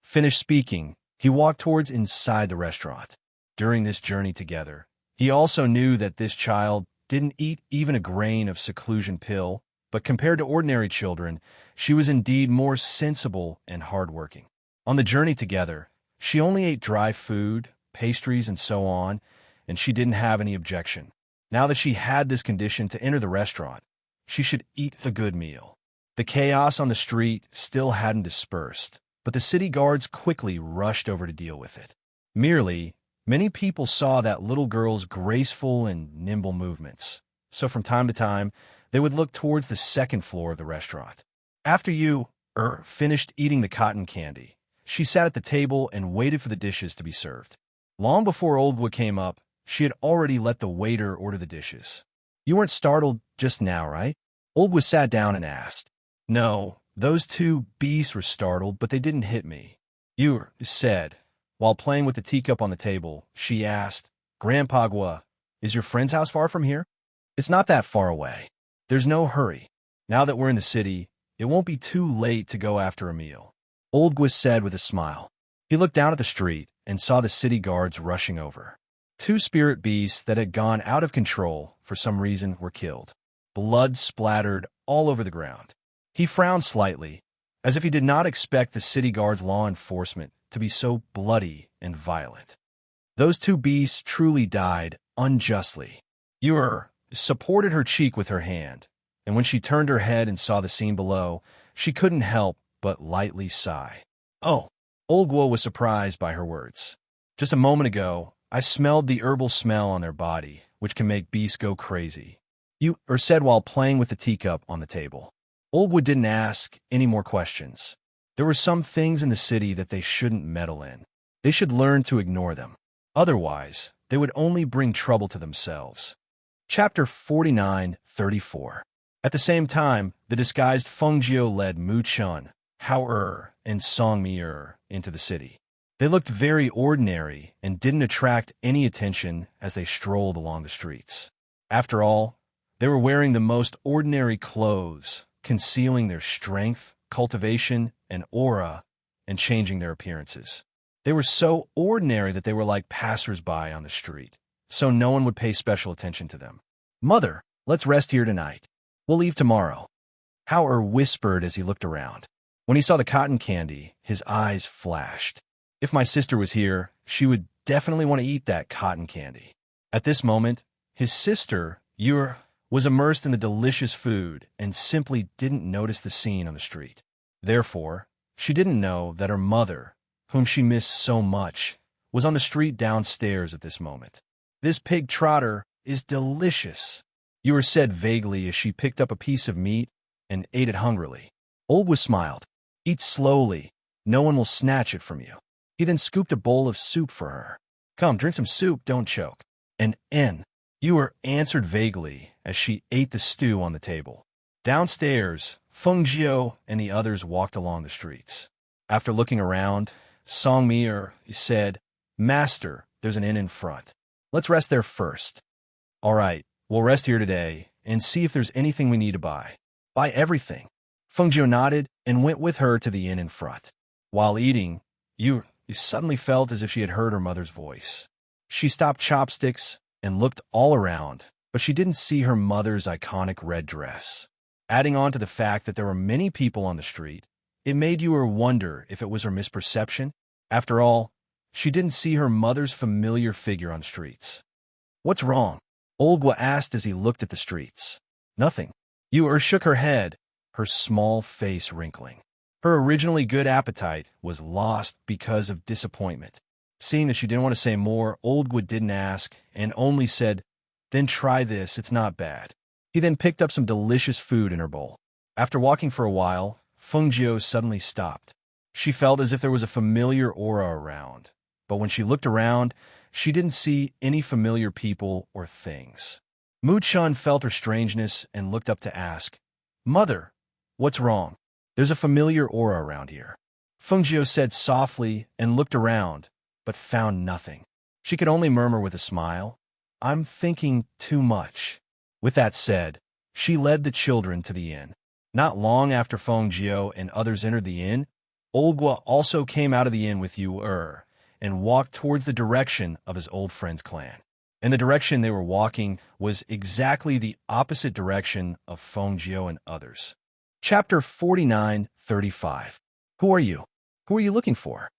Finished speaking, he walked towards inside the restaurant. During this journey together, he also knew that this child didn't eat even a grain of seclusion pill, but compared to ordinary children, she was indeed more sensible and hardworking. On the journey together, she only ate dry food, pastries, and so on, and she didn't have any objection. Now that she had this condition to enter the restaurant, she should eat a good meal. The chaos on the street still hadn't dispersed, but the city guards quickly rushed over to deal with it. Many people saw that little girl's graceful and nimble movements, so from time to time, they would look towards the second floor of the restaurant. After finished eating the cotton candy, she sat at the table and waited for the dishes to be served. Long before Old Wood came up, she had already let the waiter order the dishes. "You weren't startled just now, right?" Old Wood sat down and asked. "No, those two beasts were startled, but they didn't hit me," Ur said. While playing with the teacup on the table, she asked, "Grandpa Gua, is your friend's house far from here?" "It's not that far away. There's no hurry. Now that we're in the city, it won't be too late to go after a meal," Old Gua said with a smile. He looked down at the street and saw the city guards rushing over. Two spirit beasts that had gone out of control for some reason were killed. Blood splattered all over the ground. He frowned slightly, as if he did not expect the city guards' law enforcement to be so bloody and violent. Those two beasts truly died unjustly. Ur supported her cheek with her hand, and when she turned her head and saw the scene below, she couldn't help but lightly sigh. "Oh," Old Guo was surprised by her words. "Just a moment ago, I smelled the herbal smell on their body, which can make beasts go crazy," Ur said while playing with the teacup on the table. Old Wood didn't ask any more questions. There were some things in the city that they shouldn't meddle in. They should learn to ignore them. Otherwise, they would only bring trouble to themselves. Chapter 49-34. At the same time, the disguised Feng Jiu led Mu Chun, Hao and Song Mi into the city. They looked very ordinary and didn't attract any attention as they strolled along the streets. After all, they were wearing the most ordinary clothes, concealing their strength, cultivation, and aura, and changing their appearances. They were so ordinary that they were like passers-by on the street, so no one would pay special attention to them. "Mother, let's rest here tonight. We'll leave tomorrow," Hao whispered as he looked around. When he saw the cotton candy, his eyes flashed. If my sister was here, she would definitely want to eat that cotton candy. At this moment, his sister, Ur, was immersed in the delicious food and simply didn't notice the scene on the street. Therefore, she didn't know that her mother, whom she missed so much, was on the street downstairs at this moment. "This pig trotter is delicious," Ur said vaguely as she picked up a piece of meat and ate it hungrily. Old smiled. "Eat slowly. No one will snatch it from you." He then scooped a bowl of soup for her. "Come, drink some soup, don't choke." "And Ur answered vaguely as she ate the stew on the table. Downstairs, Feng Jiu and the others walked along the streets. After looking around, Song Mi said, "Master, there's an inn in front. Let's rest there first." "All right, we'll rest here today and see if there's anything we need to buy." "Buy everything." Feng Jiu nodded and went with her to the inn in front. While eating, Ur suddenly felt as if she had heard her mother's voice. She stopped chopsticks and looked all around, but she didn't see her mother's iconic red dress. Adding on to the fact that there were many people on the street, it made Ur wonder if it was her misperception. After all, she didn't see her mother's familiar figure on the streets. "What's wrong?" Old Gua asked as he looked at the streets. "Nothing." Ur shook her head, her small face wrinkling. Her originally good appetite was lost because of disappointment. Seeing that she didn't want to say more, Old Gua didn't ask and only said, Then try this, it's not bad. He then picked up some delicious food in her bowl. After walking for a while, Fengjiu suddenly stopped. She felt as if there was a familiar aura around, but when she looked around, she didn't see any familiar people or things. Mu Chun felt her strangeness and looked up to ask, "Mother, what's wrong? There's a familiar aura around here." Fengjiu said softly and looked around, but found nothing. She could only murmur with a smile, "I'm thinking too much." With that said, she led the children to the inn. Not long after Fengjiu and others entered the inn, Old Gua also came out of the inn with Yu and walked towards the direction of his old friend's clan. And the direction they were walking was exactly the opposite direction of Fengjiu and others. Chapter 49:35. Who are you? Who are you looking for?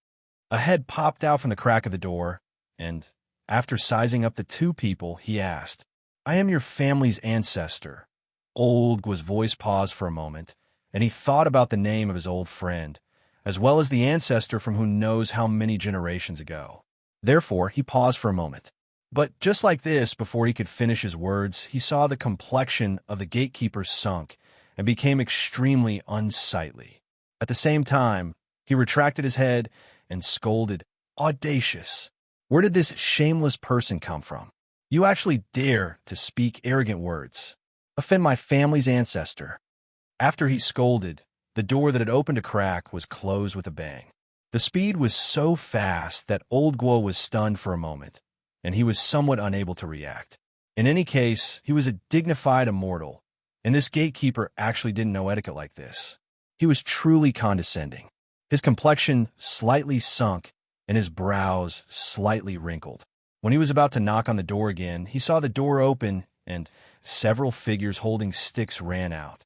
A head popped out from the crack of the door, and, after sizing up the two people, he asked, "I am your family's ancestor." Old Gua's voice paused for a moment, and he thought about the name of his old friend, as well as the ancestor from who knows how many generations ago. Therefore, he paused for a moment. But just like this, before he could finish his words, he saw the complexion of the gatekeeper sunk and became extremely unsightly. At the same time, he retracted his head and scolded, "Audacious! Where did this shameless person come from? You actually dare to speak arrogant words, offend my family's ancestor." After he scolded, the door that had opened a crack was closed with a bang. The speed was so fast that Old Guo was stunned for a moment, and he was somewhat unable to react. In any case, he was a dignified immortal, and this gatekeeper actually didn't know etiquette like this. He was truly condescending. His complexion slightly sunk, and his brows slightly wrinkled. When he was about to knock on the door again, he saw the door open, and several figures holding sticks ran out.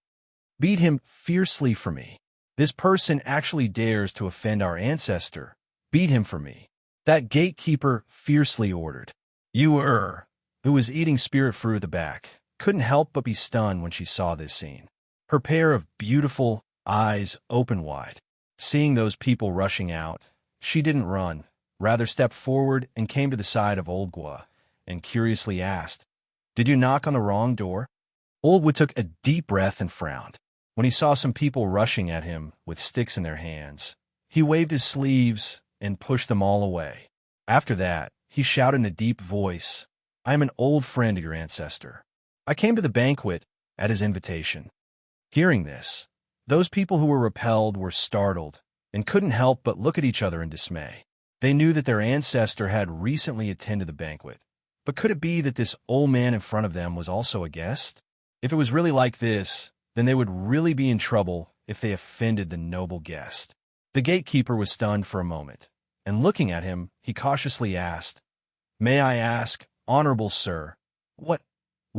"Beat him fiercely for me. This person actually dares to offend our ancestor. Beat him for me," that gatekeeper fiercely ordered. Yu, who was eating spirit fruit at the back, couldn't help but be stunned when she saw this scene. Her pair of beautiful eyes opened wide. Seeing those people rushing out, she didn't run, rather stepped forward and came to the side of Old Gua and curiously asked, "Did you knock on the wrong door?" Old Gua took a deep breath and frowned. When he saw some people rushing at him with sticks in their hands, he waved his sleeves and pushed them all away. After that, he shouted in a deep voice, "I am an old friend of your ancestor. I came to the banquet at his invitation." Hearing this, those people who were repelled were startled and couldn't help but look at each other in dismay. They knew that their ancestor had recently attended the banquet, but could it be that this old man in front of them was also a guest? If it was really like this, then they would really be in trouble if they offended the noble guest. The gatekeeper was stunned for a moment, and looking at him, he cautiously asked, "May I ask, honorable sir, what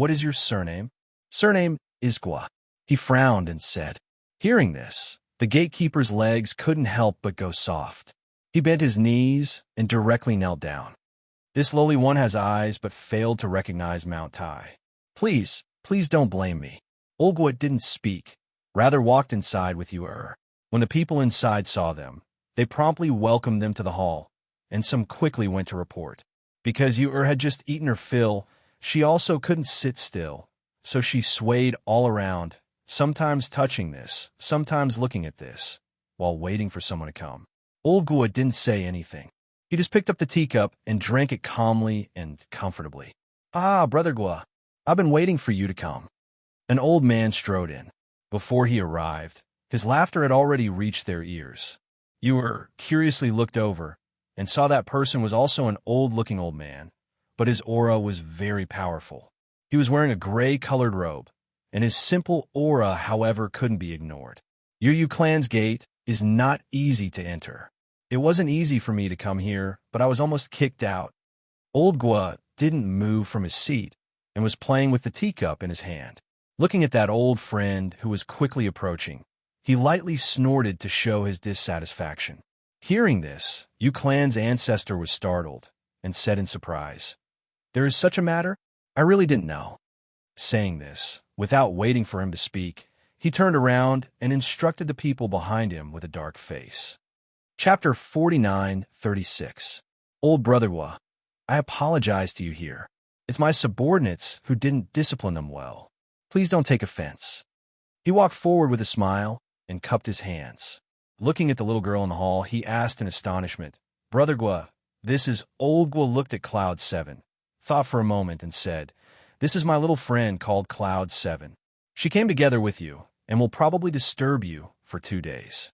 is your surname?" "Surname is Gua." He frowned and said. Hearing this, the gatekeeper's legs couldn't help but go soft. He bent his knees and directly knelt down. This lowly one has eyes but failed to recognize Mount Tai. Please don't blame me." Old Gua didn't speak, rather walked inside with Yu. When the people inside saw them, they promptly welcomed them to the hall, and some quickly went to report. Because Yu had just eaten her fill, she also couldn't sit still, so she swayed all around, sometimes touching this, sometimes looking at this, while waiting for someone to come. Old Gua didn't say anything. He just picked up the teacup and drank it calmly and comfortably. "Ah, Brother Gua, I've been waiting for you to come." An old man strode in. Before he arrived, his laughter had already reached their ears. Yu curiously looked over and saw that person was also an old-looking old man, but his aura was very powerful. He was wearing a gray-colored robe, and his simple aura, however, couldn't be ignored. Yu clan's gate is not easy to enter. It wasn't easy for me to come here, but I was almost kicked out. Old Gua didn't move from his seat and was playing with the teacup in his hand. Looking at that old friend who was quickly approaching, he lightly snorted to show his dissatisfaction. Hearing this, Yu clan's ancestor was startled and said in surprise, "There is such a matter? I really didn't know." Saying this, without waiting for him to speak, he turned around and instructed the people behind him with a dark face. Chapter 49:36. Old Brother Gua, I apologize to you here. It's my subordinates who didn't discipline them well. Please don't take offense. He walked forward with a smile and cupped his hands. Looking at the little girl in the hall, he asked in astonishment, Brother Gua, this is Old Gua looked at Cloud 7, thought for a moment and said, This is my little friend called Cloud 7. She came together with you and will probably disturb you for 2 days.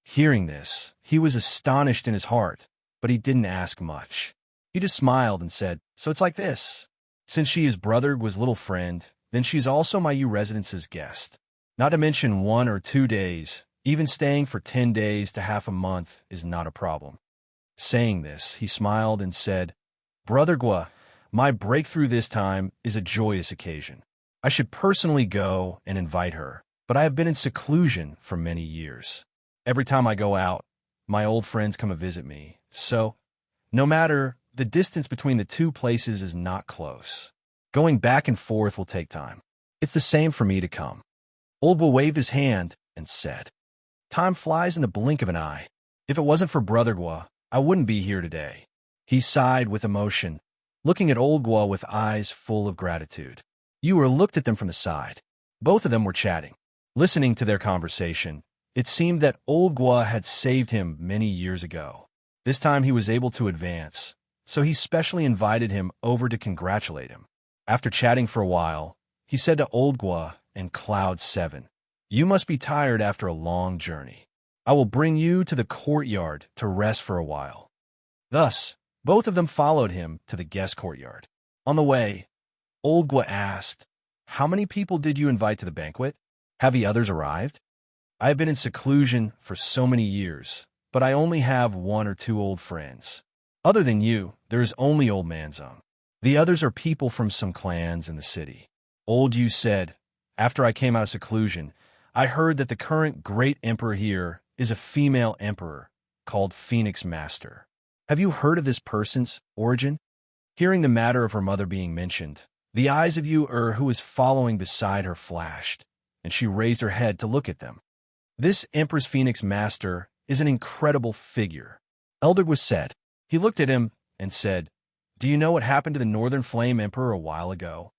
Hearing this, he was astonished in his heart, but he didn't ask much. He just smiled and said, So it's like this. Since she is Brother Gua's little friend, then she's also my U residence's guest. Not to mention 1 or 2 days, even staying for 10 days to half a month is not a problem. Saying this, he smiled and said, Brother Gua, my breakthrough this time is a joyous occasion. I should personally go and invite her, but I have been in seclusion for many years. Every time I go out, my old friends come to visit me, so no matter, the distance between the two places is not close. Going back and forth will take time. It's the same for me to come. Old Gua waved his hand and said, Time flies in the blink of an eye. If it wasn't for Brother Gua, I wouldn't be here today. He sighed with emotion, looking at Old Gua with eyes full of gratitude. Ewer looked at them from the side. Both of them were chatting. Listening to their conversation, it seemed that Old Gua had saved him many years ago. This time he was able to advance, so he specially invited him over to congratulate him. After chatting for a while, he said to Old Gua and Cloud 7, You must be tired after a long journey. I will bring you to the courtyard to rest for a while. Thus, both of them followed him to the guest courtyard. On the way, Old Gua asked, How many people did you invite to the banquet? Have the others arrived? I have been in seclusion for so many years, but I only have 1 or 2 old friends. Other than you, there is only Old Manzong. The others are people from some clans in the city. Old Yu said, After I came out of seclusion, I heard that the current great emperor here is a female emperor called Phoenix Master. Have you heard of this person's origin? Hearing the matter of her mother being mentioned, the eyes of Yu who was following beside her flashed, and she raised her head to look at them. This Empress Phoenix Master is an incredible figure. Elder was said. He looked at him and said, Do you know what happened to the Northern Flame Emperor a while ago?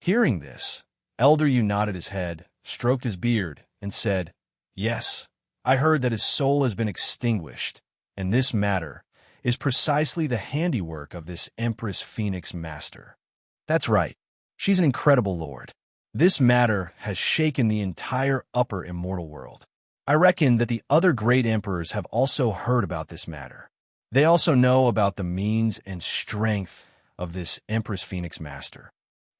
Hearing this, Elder Yu nodded his head, stroked his beard, and said, Yes, I heard that his soul has been extinguished, and this matter is precisely the handiwork of this Empress Phoenix Master. That's right. She's an incredible lord. This matter has shaken the entire upper immortal world. I reckon that the other great emperors have also heard about this matter. They also know about the means and strength of this Empress Phoenix Master.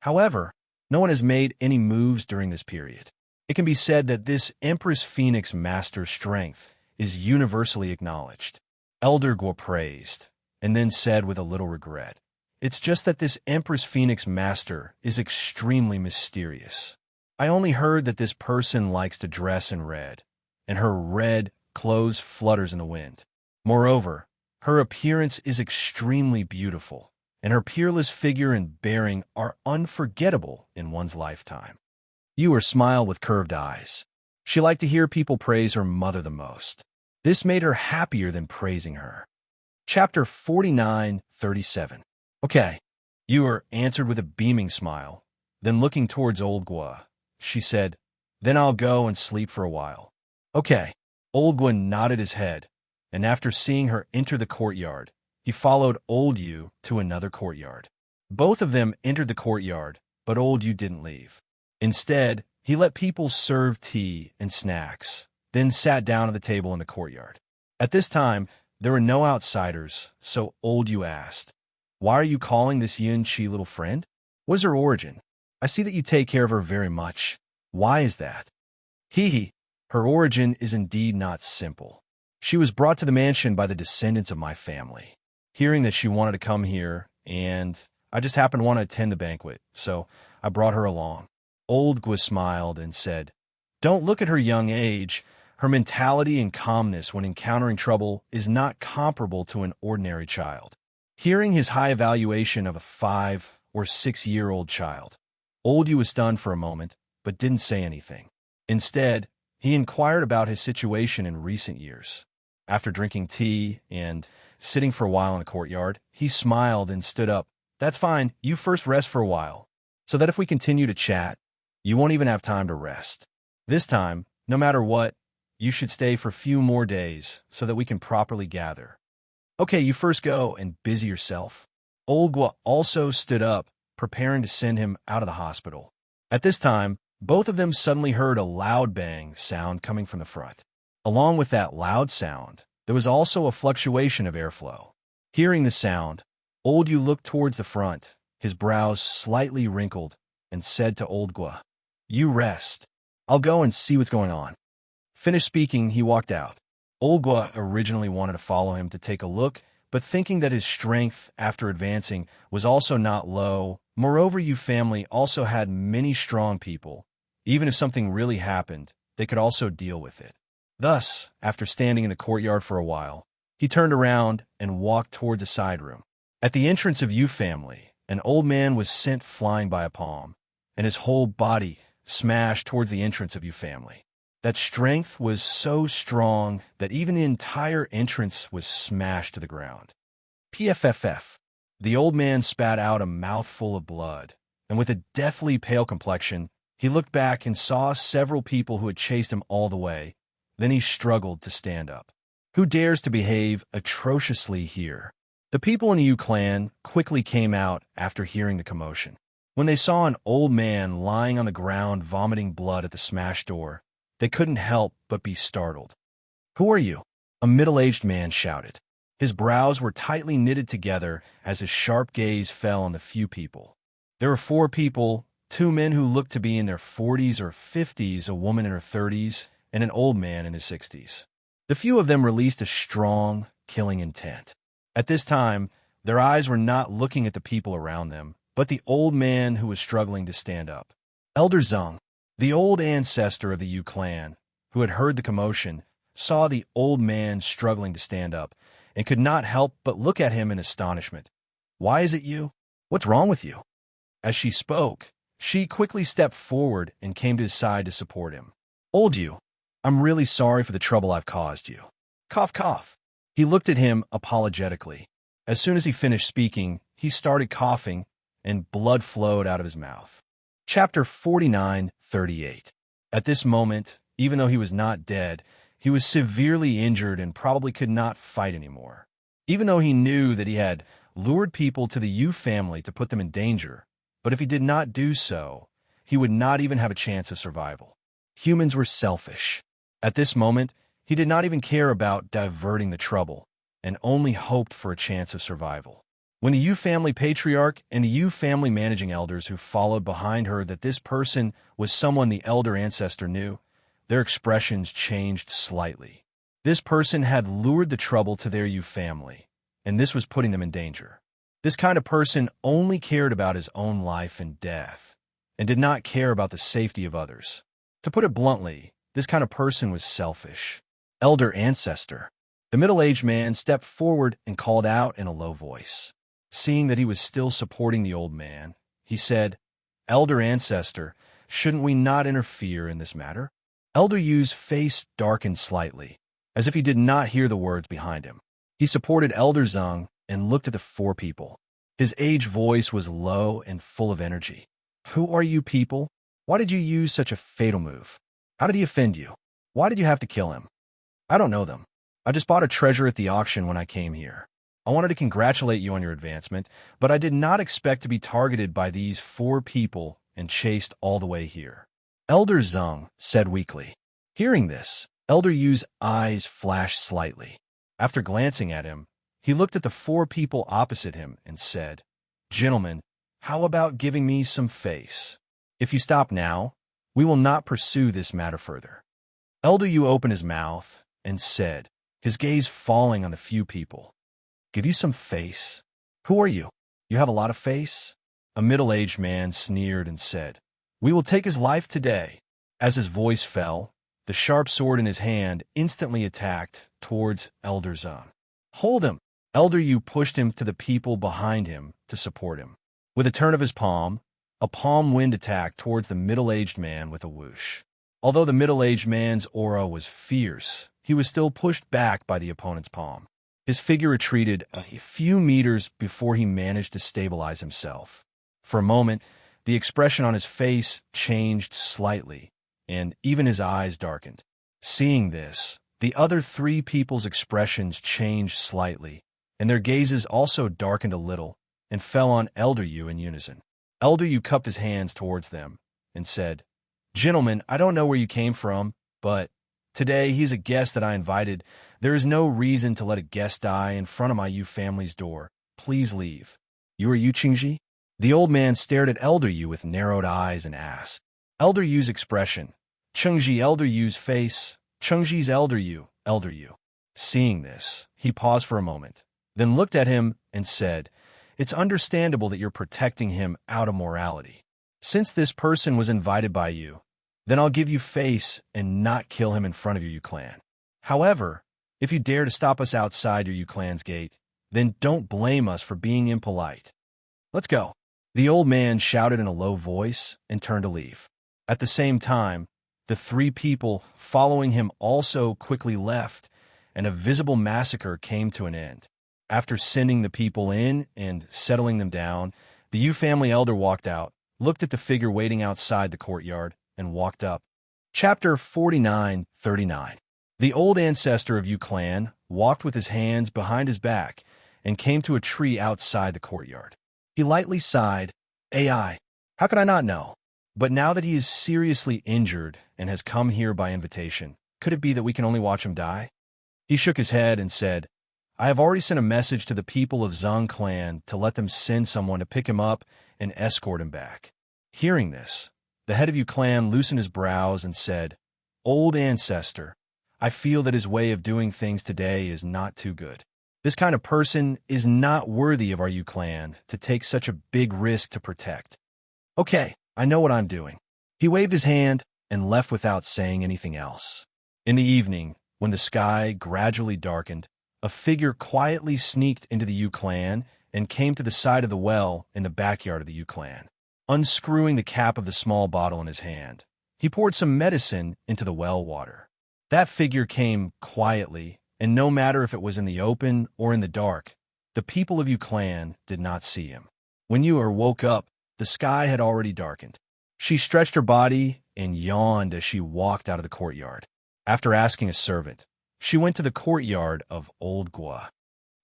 However, no one has made any moves during this period. It can be said that this Empress Phoenix Master's strength is universally acknowledged. Elder Gua praised, and then said with a little regret, It's just that this Empress Phoenix Master is extremely mysterious. I only heard that this person likes to dress in red, and her red clothes flutters in the wind. Moreover, her appearance is extremely beautiful, and her peerless figure and bearing are unforgettable in one's lifetime. Ewer smiled with curved eyes. She liked to hear people praise her mother the most. This made her happier than praising her. Chapter 49:37. Okay, Ewer answered with a beaming smile. Then looking towards Old Gua, she said, Then I'll go and sleep for a while. Okay. Old Gua nodded his head, and after seeing her enter the courtyard, he followed Old Yu to another courtyard. Both of them entered the courtyard, but Old Yu didn't leave. Instead, he let people serve tea and snacks, then sat down at the table in the courtyard. At this time, there were no outsiders, so Old Yu asked, Why are you calling this Yin Chi little friend? What is her origin? I see that you take care of her very much. Why is that? Hee. Her origin is indeed not simple. She was brought to the mansion by the descendants of my family. Hearing that she wanted to come here, and I just happened to want to attend the banquet, so I brought her along. Old Gua smiled and said, Don't look at her young age. Her mentality and calmness when encountering trouble is not comparable to an ordinary child. Hearing his high evaluation of a 5 or 6-year-old child, Old Yu was stunned for a moment, but didn't say anything. Instead, he inquired about his situation in recent years. After drinking tea and sitting for a while in the courtyard, he smiled and stood up, That's fine. You first rest for a while, so that if we continue to chat, you won't even have time to rest. This time, no matter what, you should stay for a few more days so that we can properly gather. Okay, you first go and busy yourself. Olga also stood up, preparing to send him out of the hospital. At this time, both of them suddenly heard a loud bang sound coming from the front. Along with that loud sound, there was also a fluctuation of airflow. Hearing the sound, Olga looked towards the front, his brows slightly wrinkled, and said to Olga, "You rest. I'll go and see what's going on." Finished speaking, he walked out. Olga originally wanted to follow him to take a look, but thinking that his strength after advancing was also not low, moreover, you family also had many strong people. Even if something really happened, they could also deal with it. Thus, after standing in the courtyard for a while, he turned around and walked toward the side room. At the entrance of you family, an old man was sent flying by a palm, and his whole body smashed towards the entrance of you family. That strength was so strong that even the entire entrance was smashed to the ground. PFFF. The old man spat out a mouthful of blood, and with a deathly pale complexion, he looked back and saw several people who had chased him all the way. Then he struggled to stand up. Who dares to behave atrociously here? The people in the Yu clan quickly came out after hearing the commotion. When they saw an old man lying on the ground vomiting blood at the smashed door, they couldn't help but be startled. "Who are you?" a middle-aged man shouted. His brows were tightly knitted together as his sharp gaze fell on the few people. There were 4 people, 2 men who looked to be in their 40s or 50s, a woman in her 30s, and an old man in his 60s. The few of them released a strong, killing intent. At this time, their eyes were not looking at the people around them, but the old man who was struggling to stand up. Elder Zeng, the old ancestor of the Yu clan, who had heard the commotion, saw the old man struggling to stand up and could not help but look at him in astonishment. "Why is it you? What's wrong with you?" As she spoke, she quickly stepped forward and came to his side to support him. "Old Yu, I'm really sorry for the trouble I've caused you." Cough, cough. He looked at him apologetically. As soon as he finished speaking, he started coughing, and blood flowed out of his mouth. Chapter 49:38. At this moment, even though he was not dead, he was severely injured and probably could not fight anymore. Even though he knew that he had lured people to the Yu family to put them in danger, but if he did not do so, he would not even have a chance of survival. Humans were selfish. At this moment, he did not even care about diverting the trouble, and only hoped for a chance of survival. When the Yu family patriarch and the Yu family managing elders who followed behind heard that this person was someone the elder ancestor knew, their expressions changed slightly. This person had lured the trouble to their Yu family, and this was putting them in danger. This kind of person only cared about his own life and death, and did not care about the safety of others. To put it bluntly, this kind of person was selfish. Elder ancestor. The middle-aged man stepped forward and called out in a low voice. Seeing that he was still supporting the old man, he said, "Elder ancestor, shouldn't we not interfere in this matter?" Elder Yu's face darkened slightly, as if he did not hear the words behind him. He supported Elder Zeng and looked at the 4 people. His aged voice was low and full of energy. "Who are you people? Why did you use such a fatal move? How did he offend you? Why did you have to kill him?" "I don't know them. I just bought a treasure at the auction when I came here. I wanted to congratulate you on your advancement, but I did not expect to be targeted by these 4 people and chased all the way here," Elder Zeng said weakly. Hearing this, Elder Yu's eyes flashed slightly. After glancing at him, he looked at the 4 people opposite him and said, "Gentlemen, how about giving me some face? If you stop now, we will not pursue this matter further." Elder Yu opened his mouth and said, his gaze falling on the few people, "Give you some face? Who are you? You have a lot of face?" A middle-aged man sneered and said, "We will take his life today." As his voice fell, the sharp sword in his hand instantly attacked towards Elder Zeng. "Hold him!" Elder Yu pushed him to the people behind him to support him. With a turn of his palm, a palm wind attacked towards the middle-aged man with a whoosh. Although the middle-aged man's aura was fierce, he was still pushed back by the opponent's palm. His figure retreated a few meters before he managed to stabilize himself. For a moment, the expression on his face changed slightly, and even his eyes darkened. Seeing this, the other three people's expressions changed slightly, and their gazes also darkened a little and fell on Elder Yu in unison. Elder Yu cupped his hands towards them and said, "Gentlemen, I don't know where you came from, but today he's a guest that I invited. There is no reason to let a guest die in front of my Yu family's door. Please leave." "You are Yu Qingji?" The old man stared at Elder Yu with narrowed eyes and asked. Elder Yu's expression, Chengji Elder Yu's face, Chengji's Elder Yu, Elder Yu. Seeing this, he paused for a moment, then looked at him and said, "It's understandable that you're protecting him out of morality. Since this person was invited by you, then I'll give you face and not kill him in front of your Yu clan. However, if you dare to stop us outside your Yu clan's gate, then don't blame us for being impolite. Let's go." The old man shouted in a low voice and turned to leave. At the same time, the three people following him also quickly left, and a visible massacre came to an end. After sending the people in and settling them down, the Yu family elder walked out, looked at the figure waiting outside the courtyard, and walked up. Chapter 49-39. The old ancestor of Yu clan walked with his hands behind his back and came to a tree outside the courtyard. He lightly sighed, "AI, how could I not know? But now that he is seriously injured and has come here by invitation, could it be that we can only watch him die?" He shook his head and said, "I have already sent a message to the people of Zhang clan to let them send someone to pick him up and escort him back." Hearing this, the head of Yu clan loosened his brows and said, "Old ancestor, I feel that his way of doing things today is not too good. This kind of person is not worthy of our Yu clan to take such a big risk to protect. Okay, I know what I'm doing." He waved his hand and left without saying anything else. In the evening, when the sky gradually darkened, a figure quietly sneaked into the Yu clan and came to the side of the well in the backyard of the Yu clan. Unscrewing the cap of the small bottle in his hand, he poured some medicine into the well water. That figure came quietly, and no matter if it was in the open or in the dark, the people of Yu clan did not see him. When Yu woke up, the sky had already darkened. She stretched her body and yawned as she walked out of the courtyard. After asking a servant, she went to the courtyard of Old Gua.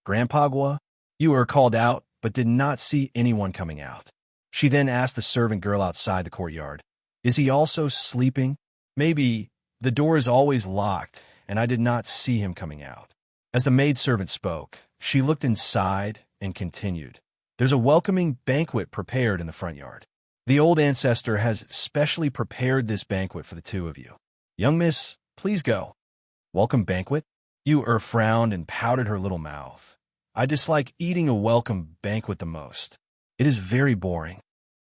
"Grandpa Gua?" Yu called out, but did not see anyone coming out. She then asked the servant girl outside the courtyard, "Is he also sleeping? Maybe the door is always locked, and I did not see him coming out." As the maidservant spoke, she looked inside and continued, "There's a welcoming banquet prepared in the front yard. The old ancestor has specially prepared this banquet for the two of you. Young miss, please go." "Welcome banquet?" Yu frowned and pouted her little mouth. "I dislike eating a welcome banquet the most. It is very boring."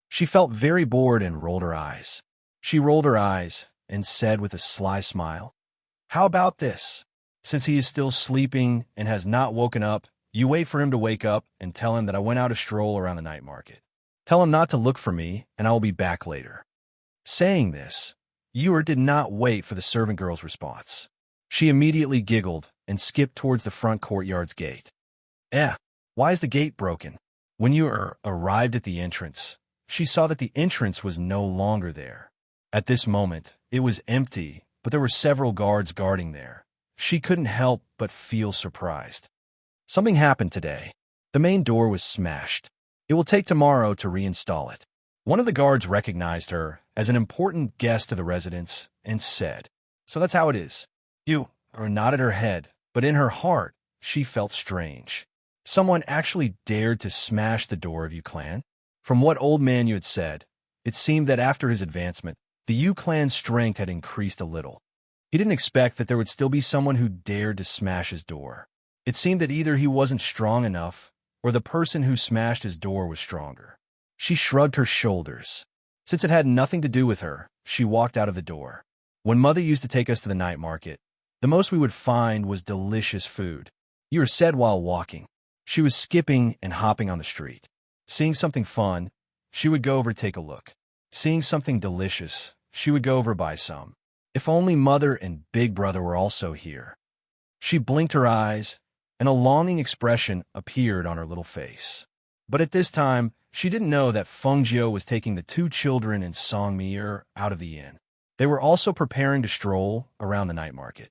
She felt very bored and rolled her eyes. She rolled her eyes and said with a sly smile, "How about this? Since he is still sleeping and has not woken up, you wait for him to wake up and tell him that I went out a stroll around the night market. Tell him not to look for me, and I will be back later." Saying this, Yu did not wait for the servant girl's response. She immediately giggled and skipped towards the front courtyard's gate. Why is the gate broken?" When Yu arrived at the entrance, she saw that the entrance was no longer there. At this moment, it was empty, but there were several guards guarding there. She couldn't help but feel surprised. Something happened today. The main door was smashed. It will take tomorrow to reinstall it. One of the guards recognized her as an important guest to the residence and said, "So that's how it is." Yu nodded her head, but in her heart, she felt strange. Someone actually dared to smash the door of Yu clan? From what old man Yu had said, it seemed that after his advancement, the Yu clan's strength had increased a little. He didn't expect that there would still be someone who dared to smash his door. It seemed that either he wasn't strong enough, or the person who smashed his door was stronger. She shrugged her shoulders. Since it had nothing to do with her, she walked out of the door. When Mother used to take us to the night market, the most we would find was delicious food. Yu said while walking. She was skipping and hopping on the street. Seeing something fun, she would go over to take a look. Seeing something delicious, she would go over buy some. If only Mother and Big Brother were also here. She blinked her eyes and a longing expression appeared on her little face. But at this time, she didn't know that Feng Jiu was taking the two children and Song Mi out of the inn. They were also preparing to stroll around the night market.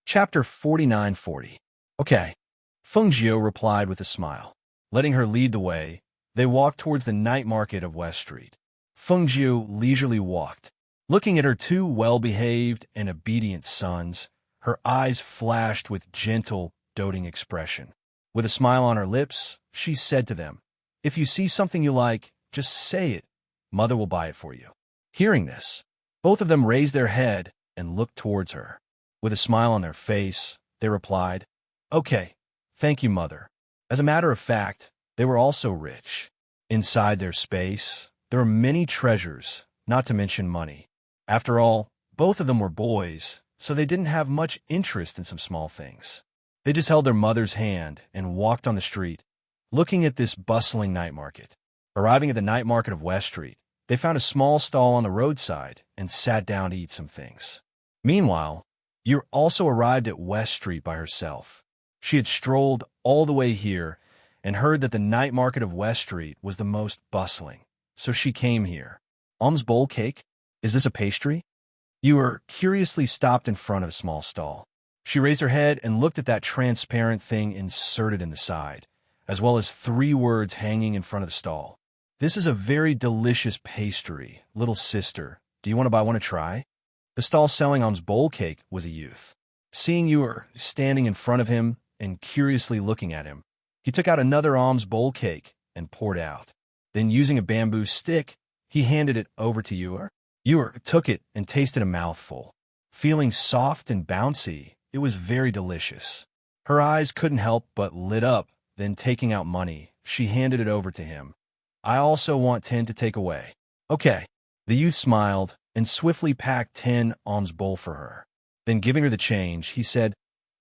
Chapter 4940. Okay, Feng Jiu replied with a smile. Letting her lead the way, they walked towards the night market of West Street. Feng Jiu leisurely walked. Looking at her two well-behaved and obedient sons, her eyes flashed with gentle, doting expression. With a smile on her lips, she said to them, "If you see something you like, just say it. Mother will buy it for you." Hearing this, both of them raised their head and looked towards her. With a smile on their face, they replied, "Okay, thank you, Mother." As a matter of fact, they were also rich. Inside their space, there were many treasures, not to mention money. After all, both of them were boys, so they didn't have much interest in some small things. They just held their mother's hand and walked on the street, looking at this bustling night market. Arriving at the night market of West Street, they found a small stall on the roadside and sat down to eat some things. Meanwhile, Yu also arrived at West Street by herself. She had strolled all the way here and heard that the night market of West Street was the most bustling, so she came here. Alms bowl cake? Is this a pastry? Yu curiously stopped in front of a small stall. She raised her head and looked at that transparent thing inserted in the side, as well as 3 words hanging in front of the stall. "This is a very delicious pastry, little sister. Do you want to buy one to try?" The stall selling Alms bowl cake was a youth. Seeing Yu standing in front of him and curiously looking at him, he took out another alms bowl cake and poured out. Then, using a bamboo stick, he handed it over to Yu. Yu took it and tasted a mouthful. Feeling soft and bouncy, it was very delicious. Her eyes couldn't help but lit up. Then, taking out money, she handed it over to him. "I also want 10 to take away." "Okay." The youth smiled and swiftly packed 10 alms bowl for her. Then, giving her the change, he said,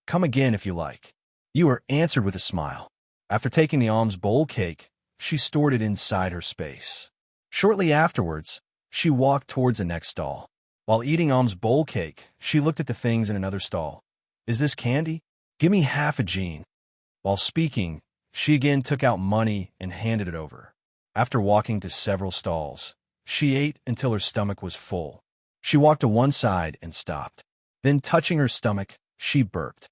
"Come again if you like." Yu answered with a smile. After taking the alms bowl cake, she stored it inside her space. Shortly afterwards, she walked towards the next stall. While eating alms bowl cake, she looked at the things in another stall. "Is this candy? Give me half a gene." While speaking, she again took out money and handed it over. After walking to several stalls, she ate until her stomach was full. She walked to one side and stopped. Then, touching her stomach, she burped.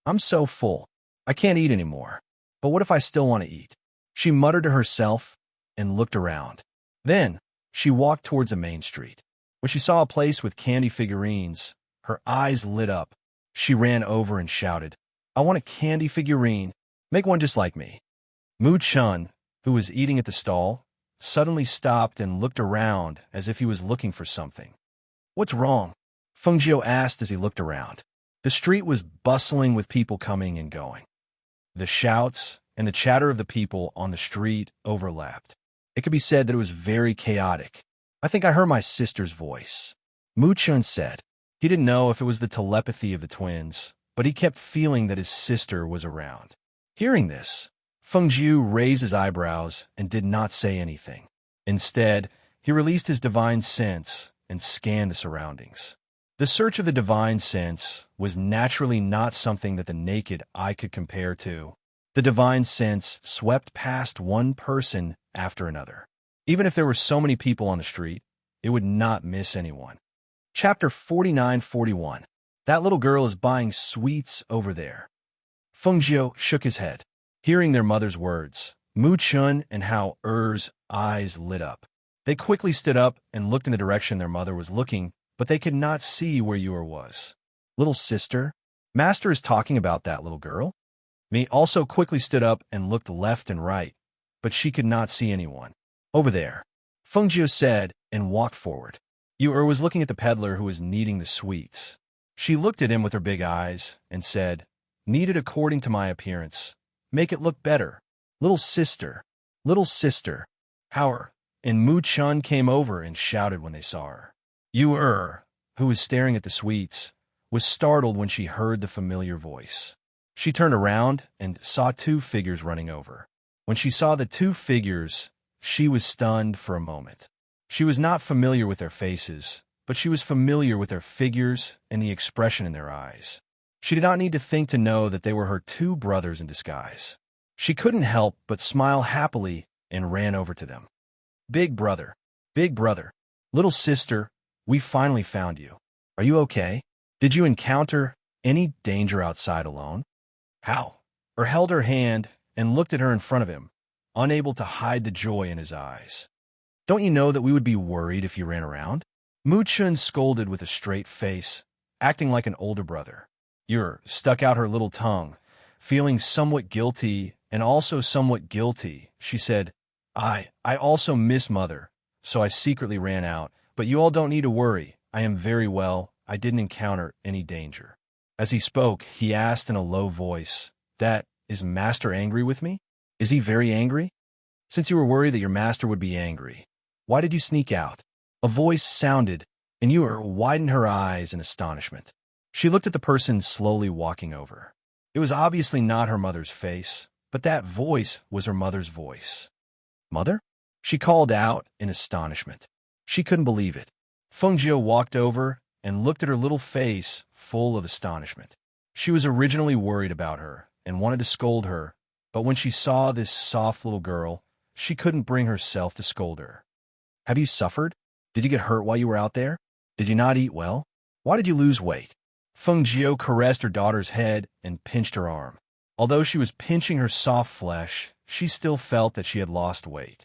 "I'm so full. I can't eat anymore. But what if I still want to eat?" She muttered to herself and looked around. Then, she walked towards a main street. When she saw a place with candy figurines, her eyes lit up. She ran over and shouted, "I want a candy figurine. Make one just like me." Mu Chun, who was eating at the stall, suddenly stopped and looked around as if he was looking for something. "What's wrong?" Feng Jiu asked as he looked around. The street was bustling with people coming and going. The shouts and the chatter of the people on the street overlapped. It could be said that it was very chaotic. "I think I heard my sister's voice," Mu Chun said. He didn't know if it was the telepathy of the twins, but he kept feeling that his sister was around. Hearing this, Feng Jiu raised his eyebrows and did not say anything. Instead, he released his divine sense and scanned the surroundings. The search of the divine sense was naturally not something that the naked eye could compare to. The divine sense swept past one person after another. Even if there were so many people on the street, it would not miss anyone. Chapter 4941. That little girl is buying sweets over there. Feng Jiu shook his head. Hearing their mother's words, Mu Chun and Hao Er's eyes lit up. They quickly stood up and looked in the direction their mother was looking, but they could not see where Yu was. "Little sister? Master is talking about that little girl?" Mi also quickly stood up and looked left and right, but she could not see anyone. "Over there," Feng Jiu said and walked forward. Yu was looking at the peddler who was kneading the sweets. She looked at him with her big eyes and said, "Kneaded according to my appearance. Make it look better. Little sister, little sister." Hao and Mu Chun came over and shouted when they saw her. Yu, who was staring at the sweets, was startled when she heard the familiar voice. She turned around and saw 2 figures running over. When she saw the 2 figures, she was stunned for a moment. She was not familiar with their faces, but she was familiar with their figures and the expression in their eyes. She did not need to think to know that they were her two brothers in disguise. She couldn't help but smile happily and ran over to them. Big brother, little sister, we finally found you. Are you okay? Did you encounter any danger outside alone? How? Er held her hand and looked at her in front of him, unable to hide the joy in his eyes. Don't you know that we would be worried if you ran around? Mu Chun scolded with a straight face, acting like an older brother. Yer stuck out her little tongue, feeling somewhat guilty and also somewhat guilty. She said, I also miss Mother, so I secretly ran out, but you all don't need to worry. I am very well. I didn't encounter any danger. As he spoke, he asked in a low voice, Is Master angry with me? Is he very angry? Since you were worried that your master would be angry, why did you sneak out? A voice sounded, and Yer widened her eyes in astonishment. She looked at the person slowly walking over. It was obviously not her mother's face, but that voice was her mother's voice. Mother? She called out in astonishment. She couldn't believe it. Feng Jiu walked over and looked at her little face full of astonishment. She was originally worried about her and wanted to scold her, but when she saw this soft little girl, she couldn't bring herself to scold her. Have you suffered? Did you get hurt while you were out there? Did you not eat well? Why did you lose weight? Feng Jiu caressed her daughter's head and pinched her arm. Although she was pinching her soft flesh, she still felt that she had lost weight.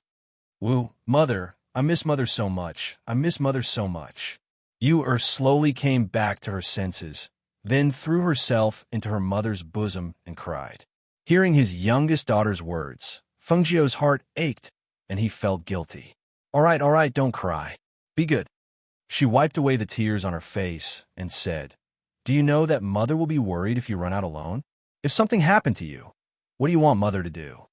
Woo, Mother, I miss Mother so much. I miss Mother so much. Yu slowly came back to her senses, then threw herself into her mother's bosom and cried. Hearing his youngest daughter's words, Feng Jiu's heart ached, and he felt guilty. All right, don't cry. Be good. She wiped away the tears on her face and said, Do you know that Mother will be worried if you run out alone? If something happened to you, what do you want Mother to do?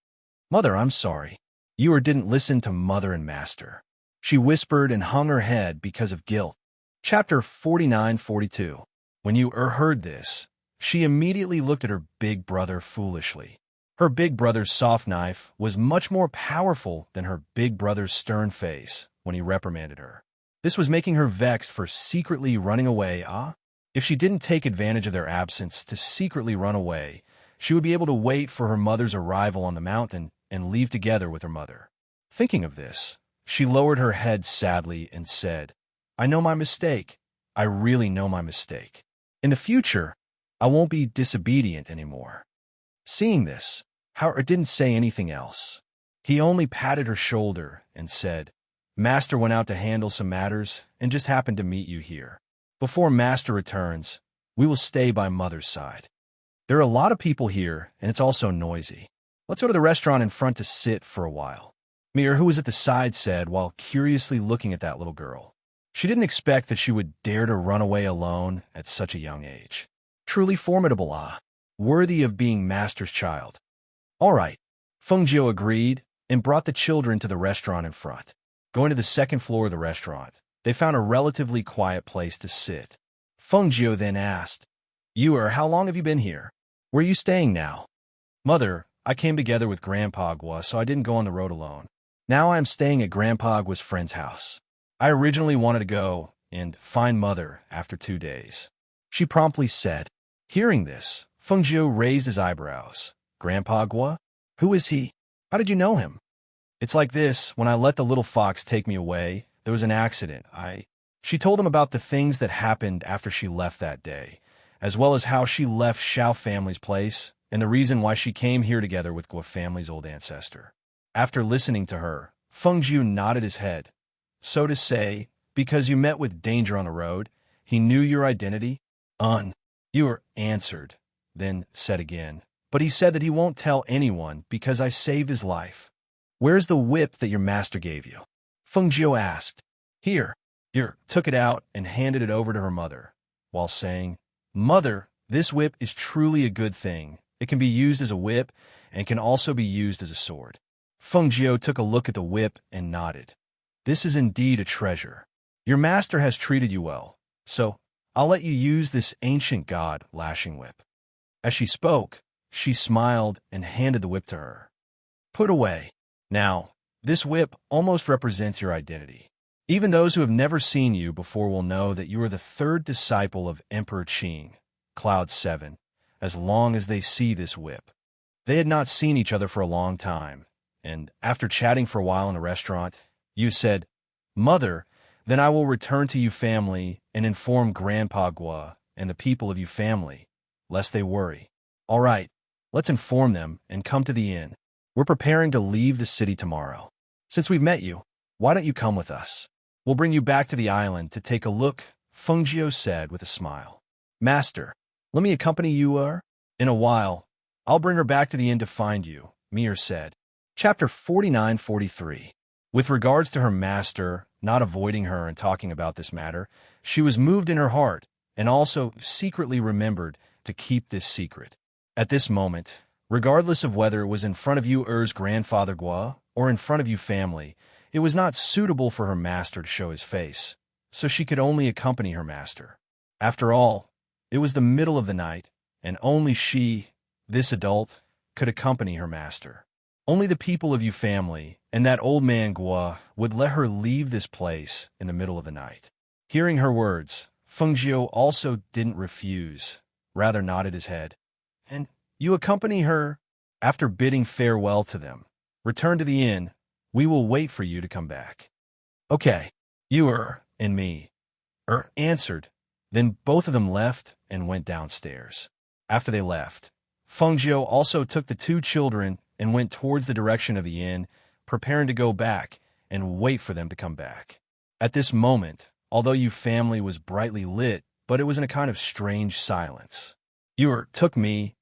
Mother, I'm sorry. You didn't listen to Mother and Master. She whispered and hung her head because of guilt. Chapter 49-42. When Yu heard this, she immediately looked at her big brother foolishly. Her big brother's soft knife was much more powerful than her big brother's stern face when he reprimanded her. This was making her vexed for secretly running away. If she didn't take advantage of their absence to secretly run away, she would be able to wait for her mother's arrival on the mountain and leave together with her mother. Thinking of this, she lowered her head sadly and said, I know my mistake. I really know my mistake. In the future, I won't be disobedient anymore. Seeing this, Howard didn't say anything else. He only patted her shoulder and said, Master went out to handle some matters and just happened to meet you here. Before Master returns, we will stay by Mother's side. There are a lot of people here, and it's also noisy. Let's go to the restaurant in front to sit for a while. Mir, who was at the side, said while curiously looking at that little girl. She didn't expect that she would dare to run away alone at such a young age. Truly formidable, worthy of being Master's child. All right, Feng Jiu agreed and brought the children to the restaurant in front. Going to the second floor of the restaurant, they found a relatively quiet place to sit. Feng Jiu then asked, how long have you been here? Where are you staying now? Mother, I came together with Grandpa Gua, so I didn't go on the road alone. Now I am staying at Grandpa Gua's friend's house. I originally wanted to go and find Mother after 2 days. She promptly said. Hearing this, Feng Jiu raised his eyebrows. Grandpa Gua? Who is he? How did you know him? It's like this, when I let the little fox take me away, there was an accident. She told him about the things that happened after she left that day, as well as how she left Xiao family's place, and the reason why she came here together with Gua family's old ancestor. After listening to her, Feng Jiu nodded his head. So to say, because you met with danger on the road, he knew your identity? You answered, then said again, but he said that he won't tell anyone because I saved his life. Where's the whip that your master gave you? Feng Jiu asked. Here. Took it out and handed it over to her mother, while saying, Mother, this whip is truly a good thing. It can be used as a whip and can also be used as a sword. Feng Jiu took a look at the whip and nodded. This is indeed a treasure. Your master has treated you well, so I'll let you use this ancient god lashing whip. As she spoke, she smiled and handed the whip to her. Put away. Now, this whip almost represents your identity. Even those who have never seen you before will know that you are the third disciple of Emperor Qing, Cloud 7, as long as they see this whip. They had not seen each other for a long time, and after chatting for a while in a restaurant, Yu said, "Mother, then I will return to Yu family and inform Grandpa Gua and the people of Yu family, lest they worry. All right, let's inform them and come to the inn. We're preparing to leave the city tomorrow. Since we've met you, why don't you come with us? We'll bring you back to the island to take a look," Fengjiu said with a smile. "Master, let me accompany you, In a while, I'll bring her back to the inn to find you," Mir said. Chapter 49-43. With regards to her master, not avoiding her and talking about this matter, she was moved in her heart and also secretly remembered to keep this secret. At this moment, regardless of whether it was in front of Yu-er's grandfather Gua or in front of Yu family, it was not suitable for her master to show his face, so she could only accompany her master. After all, it was the middle of the night, and only she, this adult, could accompany her master. Only the people of Yu family and that old man Gua would let her leave this place in the middle of the night. Hearing her words, Fengjiu also didn't refuse, rather nodded his head. "And you accompany her?" After bidding farewell to them, "Return to the inn. We will wait for you to come back." "Okay, you and me," answered. Then both of them left and went downstairs. After they left, Fengjiu also took the two children and went towards the direction of the inn, preparing to go back and wait for them to come back. At this moment, although Yu family was brightly lit, but it was in a kind of strange silence. Yu took me,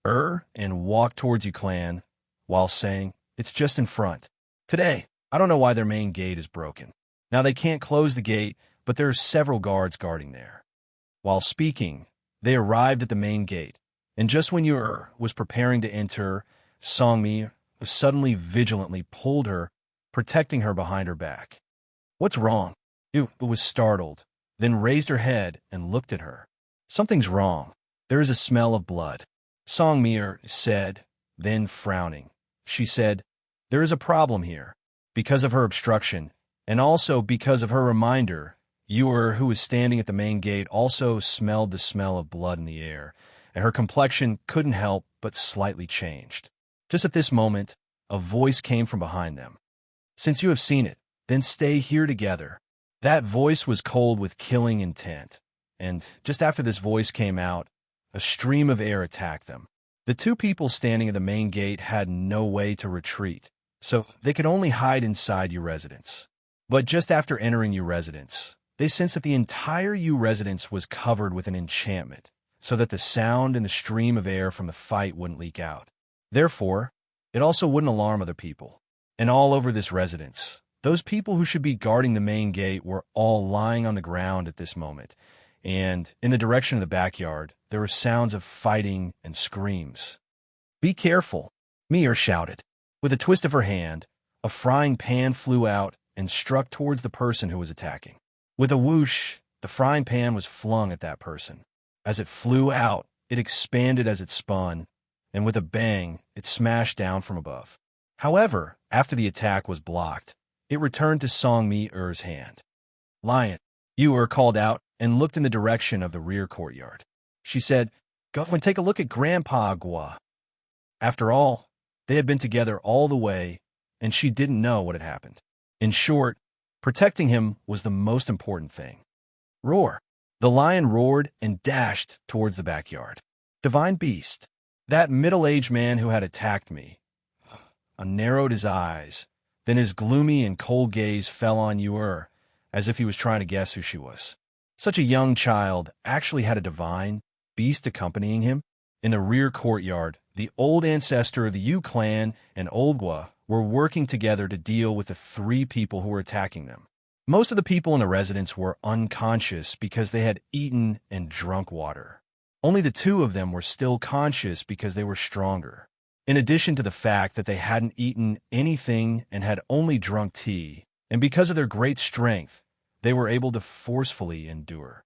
and walked towards Yu clan, while saying, "It's just in front. Today, I don't know why their main gate is broken. Now they can't close the gate, but there are several guards guarding there." While speaking, they arrived at the main gate, and just when Yu was preparing to enter, Songmi suddenly vigilantly pulled her, protecting her behind her back. "What's wrong?" Yu was startled, then raised her head and looked at her. "Something's wrong. There is a smell of blood," Songmi said, then frowning. She said, "There is a problem here. Because of her obstruction, and also because of her reminder, Yu, who was standing at the main gate, also smelled the smell of blood in the air, and her complexion couldn't help but slightly changed. Just at this moment, a voice came from behind them. "Since you have seen it, then stay here together." That voice was cold with killing intent, and just after this voice came out, a stream of air attacked them. The two people standing at the main gate had no way to retreat, so they could only hide inside Yu residence. But just after entering Yu residence, they sensed that the entire Yu residence was covered with an enchantment, so that the sound and the stream of air from the fight wouldn't leak out. Therefore, it also wouldn't alarm other people. And all over this residence, those people who should be guarding the main gate were all lying on the ground at this moment, and in the direction of the backyard, there were sounds of fighting and screams. "Be careful," Mir shouted. With a twist of her hand, a frying pan flew out and struck towards the person who was attacking. With a whoosh, the frying pan was flung at that person. As it flew out, it expanded as it spun, and with a bang, it smashed down from above. However, after the attack was blocked, it returned to Songmi-er's hand. "Lion," Yu called out and looked in the direction of the rear courtyard. She said, "Go and take a look at Grandpa Gua." After all, they had been together all the way, and she didn't know what had happened. In short, protecting him was the most important thing. "Roar!" The lion roared and dashed towards the backyard. Divine beast, that middle-aged man who had attacked me, narrowed his eyes. Then his gloomy and cold gaze fell on Yu, as if he was trying to guess who she was. Such a young child actually had a divine beast accompanying him. In the rear courtyard, the old ancestor of the Yu clan and Old Gua were working together to deal with the three people who were attacking them. Most of the people in the residence were unconscious because they had eaten and drunk water. Only the two of them were still conscious because they were stronger. In addition to the fact that they hadn't eaten anything and had only drunk tea, and because of their great strength, they were able to forcefully endure.